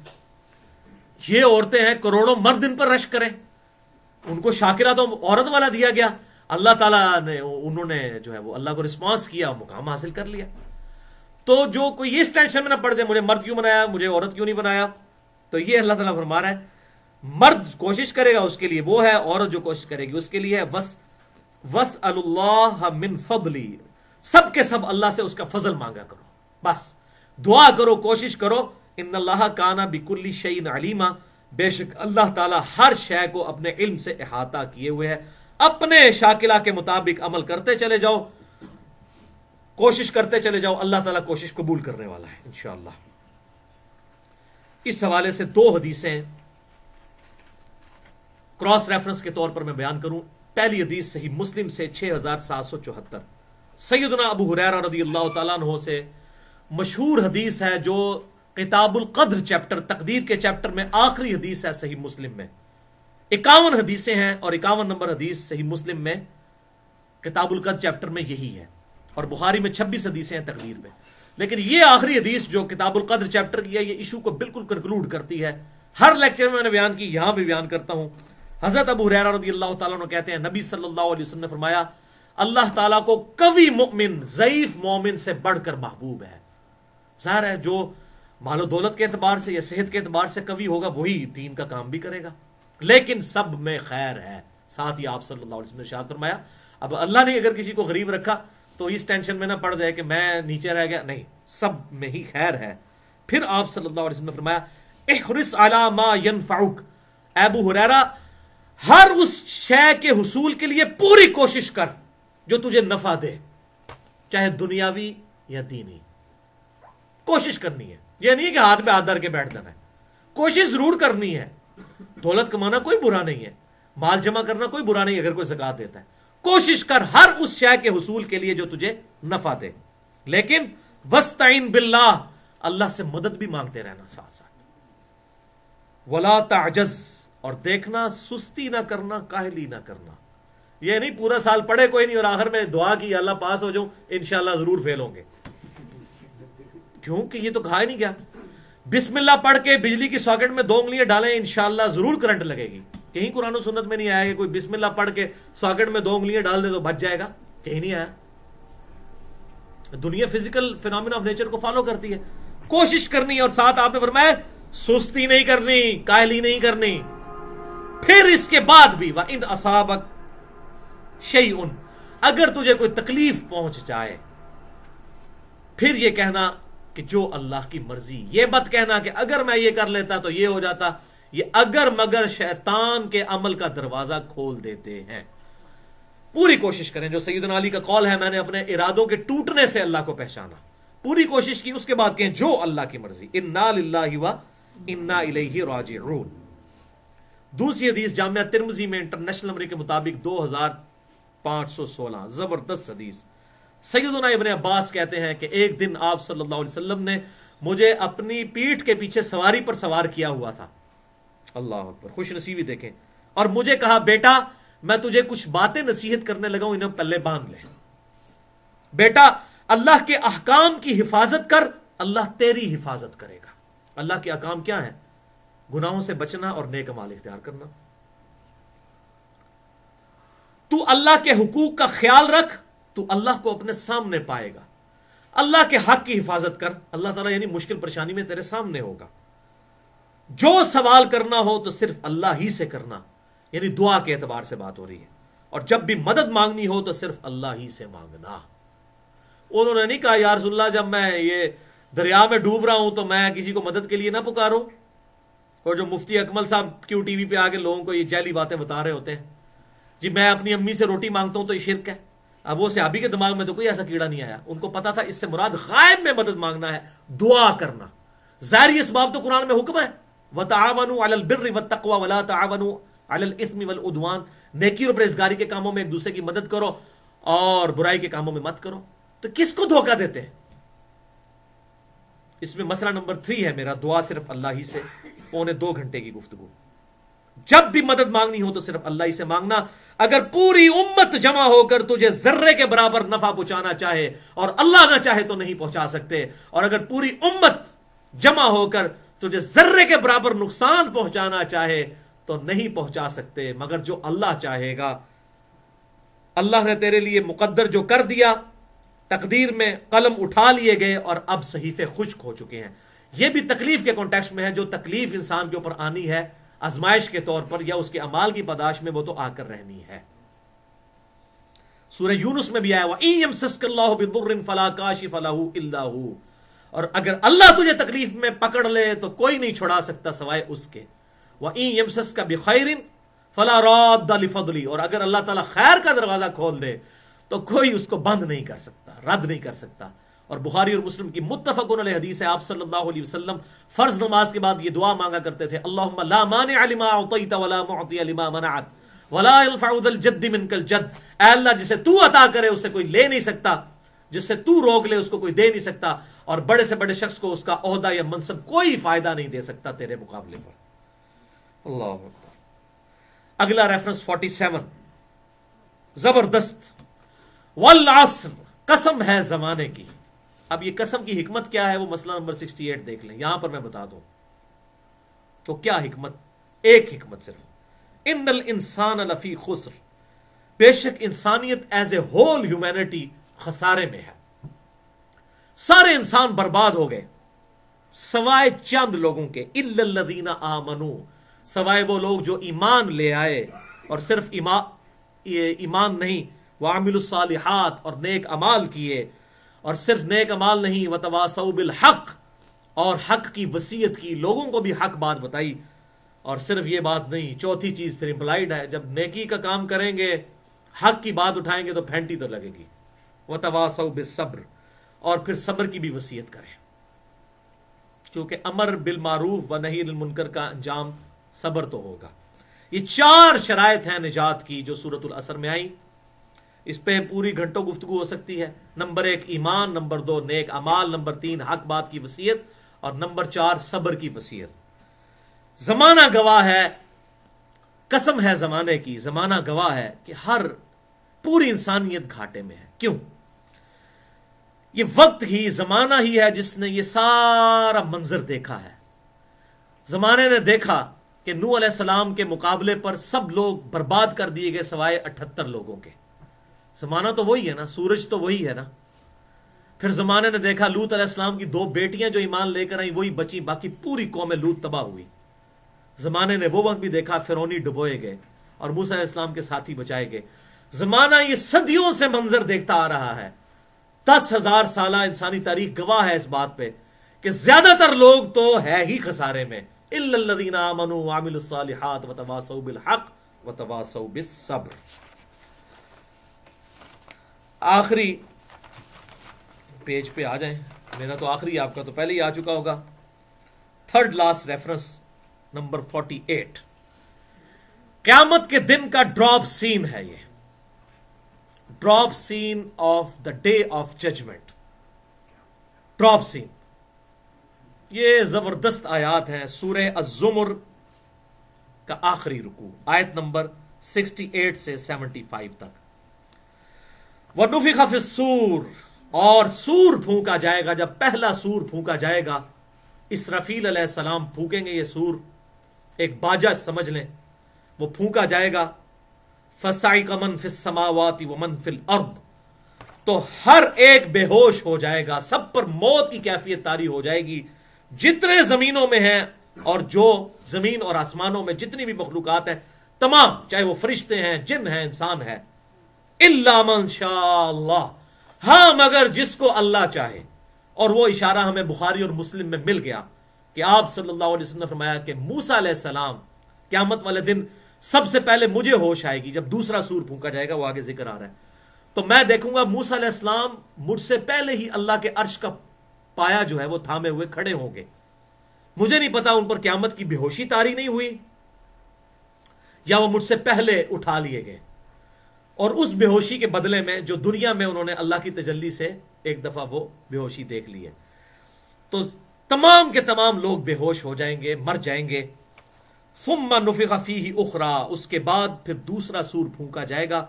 یہ عورتیں ہیں, کروڑوں مرد ان پر رشک کریں, ان کو شاکرہ تو عورت والا دیا گیا, اللہ تعالیٰ نے انہوں نے جو ہے وہ اللہ کو رسپانس کیا, مقام حاصل کر لیا. تو جو کوئی اس ٹینشن میں نہ پڑ جائے مجھے مرد کیوں بنایا, مجھے عورت کیوں نہیں بنایا, تو یہ اللہ تعالیٰ فرما رہا ہے مرد کوشش کرے گا اس کے لیے وہ ہے, عورت جو کوشش کرے گی اس کے لیے ہے. وَاسْأَلُ اللَّهَ مِنْ فَضْلِهِ, سب کے سب اللہ سے اس کا فضل مانگا کرو, بس دعا کرو, کوشش کرو. ان اللہ کان بکل شیء علیما, بے شک اللہ تعالیٰ ہر شے کو اپنے علم سے احاطہ کیے ہوئے ہے. اپنے شاکلہ کے مطابق عمل کرتے چلے جاؤ, کوشش کرتے چلے جاؤ, اللہ تعالیٰ کوشش قبول کرنے والا ہے انشاءاللہ. اس حوالے سے 2 حدیثیں کراس ریفرنس کے طور پر میں بیان کروں. پہلی حدیث صحیح مسلم سے 6774, سیدنا ابو ہریرہ رضی اللہ تعالیٰ عنہ سے مشہور حدیث ہے جو کتاب القدر چیپٹر, تقدیر کے چیپٹر میں آخری حدیث ہے صحیح مسلم میں. 51 حدیثیں ہیں اور 51 نمبر حدیث صحیح مسلم میں کتاب القدر چیپٹر میں یہی ہے, اور بخاری میں 26 حدیثیں ہیں تقدیر میں. لیکن یہ آخری حدیث جو کتاب القدر چیپٹر کی ہے یہ ایشو کو بالکل کنکلوڈ کرتی ہے. ہر لیکچر میں نے بیان کی, یہاں بھی بیان کرتا ہوں. حضرت ابو ہریرہ رضی اللہ تعالیٰ عنہ کہتے ہیں نبی صلی اللہ علیہ وسلم نے فرمایا اللہ تعالیٰ کو قوی مومن ضعیف مومن سے بڑھ کر محبوب ہے. ظاہر ہے جو مال و دولت کے اعتبار سے یا صحت کے اعتبار سے قوی ہوگا وہی دین کا کام بھی کرے گا, لیکن سب میں خیر ہے. ساتھ ہی آپ صلی اللہ علیہ وسلم نے ارشاد فرمایا اب اللہ نے اگر کسی کو غریب رکھا تو اس ٹینشن میں نہ پڑ جائے کہ میں نیچے رہ گیا, نہیں, سب میں ہی خیر ہے. پھر آپ صلی اللہ علیہ وسلم نے فرمایا احرص علی ما ينفعک, اے ابو ہریرہ ہر اس شے کے حصول کے لیے پوری کوشش کر جو تجھے نفع دے, چاہے دنیاوی یا دینی. کوشش کرنی ہے, یہ نہیں کہ ہاتھ میں ہاتھ دھر کے بیٹھ جانا ہے, کوشش ضرور کرنی ہے. دولت کمانا کوئی برا نہیں ہے, مال جمع کرنا کوئی برا نہیں اگر کوئی زکوٰۃ دیتا ہے. کوشش کر ہر اس شے کے حصول کے لیے جو تجھے نفع دے, لیکن وستعین باللہ, اللہ سے مدد بھی مانگتے رہنا ساتھ ساتھ. ولا تعجز, اور دیکھنا سستی نہ کرنا, کاہلی نہ کرنا. یہ نہیں پورا سال پڑھے کوئی نہیں اور آخر میں دعا کی اللہ پاس ہو جاؤں, انشاءاللہ ضرور فیل ہوں گے, کیونکہ یہ تو کہا ہی نہیں گیا. بسم اللہ پڑھ کے بجلی کی ساکٹ میں 2 انگلیاں ڈالیں انشاءاللہ ضرور کرنٹ لگے گی. کہیں قرآن و سنت میں نہیں آیا کہ کوئی بسم اللہ پڑھ کے ساکٹ میں 2 انگلیاں ڈال دے تو بچ جائے گا, کہیں نہیں آیا. دنیا فزیکل فینومینا آف نیچر کو فالو کرتی ہے. کوشش کرنی اور ساتھ آپ نے فرمایا سستی نہیں کرنی, کاہلی نہیں کرنی. پھر اس کے بعد بھی وَإِنْ أَصَابَكَ شَيْءٌ, اگر تجھے کوئی تکلیف پہنچ جائے پھر یہ کہنا کہ جو اللہ کی مرضی. یہ مت کہنا کہ اگر میں یہ کر لیتا تو یہ ہو جاتا. یہ اگر مگر شیطان کے عمل کا دروازہ کھول دیتے ہیں. پوری کوشش کریں, جو سیدنا علی کا قول ہے میں نے اپنے ارادوں کے ٹوٹنے سے اللہ کو پہچانا. پوری کوشش کی, اس کے بعد کہیں جو اللہ کی مرضی. انا للہ و انا الیہ راجعون. دوسری حدیث جامعہ ترمذی میں انٹرنیشنل نمبر کے مطابق 2516, زبردست حدیث. سیدنا ابن عباس کہتے ہیں کہ ایک دن آپ صلی اللہ علیہ وسلم نے مجھے اپنی پیٹھ کے پیچھے سواری پر سوار کیا ہوا تھا. اللہ اکبر, خوش نصیبی دیکھیں. اور مجھے کہا بیٹا میں تجھے کچھ باتیں نصیحت کرنے لگا ہوں, انہیں پلے باندھ لے. بیٹا اللہ کے احکام کی حفاظت کر, اللہ تیری حفاظت کرے گا. اللہ کے احکام کیا ہیں؟ گناہوں سے بچنا اور نیک اعمال اختیار کرنا. تو اللہ کے حقوق کا خیال رکھ, تو اللہ کو اپنے سامنے پائے گا. اللہ کے حق کی حفاظت کر, اللہ تعالیٰ یعنی مشکل پریشانی میں تیرے سامنے ہوگا. جو سوال کرنا ہو تو صرف اللہ ہی سے کرنا, یعنی دعا کے اعتبار سے بات ہو رہی ہے. اور جب بھی مدد مانگنی ہو تو صرف اللہ ہی سے مانگنا. انہوں نے نہیں کہا یا رسول اللہ جب میں یہ دریا میں ڈوب رہا ہوں تو میں کسی کو مدد کے لیے نہ پکاروں. اور جو مفتی اکمل صاحب کیوں ٹی وی پہ آگے لوگوں کو یہ جعلی باتیں بتا رہے ہوتے ہیں, جی میں اپنی امی سے روٹی مانگتا ہوں تو یہ شرک ہے. اب وہ صحابی کے دماغ میں تو کوئی ایسا کیڑا نہیں آیا, ان کو پتا تھا اس سے مراد غائب میں مدد مانگنا ہے, دعا کرنا. ظاہری اسباب تو قرآن میں حکم ہے, وَتَعَاوَنُوا عَلَى الْبِرِّ وَالتَّقْوَى وَلَا تَعَاوَنُوا عَلَى الْإِثْمِ وَالْعُدْوَانِ, نیکی اور پرہیزگاری کے کاموں میں ایک دوسرے کی مدد کرو اور برائی کے کاموں میں مت کرو. تو کس کو دھوکہ دیتے ہیں؟ اس میں مسئلہ نمبر 3 ہے میرا، دعا صرف اللہ ہی سے، 2.25 گھنٹے کی گفتگو۔ جب بھی مدد مانگنی ہو تو صرف اللہ ہی سے مانگنا۔ اگر پوری امت جمع ہو کر تجھے ذرے کے برابر نفع پہنچانا چاہے اور اللہ نہ چاہے تو نہیں پہنچا سکتے، اور اگر پوری امت جمع ہو کر تجھے ذرے کے برابر نقصان پہنچانا چاہے تو نہیں پہنچا سکتے مگر جو اللہ چاہے گا۔ اللہ نے تیرے لیے مقدر جو کر دیا، تقدیر میں قلم اٹھا لیے گئے اور اب صحیفے خشک ہو چکے ہیں۔ یہ بھی تکلیف کے کانٹیکسٹ میں ہے، جو تکلیف انسان کے اوپر آنی ہے آزمائش کے طور پر یا اس کے اعمال کی پاداش میں، وہ تو آ کر رہنی ہے۔ سورہ یونس میں بھی آیا وَإِن يَمْسَسْكَ اللَّهُ بِضُرٍّ فَلَا كَاشِفَ لَهُ إِلَّا هُوَ، اور اگر اللہ تجھے تکلیف میں پکڑ لے تو کوئی نہیں چھڑا سکتا سوائے اس کے۔ وَإِن يَمْسَسْكَ بِخَيْرٍ فَلَا رَادَّ لِفَضْلِهِ، اور اگر اللہ تعالیٰ خیر کا دروازہ کھول دے تو کوئی اس کو بند نہیں کر سکتا، رد نہیں کر سکتا۔ اور بخاری اور مسلم کی متفقن علیہ حدیث ہے، آپ صلی اللہ علیہ وسلم فرض نماز کے بعد یہ دعا مانگا کرتے تھے، اللہم لا مانع لما اعطیت ولا معطی لما منعت ولا ينفع ذا الجد منک الجد، اے اللہ جسے تو عطا کرے اسے کوئی لے نہیں سکتا، جس سے تو روک لے اس کو کوئی دے نہیں سکتا، اور بڑے سے بڑے شخص کو اس کا عہدہ یا منصب کوئی فائدہ نہیں دے سکتا تیرے مقابلے پر۔ اللہ اکبر۔ اگلا ریفرنس 47، زبردست، والعصر، قسم ہے زمانے کی۔ اب یہ قسم کی حکمت کیا ہے وہ مسئلہ نمبر 68 دیکھ لیں، یہاں پر میں بتا دوں تو کیا حکمت، ایک حکمت صرف، ان الانسان لفی خسر، بے شک انسانیت ایز اے ہول ہیومینٹی خسارے میں ہے، سارے انسان برباد ہو گئے سوائے چند لوگوں کے، الا الذین آمنوا، سوائے وہ لوگ جو ایمان لے آئے، اور صرف ایمان نہیں، وعملوا الصالحات، اور نیک اعمال کیے، اور صرف نیک اعمال نہیں، وتواصوا بالحق، اور حق کی وصیت کی، لوگوں کو بھی حق بات بتائی، اور صرف یہ بات نہیں، چوتھی چیز پھر امپلائڈ ہے، جب نیکی کا کام کریں گے، حق کی بات اٹھائیں گے تو پھینٹی تو لگے گی، وتواصوا بالصبر، اور پھر صبر کی بھی وصیت کریں، کیونکہ امر بالمعروف و نہی عن المنکر کا انجام صبر تو ہوگا۔ یہ 4 شرائط ہیں نجات کی جو سورۃ العصر میں آئی، اس پہ پوری گھنٹوں گفتگو ہو سکتی ہے۔ نمبر 1 ایمان، نمبر 2 نیک اعمال، نمبر 3 حق بات کی وصیت، اور نمبر 4 صبر کی وصیت۔ زمانہ گواہ ہے، قسم ہے زمانے کی، زمانہ گواہ ہے کہ پوری انسانیت گھاٹے میں ہے۔ کیوں؟ یہ وقت ہی، زمانہ ہی ہے جس نے یہ سارا منظر دیکھا ہے۔ زمانے نے دیکھا کہ نوح علیہ السلام کے مقابلے پر سب لوگ برباد کر دیے گئے سوائے 78 لوگوں کے۔ زمانہ تو وہی ہے نا، سورج تو وہی ہے نا۔ پھر زمانے نے دیکھا لوط علیہ السلام کی 2 بیٹیاں جو ایمان لے کر آئیں وہی بچی، باقی پوری قوم لوط تباہ ہوئی۔ زمانے نے وہ وقت بھی دیکھا فرعونی ڈبوئے گئے اور موسیٰ علیہ السلام کے ساتھی بچائے گئے۔ زمانہ یہ صدیوں سے منظر دیکھتا آ رہا ہے، 10,000 سالہ انسانی تاریخ گواہ ہے اس بات پہ کہ زیادہ تر لوگ تو ہے ہی خسارے میں، الا الذین آمنوا وعملوا الصالحات وتواصوا بالحق وتواصوا بالصبر۔ آخری پیج پہ آ جائیں، میرا تو آخری، آپ کا تو پہلے ہی آ چکا ہوگا۔ 3rd لاسٹ ریفرنس نمبر 48، قیامت کے دن کا ڈراپ سین ہے یہ، drop scene of the day of judgement, drop scene. یہ زبردست آیات ہیں، سورہ الزمر کا آخری رکوع، آیت نمبر 68 سے 75 تک۔ وَنُفِخَ فِي الصُّورِ، اور سور پھونکا جائے گا، جب پہلا سور پھونکا جائے گا، اسرافیل علیہ السلام پھونکیں گے یہ سور، ایک باجا سمجھ لیں، وہ پھونکا جائے گا، فَصَعِقَ مَن فِي السَّمَاوَاتِ وَمَن فِي الْأَرْضِ، تو ہر ایک بے ہوش ہو جائے گا، سب پر موت کی کیفیت طاری ہو جائے گی، جتنے زمینوں میں ہیں اور جو زمین اور آسمانوں میں جتنی بھی مخلوقات ہیں تمام، چاہے وہ فرشتے ہیں، جن ہیں، انسان ہے، اِلَّا مَن شَاءَ اللَّهُ، ہاں مگر جس کو اللہ چاہے۔ اور وہ اشارہ ہمیں بخاری اور مسلم میں مل گیا کہ آپ صلی اللہ علیہ وسلم نے فرمایا کہ موسیٰ علیہ السلام قیامت والے دن سب سے پہلے مجھے ہوش آئے گی جب دوسرا سور پھونکا جائے گا، وہ آگے ذکر آ رہا ہے، تو میں دیکھوں گا موسیٰ علیہ السلام مجھ سے پہلے ہی اللہ کے عرش کا پایا جو ہے وہ تھامے ہوئے کھڑے ہوں گے۔ مجھے نہیں پتا ان پر قیامت کی بے ہوشی طاری نہیں ہوئی یا وہ مجھ سے پہلے اٹھا لیے گئے، اور اس بے ہوشی کے بدلے میں جو دنیا میں انہوں نے اللہ کی تجلی سے ایک دفعہ وہ بے ہوشی دیکھ لی ہے۔ تو تمام کے تمام لوگ بے ہوش ہو جائیں گے، مر جائیں گے. ثم نفخ فیہ اخرى، اس کے بعد پھر دوسرا سور پھونکا جائے گا.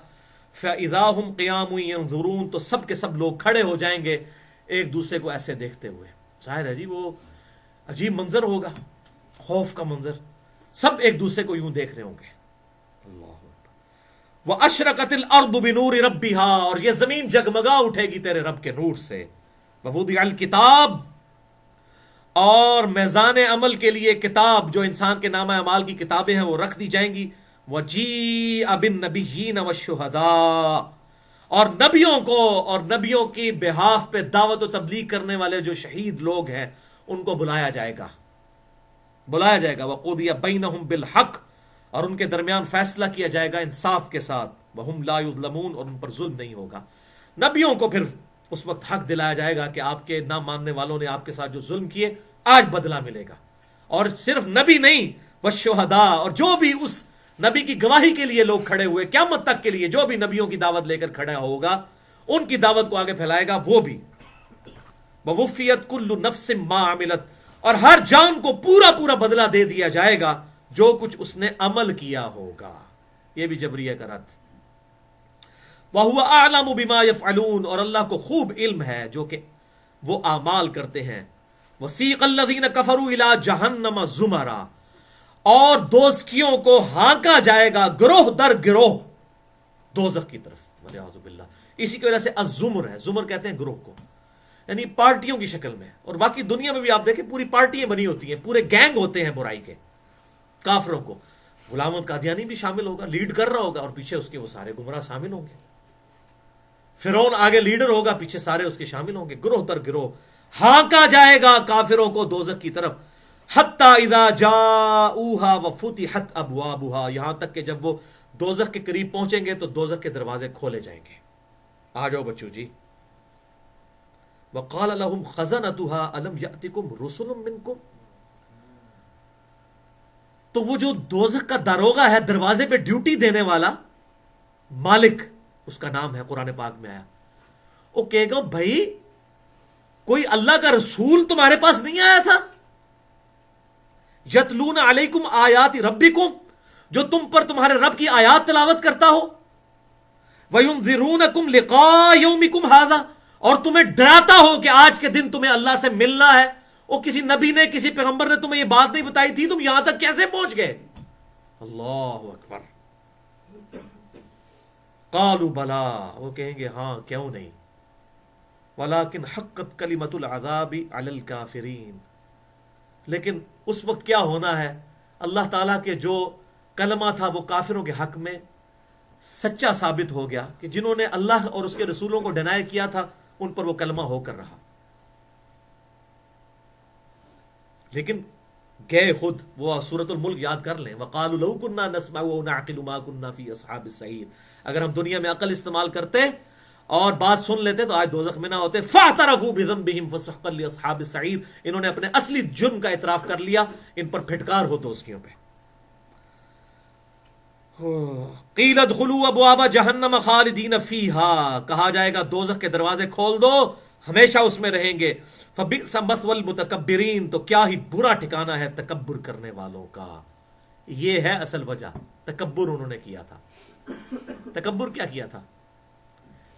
فاذا هم قیام ینظرون، تو سب کے سب لوگ کھڑے ہو جائیں گے ایک دوسرے کو ایسے دیکھتے ہوئے. ظاہر ہے جی وہ عجیب منظر ہوگا، خوف کا منظر. سب ایک دوسرے کو یوں دیکھ رہے ہوں گے. اللہ اکبر. واشرقت الارض بنور ربها، اور یہ زمین جگمگا اٹھے گی تیرے رب کے نور سے. ووضع الکتاب، اور میزان عمل کے لیے کتاب، جو انسان کے نامہ اعمال کی کتابیں ہیں وہ رکھ دی جائیں گی. وجیء بالنبیین والشہداء، اور نبیوں کو اور نبیوں کی بہاف پہ دعوت و تبلیغ کرنے والے جو شہید لوگ ہیں ان کو بلایا جائے گا. وقضی بینہم بالحق، اور ان کے درمیان فیصلہ کیا جائے گا انصاف کے ساتھ. وہم لا یظلمون، اور ان پر ظلم نہیں ہوگا. نبیوں کو پھر اس وقت حق دلایا جائے گا کہ آپ کے نہ ماننے والوں نے آپ کے ساتھ جو ظلم کیے آج بدلہ ملے گا. اور صرف نبی نہیں، والشہداء، اور جو بھی اس نبی کی گواہی کے لیے لوگ کھڑے ہوئے قیامت تک کے لیے، جو بھی نبیوں کی دعوت لے کر کھڑا ہوگا ان کی دعوت کو آگے پھیلائے گا وہ بھی. ووفیت کل نفس ما عملت، اور ہر جان کو پورا پورا بدلہ دے دیا جائے گا جو کچھ اس نے عمل کیا ہوگا. یہ بھی جبریہ کا رد. وَهُوَ أَعْلَمُ بِمَا يَفْعَلُونَ، اور اللہ کو خوب علم ہے جو کہ وہ اعمال کرتے ہیں. وَسِيقَ الَّذِينَ كَفَرُوا إِلَىٰ جَهَنَّمَ زُمَرًا، اور دوزخیوں کو ہانکا جائے گا گروہ در گروہ دوزخ کی طرف. وَلِعَوْذُ بِاللَّهِ. اسی کی وجہ سے الزمر ہے، زمر کہتے ہیں گروہ کو، یعنی پارٹیوں کی شکل میں. اور باقی دنیا میں بھی آپ دیکھیں پوری پارٹیاں بنی ہوتی ہیں، پورے گینگ ہوتے ہیں برائی کے. کافروں کو غلام احمد قادیانی بھی شامل ہوگا، لیڈ کر رہا ہوگا، اور پیچھے اس کے وہ سارے گمراہ شامل ہوں گے. فرعون آگے لیڈر ہوگا، پیچھے سارے اس کے شامل ہوں گے. گروہ تر گروہ ہانکا جائے گا کافروں کو دوزخ کی طرف. حتی اذا جاؤوها وفتحت ابوابها، یہاں تک کہ جب وہ دوزخ کے قریب پہنچیں گے تو دوزخ کے دروازے کھولے جائیں گے. آ جاؤ بچو جی. وقال لهم خزنتها الم یاتکم رسل منکم، تو وہ جو دوزخ کا داروغہ ہے، دروازے پہ ڈیوٹی دینے والا، مالک اس کا نام ہے، قرآن پاک میں آیا. وہ کہے گا بھائی کوئی اللہ کا رسول تمہارے پاس نہیں آیا تھا؟ یتلون علیکم آیات ربکم، جو تم پر تمہارے رب کی آیات تلاوت کرتا ہو. وینذرونکم لقاء یومکم ھذا، اور تمہیں ڈراتا ہو کہ آج کے دن تمہیں اللہ سے ملنا ہے. وہ کسی نبی نے، کسی پیغمبر نے تمہیں یہ بات نہیں بتائی تھی، تم یہاں تک کیسے پہنچ گئے؟ اللہ اکبر. قالوا بلا، وہ کہیں گے ہاں کیوں نہیں. ولکن حقت کلمۃ العذاب علی الکافرین، لیکن اس وقت کیا ہونا ہے، اللہ تعالیٰ کے جو کلمہ تھا وہ کافروں کے حق میں سچا ثابت ہو گیا کہ جنہوں نے اللہ اور اس کے رسولوں کو ڈینائی کیا تھا ان پر وہ کلمہ ہو کر رہا. لیکن گئے خود. وہ سورۃ الملک یاد کر لیں. وقالوا لو كنا نسمع ونعقل ما كنا في اصحاب السعير، اگر ہم دنیا میں عقل استعمال کرتے اور بات سن لیتے تو آج دوزخ میں نہ ہوتے. فاعترفوا بذنبهم فسحقا لاصحاب السعير، انہوں نے اپنے اصلی جرم کا اعتراف کر لیا، ان پر پھٹکار ہو دوزخیوں پہ. قیل ادخلوا ابواب جہنم خالدین فیہا، کہا جائے گا دوزخ کے دروازے کھول دو، ہمیشہ اس میں رہیں گے. فبئس مثوى المتکبرین، تو کیا ہی برا ٹھکانہ ہے تکبر کرنے والوں کا. یہ ہے اصل وجہ، تکبر انہوں نے کیا تھا. تکبر کیا کیا تھا؟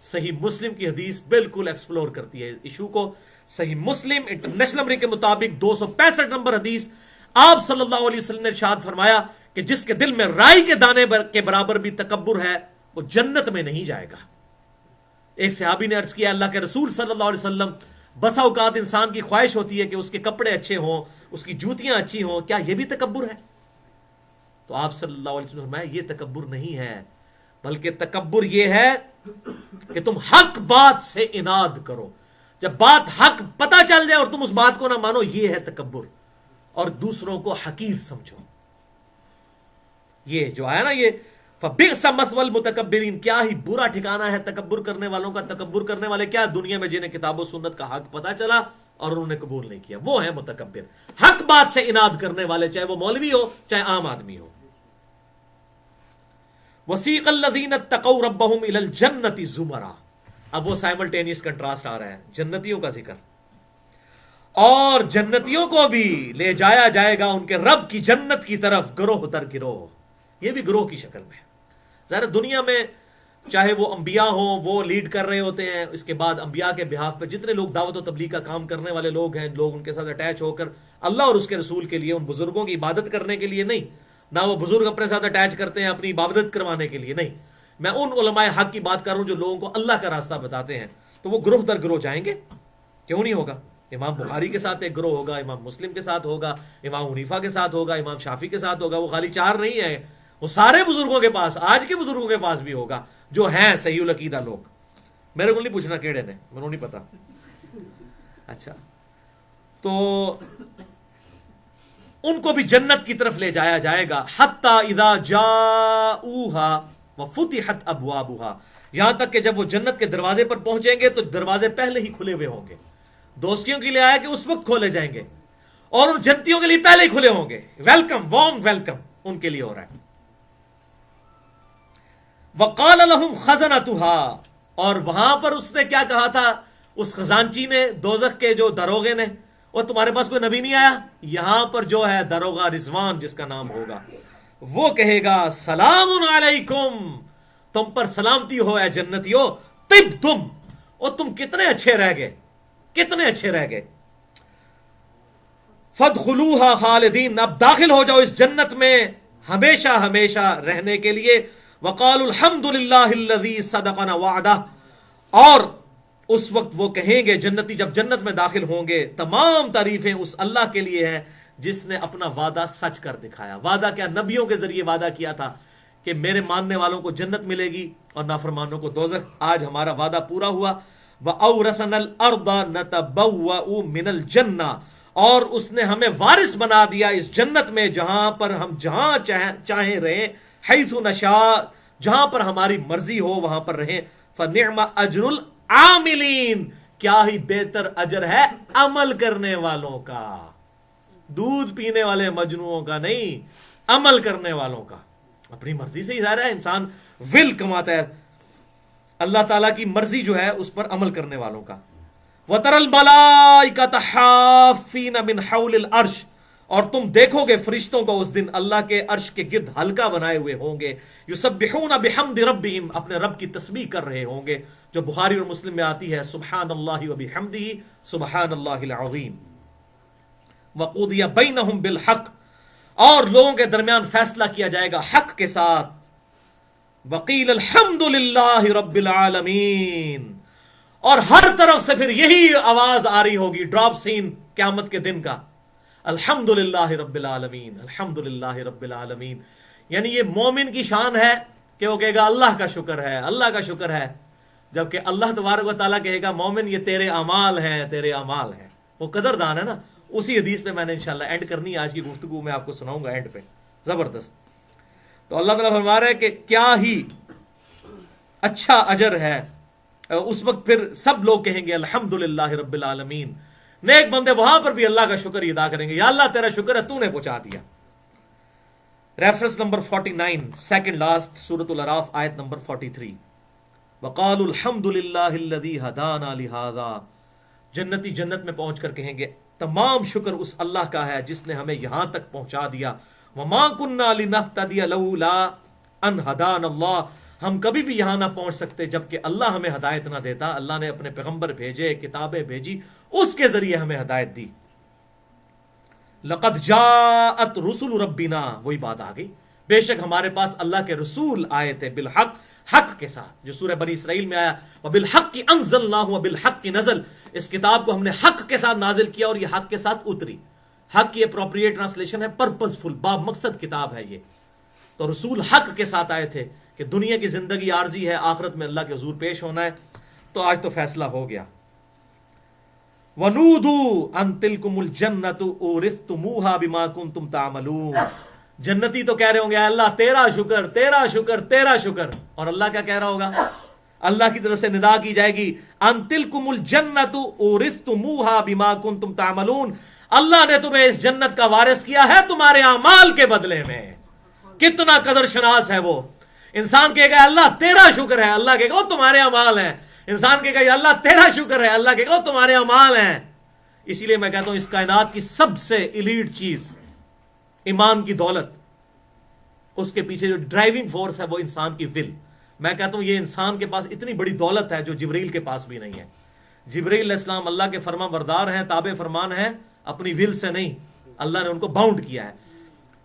صحیح مسلم کی حدیث بالکل ایکسپلور کرتی ہے ایشو کو. صحیح مسلم انٹرنیشنل نمبر کے مطابق 265 نمبر حدیث، آپ صلی اللہ علیہ وسلم نے ارشاد فرمایا کہ جس کے دل میں رائی کے دانے کے برابر بھی تکبر ہے وہ جنت میں نہیں جائے گا. ایک صحابی نے عرض کیا اللہ کے رسول صلی اللہ علیہ وسلم، بسا اوقات انسان کی خواہش ہوتی ہے کہ اس کے کپڑے اچھے ہوں، اس کی جوتیاں اچھی ہوں، کیا یہ بھی تکبر ہے؟ تو آپ صلی اللہ علیہ وسلم نے فرمایا یہ تکبر نہیں ہے، بلکہ تکبر یہ ہے کہ تم حق بات سے اناد کرو. جب بات حق پتہ چل جائے اور تم اس بات کو نہ مانو، یہ ہے تکبر. اور دوسروں کو حقیر سمجھو. یہ جو آیا نا، یہ فبئس مثوى المتکبرین، کیا ہی برا ٹھکانہ ہے تکبر کرنے والوں کا. تکبر کرنے والے کیا؟ دنیا میں جنہیں کتاب و سنت کا حق پتہ چلا اور انہوں نے قبول نہیں کیا، وہ ہیں متکبر. حق بات سے اناد کرنے والے، چاہے وہ مولوی ہو چاہے عام آدمی ہو. وسیق الذین اتقوا ربهم الى الجنۃ زمرا، اب وہ سائملٹینیس کنٹراسٹ آ رہا ہے، جنتیوں کا ذکر اور جنتیوں کو بھی لے جایا جائے گا ان کے رب کی جنت کی طرف گروہ در گروہ. یہ بھی گروہ کی شکل میں. ظاہر دنیا میں چاہے وہ انبیاء ہوں وہ لیڈ کر رہے ہوتے ہیں, اس کے بعد انبیاء کے بہاف پہ جتنے لوگ دعوت و تبلیغ کا کام کرنے والے لوگ ہیں, لوگ ان کے ساتھ اٹیچ ہو کر اللہ اور اس کے رسول کے لیے, ان بزرگوں کی عبادت کرنے کے لیے نہیں, نہ وہ بزرگ اپنے ساتھ اٹیچ کرتے ہیں اپنی عبادت کروانے کے لیے نہیں. میں ان علماء حق کی بات کر رہا ہوں جو لوگوں کو اللہ کا راستہ بتاتے ہیں. تو وہ گروہ در گروہ جائیں گے, کیوں نہیں ہوگا؟ امام بخاری کے ساتھ ایک گروہ ہوگا, امام مسلم کے ساتھ ہوگا, امام حنیفہ کے ساتھ ہوگا, امام شافعی کے ساتھ ہوگا. وہ خالی 4 نہیں ہے, وہ سارے بزرگوں کے پاس, آج کے بزرگوں کے پاس بھی ہوگا جو ہیں صحیح العقیدہ لوگ. میرے کو نہیں پوچھنا کیڑے نے, میرے کو نہیں پتا. اچھا, تو ان کو بھی جنت کی طرف لے جایا جائے گا. حتی اذا جاؤہا وفتحت ابوابہا, یہاں تک کہ جب وہ جنت کے دروازے پر پہنچیں گے تو دروازے پہلے ہی کھلے ہوئے ہوں گے. دوستیوں کے لیے آیا کہ اس وقت کھولے جائیں گے, اور ان جنتیوں کے لیے پہلے ہی کھلے ہوں گے. ویلکم, وارم ویلکم ان کے لیے ہو رہا ہے. وقال لهم خزنتها, اور وہاں پر اس نے کیا کہا تھا, اس خزانچی نے, دوزخ کے جو دروغے نے, اور تمہارے پاس کوئی نبی نہیں آیا؟ یہاں پر جو ہے دروغہ رضوان جس کا نام ہوگا, وہ کہے گا سلام علیکم, تم پر سلامتی ہو اے جنتیو, طبتم, اور تم کتنے اچھے رہ گئے, کتنے اچھے رہ گئے. فادخلوها خالدین, اب داخل ہو جاؤ اس جنت میں ہمیشہ ہمیشہ رہنے کے لیے. وقالوا الحمد للہ الذی صدقنا وعدہ, اور اس وقت وہ کہیں گے جنتی جب جنت میں داخل ہوں گے, تمام تعریفیں اس اللہ کے لیے ہیں جس نے اپنا وعدہ سچ کر دکھایا. وعدہ کیا؟ نبیوں کے ذریعے وعدہ کیا تھا کہ میرے ماننے والوں کو جنت ملے گی اور نافرمانوں کو دوزخ. آج ہمارا وعدہ پورا ہوا. وَأَوْرَثَنَا الْأَرْضَ نَتَبَوَّأُ مِنَ الْجَنَّةِ, اور اس نے ہمیں وارث بنا دیا اس جنت میں جہاں پر ہم جہاں چاہیں رہیں, حیث نشاء, جہاں پر ہماری مرضی ہو وہاں پر رہیں. فَنِعْمَ أَجْرُ الْعَامِلِينَ, کیا ہی بہتر اجر ہے عمل کرنے والوں کا, دودھ پینے والے مجنوؤں کا نہیں, عمل کرنے والوں کا. اپنی مرضی سے ہی ظاہر ہے انسان ول کماتا ہے, اللہ تعالیٰ کی مرضی جو ہے اس پر عمل کرنے والوں کا. وَتَرَى الْمَلَائِكَةَ حَافِّينَ مِنْ حَوْلِ الْعَرْشِ, اور تم دیکھو گے فرشتوں کو اس دن اللہ کے عرش کے گرد حلقہ بنائے ہوئے ہوں گے. یسبحون بحمد ربہم, اپنے رب کی تسبیح کر رہے ہوں گے, جو بخاری اور مسلم میں آتی ہے سبحان اللہ وبحمدہ سبحان اللہ العظیم. وقضی بینہم بالحق, اور لوگوں کے درمیان فیصلہ کیا جائے گا حق کے ساتھ. وقیل الحمد للہ رب العالمین, اور ہر طرف سے پھر یہی آواز آ رہی ہوگی, ڈراپ سین قیامت کے دن کا, الحمد للہ رب العالمین, الحمد للہ رب العالمین. یعنی یہ مومن کی شان ہے کہ وہ کہے گا اللہ کا شکر ہے, اللہ کا شکر ہے, جبکہ اللہ تبارک و تعالیٰ کہے گا مومن یہ تیرے اعمال ہیں, تیرے اعمال ہیں. وہ قدردان ہے نا. اسی حدیث میں نے انشاءاللہ اینڈ کرنی ہے آج کی گفتگو میں, آپ کو سناؤں گا اینڈ پہ, زبردست. تو اللہ تعالیٰ فرما رہا ہے کہ کیا ہی اچھا اجر ہے. اس وقت پھر سب لوگ کہیں گے الحمدللہ رب العالمین. نیک بندے وہاں پر بھی اللہ کا شکر ادا کریں گے, یا اللہ تیرا شکر ہے تو نے پہنچا دیا. ریفرنس نمبر 49, سیکنڈ لاسٹ, سورۃ الاعراف آیت نمبر 43. وقالوا الحمدللہ الذی ہدانا لہذا, جنتی جنت میں پہنچ کر کہیں گے تمام شکر اس اللہ کا ہے جس نے ہمیں یہاں تک پہنچا دیا. وما كنا لنهتدي لولا ان هدانا اللہ, ہم کبھی بھی یہاں نہ پہنچ سکتے جبکہ اللہ ہمیں ہدایت نہ دیتا. اللہ نے اپنے پیغمبر بھیجے, کتابیں بھیجی, اس کے ذریعے ہمیں ہدایت دی. لقد جاءت رسل ربنا, وہی بات آ گئی, بے شک ہمارے پاس اللہ کے رسول آئے تھے, بالحق, حق کے ساتھ, جو سورہ بنی اسرائیل میں آیا وبالحق انزلناہ وبالحق نزل, اس کتاب کو ہم نے حق کے ساتھ نازل کیا اور یہ حق کے ساتھ اتری. حق کی اپروپریٹ ٹرانسلیشن ہے پرپزفل, با مقصد کتاب ہے یہ. تو رسول حق کے ساتھ آئے تھے کہ دنیا کی زندگی عارضی ہے, آخرت میں اللہ کے حضور پیش ہونا ہے. تو آج تو فیصلہ ہو گیا. وَنُودُوا أَن تِلْكُمُ الْجَنَّةُ أُورِثْتُمُوهَا بِمَا كُنْتُمْ تَعْمَلُونَ, جنتی تو کہہ رہے ہوں گے اللہ تیرا شکر, تیرا شکر, تیرا شکر. اور اللہ کیا کہہ رہا ہوگا؟ اللہ کی طرف سے ندا کی جائے گی أَن تِلْكُمُ الْجَنَّةُ أُورِثْتُمُوهَا بِمَا كُنْتُمْ تَعْمَلُونَ, اللہ نے تمہیں اس جنت کا وارث کیا ہے تمہارے اعمال کے بدلے میں. کتنا قدر شناس ہے وہ. انسان کہے گا اللہ تیرا شکر ہے, اللہ کہے گا وہ تمہارے اعمال ہیں. انسان کہے گا یا اللہ تیرا شکر ہے, اللہ کہے گا وہ تمہارے اعمال ہیں. اسی لیے میں کہتا ہوں اس کائنات کی سب سے ایلیٹ چیز ایمان کی دولت، اس کے پیچھے جو ڈرائیونگ فورس ہے وہ انسان کی ول. میں کہتا ہوں یہ انسان کے پاس اتنی بڑی دولت ہے جو جبریل کے پاس بھی نہیں ہے. جبریل علیہ السلام اللہ کے فرما بردار ہیں، تابع فرمان ہیں، اپنی ول سے نہیں، اللہ نے ان کو باؤنڈ کیا ہے.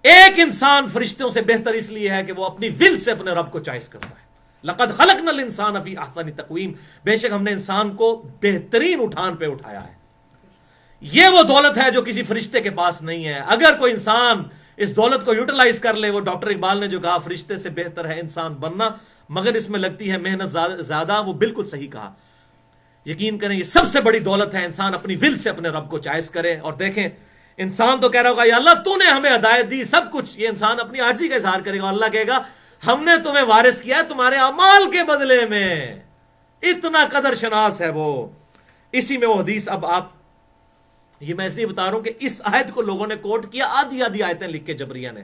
ایک انسان فرشتوں سے بہتر اس لیے ہے کہ وہ اپنی ول سے اپنے رب کو چوائس کرتا ہے. لقد خلقنا الانسان فی احسن تقویم، بے شک ہم نے انسان کو بہترین اٹھان پہ اٹھایا ہے. یہ وہ دولت ہے جو کسی فرشتے کے پاس نہیں ہے. اگر کوئی انسان اس دولت کو یوٹیلائز کر لے، وہ ڈاکٹر اقبال نے جو کہا فرشتے سے بہتر ہے انسان بننا مگر اس میں لگتی ہے محنت زیادہ، وہ بالکل صحیح کہا. یقین کریں یہ سب سے بڑی دولت ہے، انسان اپنی ول سے اپنے رب کو چوائس کرے. اور دیکھیں انسان تو کہہ رہا ہوگا یا اللہ تو نے ہمیں ہدایت دی سب کچھ، یہ انسان اپنی عاجزی کا اظہار کرے گا اور اللہ کہے گا ہم نے تمہیں وارث کیا ہے تمہارے اعمال کے بدلے میں. اتنا قدر شناس ہے وہ. اسی میں وہ حدیث، اب آپ یہ میں اس لیے بتا رہا ہوں کہ اس آیت کو لوگوں نے کوٹ کیا، آدھی آدھی آیتیں لکھ کے جبریہ نے،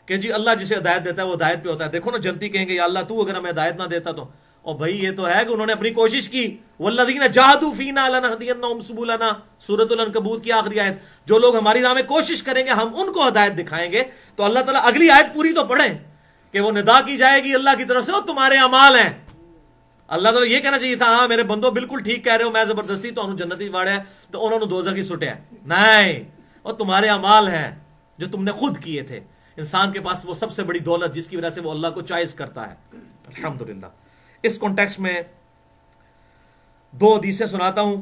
کہ جی اللہ جسے ہدایت دیتا ہے وہ ہدایت پہ ہوتا ہے. دیکھو نا جنتی کہیں گے یا اللہ تو اگر ہمیں ہدایت نہ دیتا تو، اور بھائی یہ تو ہے کہ انہوں نے اپنی کوشش کی. والذین جاہدوا فینا لنہدینہم سبلنا، سورۃ العنکبوت کی آخری آیت. جو لوگ ہماری راہ میں کوشش کریں گے ہم ان کو ہدایت دکھائیں گے. تو اللہ تعالیٰ اگلی آیت پوری تو پڑھیں کہ وہ ندا کی جائے گی اللہ کی طرف سے، اور تمہارے اعمال ہیں. اللہ تعالیٰ یہ کہنا چاہیے تھا ہاں میرے بندو بالکل ٹھیک کہہ رہے ہو، میں زبردستی تو انہوں جنتی واڑے ہے تو انہوں نے دوزخی سٹے ہے نہیں، اور تمہارے اعمال ہیں جو تم نے خود کیے تھے. انسان کے پاس وہ سب سے بڑی دولت جس کی وجہ سے وہ اللہ کو چوائس کرتا ہے. الحمدللہ. اس کانٹیکسٹ میں دو حدیثیں سناتا ہوں.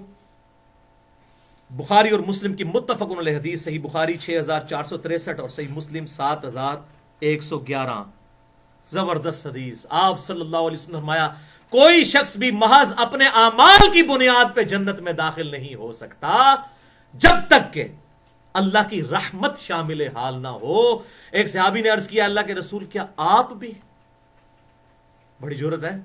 بخاری اور مسلم کی متفق علیہ حدیث، صحیح بخاری 6463 اور صحیح مسلم 7111. زبردست حدیث. آپ صلی اللہ علیہ وسلم نے فرمایا کوئی شخص بھی محض اپنے اعمال کی بنیاد پہ جنت میں داخل نہیں ہو سکتا جب تک کہ اللہ کی رحمت شامل حال نہ ہو. ایک صحابی نے عرض کیا اللہ کے رسول کیا آپ بھی؟ بڑی جرت ہے.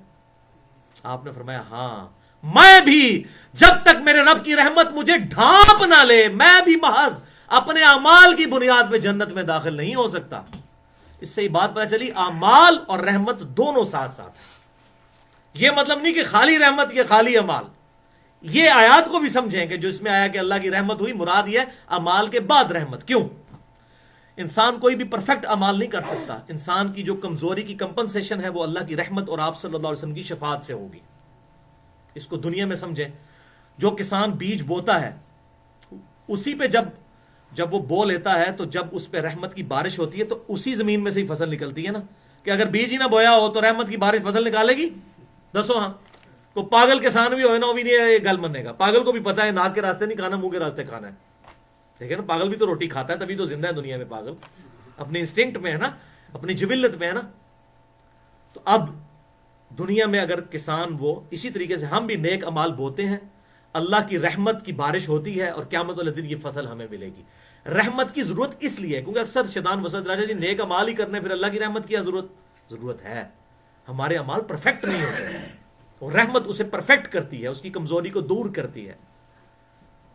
آپ نے فرمایا ہاں میں بھی، جب تک میرے رب کی رحمت مجھے ڈھانپ نہ لے میں بھی محض اپنے اعمال کی بنیاد پہ جنت میں داخل نہیں ہو سکتا. اس سے یہ بات پتہ چلی اعمال اور رحمت دونوں ساتھ ساتھ ہیں. یہ مطلب نہیں کہ خالی رحمت یا خالی اعمال. یہ آیات کو بھی سمجھیں کہ جو اس میں آیا کہ اللہ کی رحمت ہوئی، مراد یہ اعمال کے بعد رحمت. کیوں؟ انسان کوئی بھی پرفیکٹ اعمال نہیں کر سکتا. انسان کی جو کمزوری کی کمپنسیشن ہے وہ اللہ کی رحمت اور آپ صلی اللہ علیہ وسلم کی شفاعت سے ہوگی. اس کو دنیا میں سمجھیں. جو کسان بیج بوتا ہے اسی پہ جب وہ بو لیتا ہے تو جب اس پہ رحمت کی بارش ہوتی ہے تو اسی زمین میں سے ہی فصل نکلتی ہے نا. کہ اگر بیج ہی نہ بویا ہو تو رحمت کی بارش فصل نکالے گی؟ دسو ہاں. تو پاگل کسان بھی ہوئے نا وہ بھی نہیں گل مننے گا. پاگل کو بھی پتا ہے ناک کے راستے نہیں کھانا، منہ کے راستے کھانا ہے. ٹھیک ہے نا. پاگل بھی تو روٹی کھاتا ہے تبھی تو زندہ ہے دنیا میں. پاگل اپنی انسٹنکٹ میں ہے نا، اپنی جبلت میں ہے نا. تو اب دنیا میں اگر کسان وہ اسی طریقے سے ہم بھی نیک امال بوتے ہیں، اللہ کی رحمت کی بارش ہوتی ہے اور قیامت والے دن یہ فصل ہمیں ملے گی. رحمت کی ضرورت اس لیے ہے کیونکہ اکثر شیطان وسعت راجا جی نیک امال ہی کرنے پھر اللہ کی رحمت کی ضرورت ہے. ہمارے امال پرفیکٹ نہیں ہوتے اور رحمت اسے پرفیکٹ کرتی ہے، اس کی کمزوری کو دور کرتی ہے.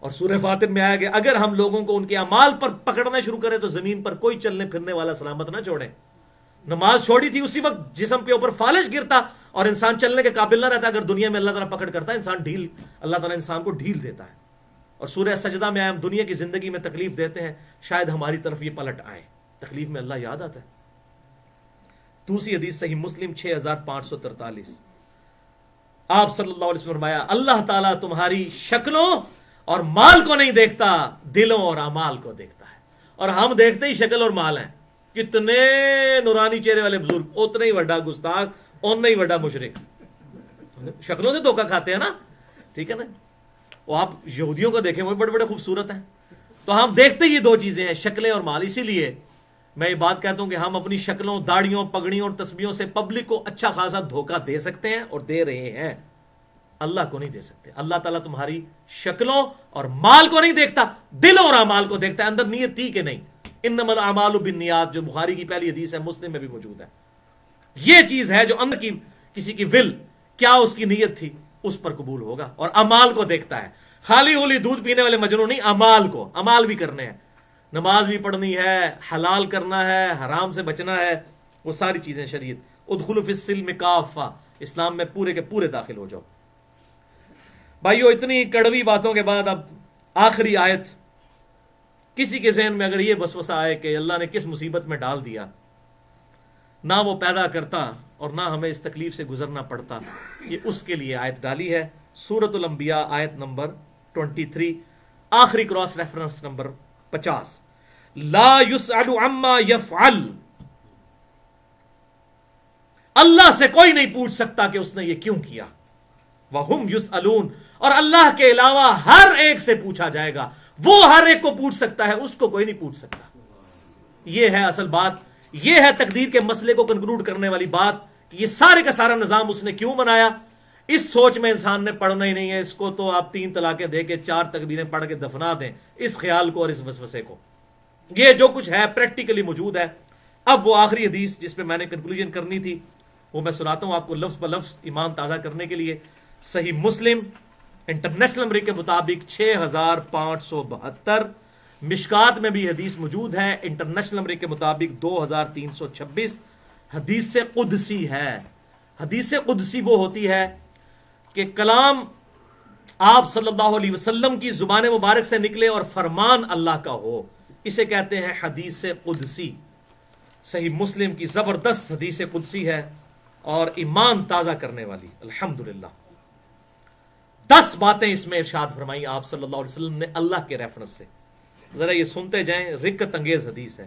اور سورہ فاطر میں آیا کہ اگر ہم لوگوں کو ان کے اعمال پر پکڑنا شروع کریں تو زمین پر کوئی چلنے پھرنے والا سلامت نہ چھوڑے. نماز چھوڑی تھی اسی وقت جسم کے اوپر فالج گرتا اور انسان چلنے کے قابل نہ رہتا. اگر دنیا میں اللہ تعالیٰ پکڑ کرتا ہے اللہ تعالیٰ انسان کو ڈھیل دیتا ہے. اور سورہ سجدہ میں ہم دنیا کی زندگی میں تکلیف دیتے ہیں، شاید ہماری طرف یہ پلٹ آئے. تکلیف میں اللہ یاد آتا ہے. دوسری حدیث صحیح مسلم 6543. آپ صلی اللہ علیہ وسلم فرمایا اللہ تعالیٰ تمہاری شکلوں اور مال کو نہیں دیکھتا، دلوں اور اعمال کو دیکھتا ہے. اور ہم دیکھتے ہی شکل اور مال ہیں. کتنے نورانی چہرے والے بزرگ، اتنے ہی وڈا گستاخ، اتنا ہی وڈا مشرک. شکلوں سے دھوکہ کھاتے ہیں نا. ٹھیک ہے نا. وہ آپ یہودیوں کو دیکھیں وہ بڑے بڑے خوبصورت ہیں. تو ہم دیکھتے یہ دو چیزیں ہیں، شکلیں اور مال. اسی لیے میں یہ بات کہتا ہوں کہ ہم اپنی شکلوں، داڑھیوں، پگڑیوں اور تسبیحوں سے پبلک کو اچھا خاصا دھوکہ دے سکتے ہیں اور دے رہے ہیں، اللہ کو نہیں دے سکتے. اللہ تعالیٰ تمہاری شکلوں اور مال کو نہیں دیکھتا، دلوں اور اعمال کو دیکھتا ہے. اندر نیت تھی کہ نہیں. انما الاعمال بالنیات جو بخاری کی پہلی حدیث ہے، مسلم میں بھی موجود ہے. یہ چیز ہے جو اندر کی کسی کی ول کیا اس کی نیت تھی اس پر قبول ہوگا. اور اعمال کو دیکھتا ہے. خالی ہولی دودھ پینے والے مجنون نہیں، اعمال کو، اعمال بھی کرنے ہیں. نماز بھی پڑھنی ہے، حلال کرنا ہے، حرام سے بچنا ہے، وہ ساری چیزیں شریعت. ادخلوا فی السلم کافہ، اسلام میں پورے کے پورے داخل ہو جاؤ. بھائیو اتنی کڑوی باتوں کے بعد اب آخری آیت، کسی کے ذہن میں اگر یہ وسوسہ آئے کہ اللہ نے کس مصیبت میں ڈال دیا، نہ وہ پیدا کرتا اور نہ ہمیں اس تکلیف سے گزرنا پڑتا، یہ اس کے لیے آیت ڈالی ہے۔ سورۃ الانبیاء آیت نمبر 23، آخری کراس ریفرنس نمبر 50، لا یسأل عما یفعل، اللہ سے کوئی نہیں پوچھ سکتا کہ اس نے یہ کیوں کیا، وَهُمْ يُسْأَلُونَ، اور اللہ کے علاوہ ہر ایک سے پوچھا جائے گا، وہ ہر ایک کو پوچھ سکتا ہے، اس کو کوئی نہیں پوچھ سکتا۔ یہ ہے اصل بات، یہ ہے تقدیر کے مسئلے کو کنکلوڈ کرنے والی بات کہ یہ سارے کا سارا نظام اس نے کیوں بنایا۔ اس سوچ میں انسان نے پڑھنا ہی نہیں ہے، اس کو تو آپ 3 طلاقیں دے کے 4 تکبیریں پڑھ کے دفنا دیں، اس خیال کو اور اس وسوسے کو۔ یہ جو کچھ ہے پریکٹیکلی موجود ہے۔ اب وہ آخری حدیث جس پہ میں نے کنکلوژن کرنی تھی وہ میں سناتا ہوں آپ کو لفظ بہ لفظ ایمان تازہ کرنے کے لیے۔ صحیح مسلم انٹرنیشنل نمبر کے مطابق 6572، مشکات میں بھی حدیث موجود ہے انٹرنیشنل نمبر کے مطابق 2326، حدیث قدسی ہے۔ حدیث قدسی وہ ہوتی ہے کہ کلام آپ صلی اللہ علیہ وسلم کی زبان مبارک سے نکلے اور فرمان اللہ کا ہو، اسے کہتے ہیں حدیث قدسی۔ صحیح مسلم کی زبردست حدیث قدسی ہے اور ایمان تازہ کرنے والی، الحمدللہ۔ 10 باتیں اس میں ارشاد فرمائی آپ صلی اللہ علیہ وسلم نے اللہ کے ریفرنس سے، ذرا یہ سنتے جائیں، رکت انگیز حدیث ہے۔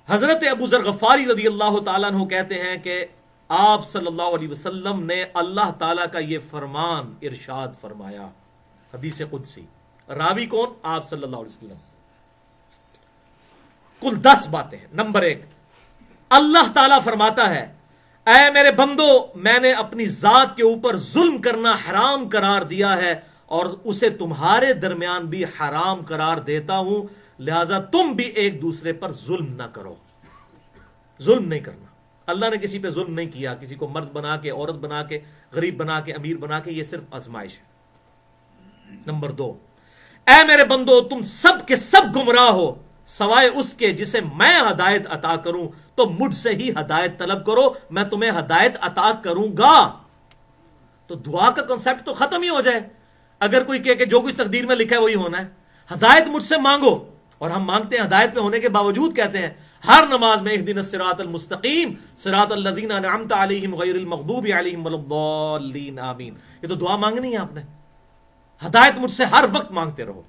حضرت ابو ذر غفاری رضی اللہ تعالیٰ عنہ کہتے ہیں کہ آپ صلی اللہ علیہ وسلم نے اللہ تعالیٰ کا یہ فرمان ارشاد فرمایا، حدیث قدسی۔ راوی کون؟ آپ صلی اللہ علیہ وسلم۔ کل 10 باتیں ہیں۔ نمبر 1، اللہ تعالیٰ فرماتا ہے، اے میرے بندو، میں نے اپنی ذات کے اوپر ظلم کرنا حرام قرار دیا ہے اور اسے تمہارے درمیان بھی حرام قرار دیتا ہوں، لہذا تم بھی ایک دوسرے پر ظلم نہ کرو۔ ظلم نہیں کرنا، اللہ نے کسی پہ ظلم نہیں کیا، کسی کو مرد بنا کے، عورت بنا کے، غریب بنا کے، امیر بنا کے، یہ صرف آزمائش ہے۔ نمبر 2، اے میرے بندو، تم سب کے سب گمراہ ہو سوائے اس کے جسے میں ہدایت عطا کروں، تو مجھ سے ہی ہدایت طلب کرو، میں تمہیں ہدایت عطا کروں گا۔ تو دعا کا کنسیپٹ تو ختم ہی ہو جائے اگر کوئی کہے کہ جو کچھ تقدیر میں لکھا ہے وہی ہونا ہے۔ ہدایت مجھ سے مانگو، اور ہم مانگتے ہیں، ہدایت پہ ہونے کے باوجود کہتے ہیں ہر نماز میں اہدنا الصراط المستقیم صراط الذین انعمت علیہم غیر المغضوب علیہم ولا الضالین آمین۔ یہ تو دعا مانگنی ہے آپ نے، ہدایت مجھ سے ہر وقت مانگتے رہو۔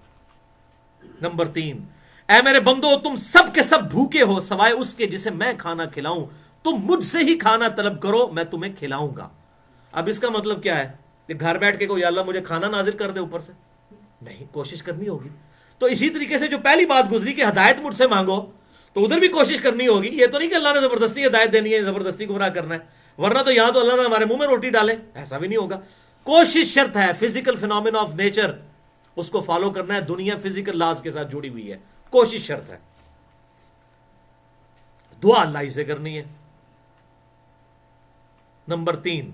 نمبر 3، اے میرے بندو، تم سب کے سب بھوکے ہو سوائے اس کے جسے میں کھانا کھلاؤں، تم مجھ سے ہی کھانا طلب کرو، میں تمہیں کھلاؤں گا۔ اب اس کا مطلب کیا ہے کہ گھر بیٹھ کے کوئی اللہ مجھے کھانا نازل کر دے اوپر سے؟ نہیں، کوشش کرنی ہوگی۔ تو اسی طریقے سے جو پہلی بات گزری کہ ہدایت مجھ سے مانگو، تو ادھر بھی کوشش کرنی ہوگی۔ یہ تو نہیں کہ اللہ نے زبردستی ہدایت دینی ہے، زبردستی گمراہ کرنا ہے، ورنہ تو یا تو اللہ نے ہمارے منہ میں روٹی ڈالے، ایسا بھی نہیں ہوگا۔ کوشش شرط ہے، فزیکل فینومینا آف نیچر اس کو فالو کرنا ہے، دنیا فزیکل لاز کے ساتھ جڑی ہوئی ہے، کوشش شرط ہے۔ دعا اللہ ہی سے کرنی ہے۔ نمبر 3،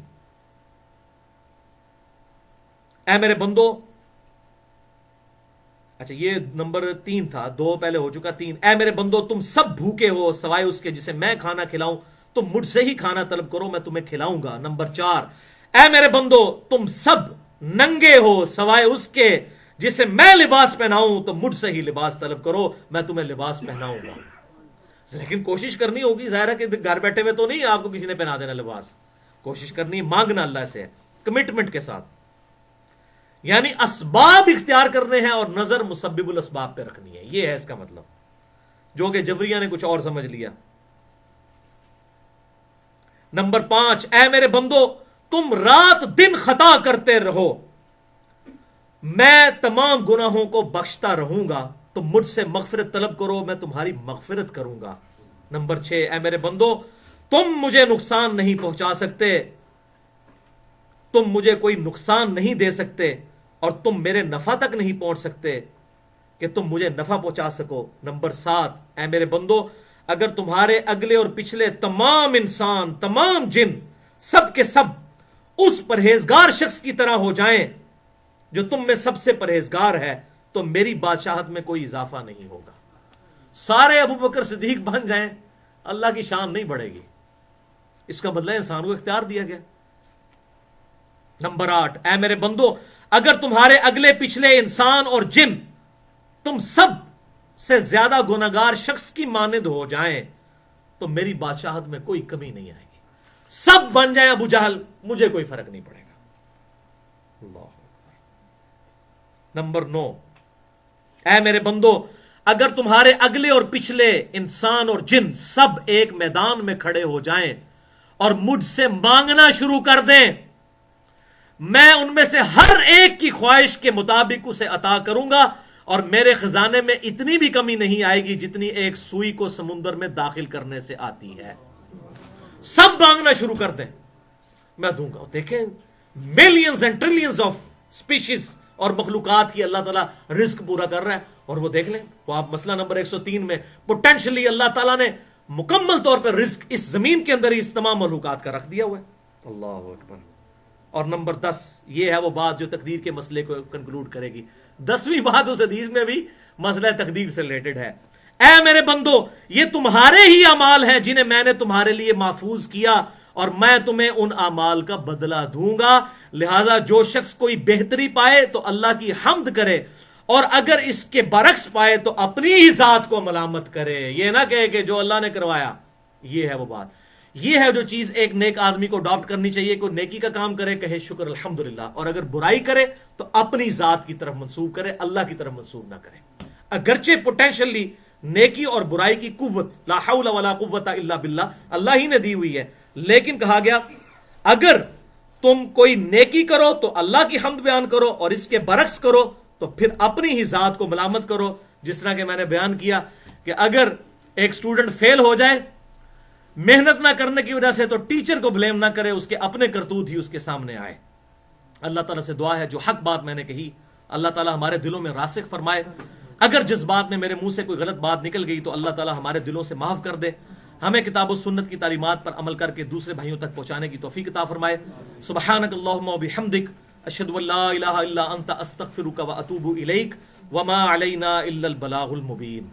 اے میرے بندو، اچھا یہ نمبر 3 تھا، 2 پہلے ہو چکا، 3، اے میرے بندو، تم سب بھوکے ہو سوائے اس کے جسے میں کھانا کھلاؤں، تم مجھ سے ہی کھانا طلب کرو، میں تمہیں کھلاؤں گا۔ نمبر 4، اے میرے بندو، تم سب ننگے ہو سوائے اس کے جسے میں لباس پہناؤں، تو مجھ سے ہی لباس طلب کرو، میں تمہیں لباس پہناؤں گا۔ لیکن کوشش کرنی ہوگی، ظاہر ہے کہ گھر بیٹھے ہوئے تو نہیں آپ کو کسی نے پہنا دینا لباس، کوشش کرنی ہے، مانگنا اللہ سے ہے کمٹمنٹ کے ساتھ، یعنی اسباب اختیار کرنے ہیں اور نظر مسبب الاسباب پہ رکھنی ہے، یہ ہے اس کا مطلب، جو کہ جبریہ نے کچھ اور سمجھ لیا۔ نمبر 5، اے میرے بندو، تم رات دن خطا کرتے رہو، میں تمام گناہوں کو بخشتا رہوں گا، تم مجھ سے مغفرت طلب کرو، میں تمہاری مغفرت کروں گا۔ نمبر 6، اے میرے بندو، تم مجھے نقصان نہیں پہنچا سکتے، تم مجھے کوئی نقصان نہیں دے سکتے، اور تم میرے نفع تک نہیں پہنچ سکتے کہ تم مجھے نفع پہنچا سکو۔ نمبر 7، اے میرے بندو، اگر تمہارے اگلے اور پچھلے تمام انسان، تمام جن، سب کے سب اس پرہیزگار شخص کی طرح ہو جائیں جو تم میں سب سے پرہیزگار ہے، تو میری بادشاہت میں کوئی اضافہ نہیں ہوگا۔ سارے ابو بکر صدیق بن جائیں، اللہ کی شان نہیں بڑھے گی، اس کا بدلہ انسان کو اختیار دیا گیا۔ نمبر 8، اے میرے بندو، اگر تمہارے اگلے پچھلے انسان اور جن تم سب سے زیادہ گناہگار شخص کی مانند ہو جائیں تو میری بادشاہت میں کوئی کمی نہیں آئے گی. سب بن جائیں ابو جہل، مجھے کوئی فرق نہیں پڑے گا. اللہ. نمبر 9، اے میرے بندو، اگر تمہارے اگلے اور پچھلے انسان اور جن سب ایک میدان میں کھڑے ہو جائیں اور مجھ سے مانگنا شروع کر دیں، میں ان میں سے ہر ایک کی خواہش کے مطابق اسے عطا کروں گا، اور میرے خزانے میں اتنی بھی کمی نہیں آئے گی جتنی ایک سوئی کو سمندر میں داخل کرنے سے آتی ہے. سب مانگنا شروع کر دیں، میں دوں گا. دیکھیں millions and trillions of species اور مخلوقات کی اللہ تعالیٰ رزق پورا کر رہا ہے. اور وہ دیکھ لیں، وہ آپ مسئلہ نمبر 103 میں پوٹینشلی اللہ تعالیٰ نے مکمل طور پر رزق اس زمین کے اندر ہی اس تمام مخلوقات کا رکھ دیا ہوا ہے. اللہ اکبر. اور نمبر 10، یہ ہے وہ بات جو تقدیر کے مسئلے کو کنکلوڈ کرے گی. 10ویں بات اس حدیث میں بھی مسئلہ تقدیر سے ریلیٹڈ ہے. اے میرے بندو، یہ تمہارے ہی اعمال ہیں جنہیں میں نے تمہارے لیے محفوظ کیا، اور میں تمہیں ان اعمال کا بدلہ دوں گا. لہذا جو شخص کوئی بہتری پائے تو اللہ کی حمد کرے، اور اگر اس کے برعکس پائے تو اپنی ہی ذات کو ملامت کرے. یہ نہ کہے کہ جو اللہ نے کروایا. یہ ہے وہ بات، یہ ہے جو چیز ایک نیک آدمی کو اڈاپٹ کرنی چاہیے. کوئی نیکی کا کام کرے کہے شکر الحمدللہ، اور اگر برائی کرے تو اپنی ذات کی طرف منسوب کرے، اللہ کی طرف منسوب نہ کرے. اگرچہ پوٹینشلی نیکی اور برائی کی قوت لا حول ولا قوت الا باللہ اللہ ہی نے دی ہوئی ہے، لیکن کہا گیا اگر تم کوئی نیکی کرو تو اللہ کی حمد بیان کرو، اور اس کے برعکس کرو تو پھر اپنی ہی ذات کو ملامت کرو. جس طرح کہ میں نے بیان کیا کہ اگر ایک سٹوڈنٹ فیل ہو جائے محنت نہ کرنے کی وجہ سے تو ٹیچر کو بلیم نہ کرے، اس کے اپنے کرتوت ہی اس کے سامنے آئے. اللہ تعالیٰ سے دعا ہے جو حق بات میں نے کہی اللہ تعالیٰ ہمارے دلوں میں راسخ فرمائے. اگر جس بات میں میرے منہ سے کوئی غلط بات نکل گئی تو اللہ تعالیٰ ہمارے دلوں سے معاف کر دے. ہمیں کتاب و سنت کی تعلیمات پر عمل کر کے دوسرے بھائیوں تک پہنچانے کی توفیق عطا فرمائے. سبحانک اللہم و بحمدک، اشہد ان لا الہ الا انت، استغفرک و اتوب الیک، وما علینا الا البلاغ المبین.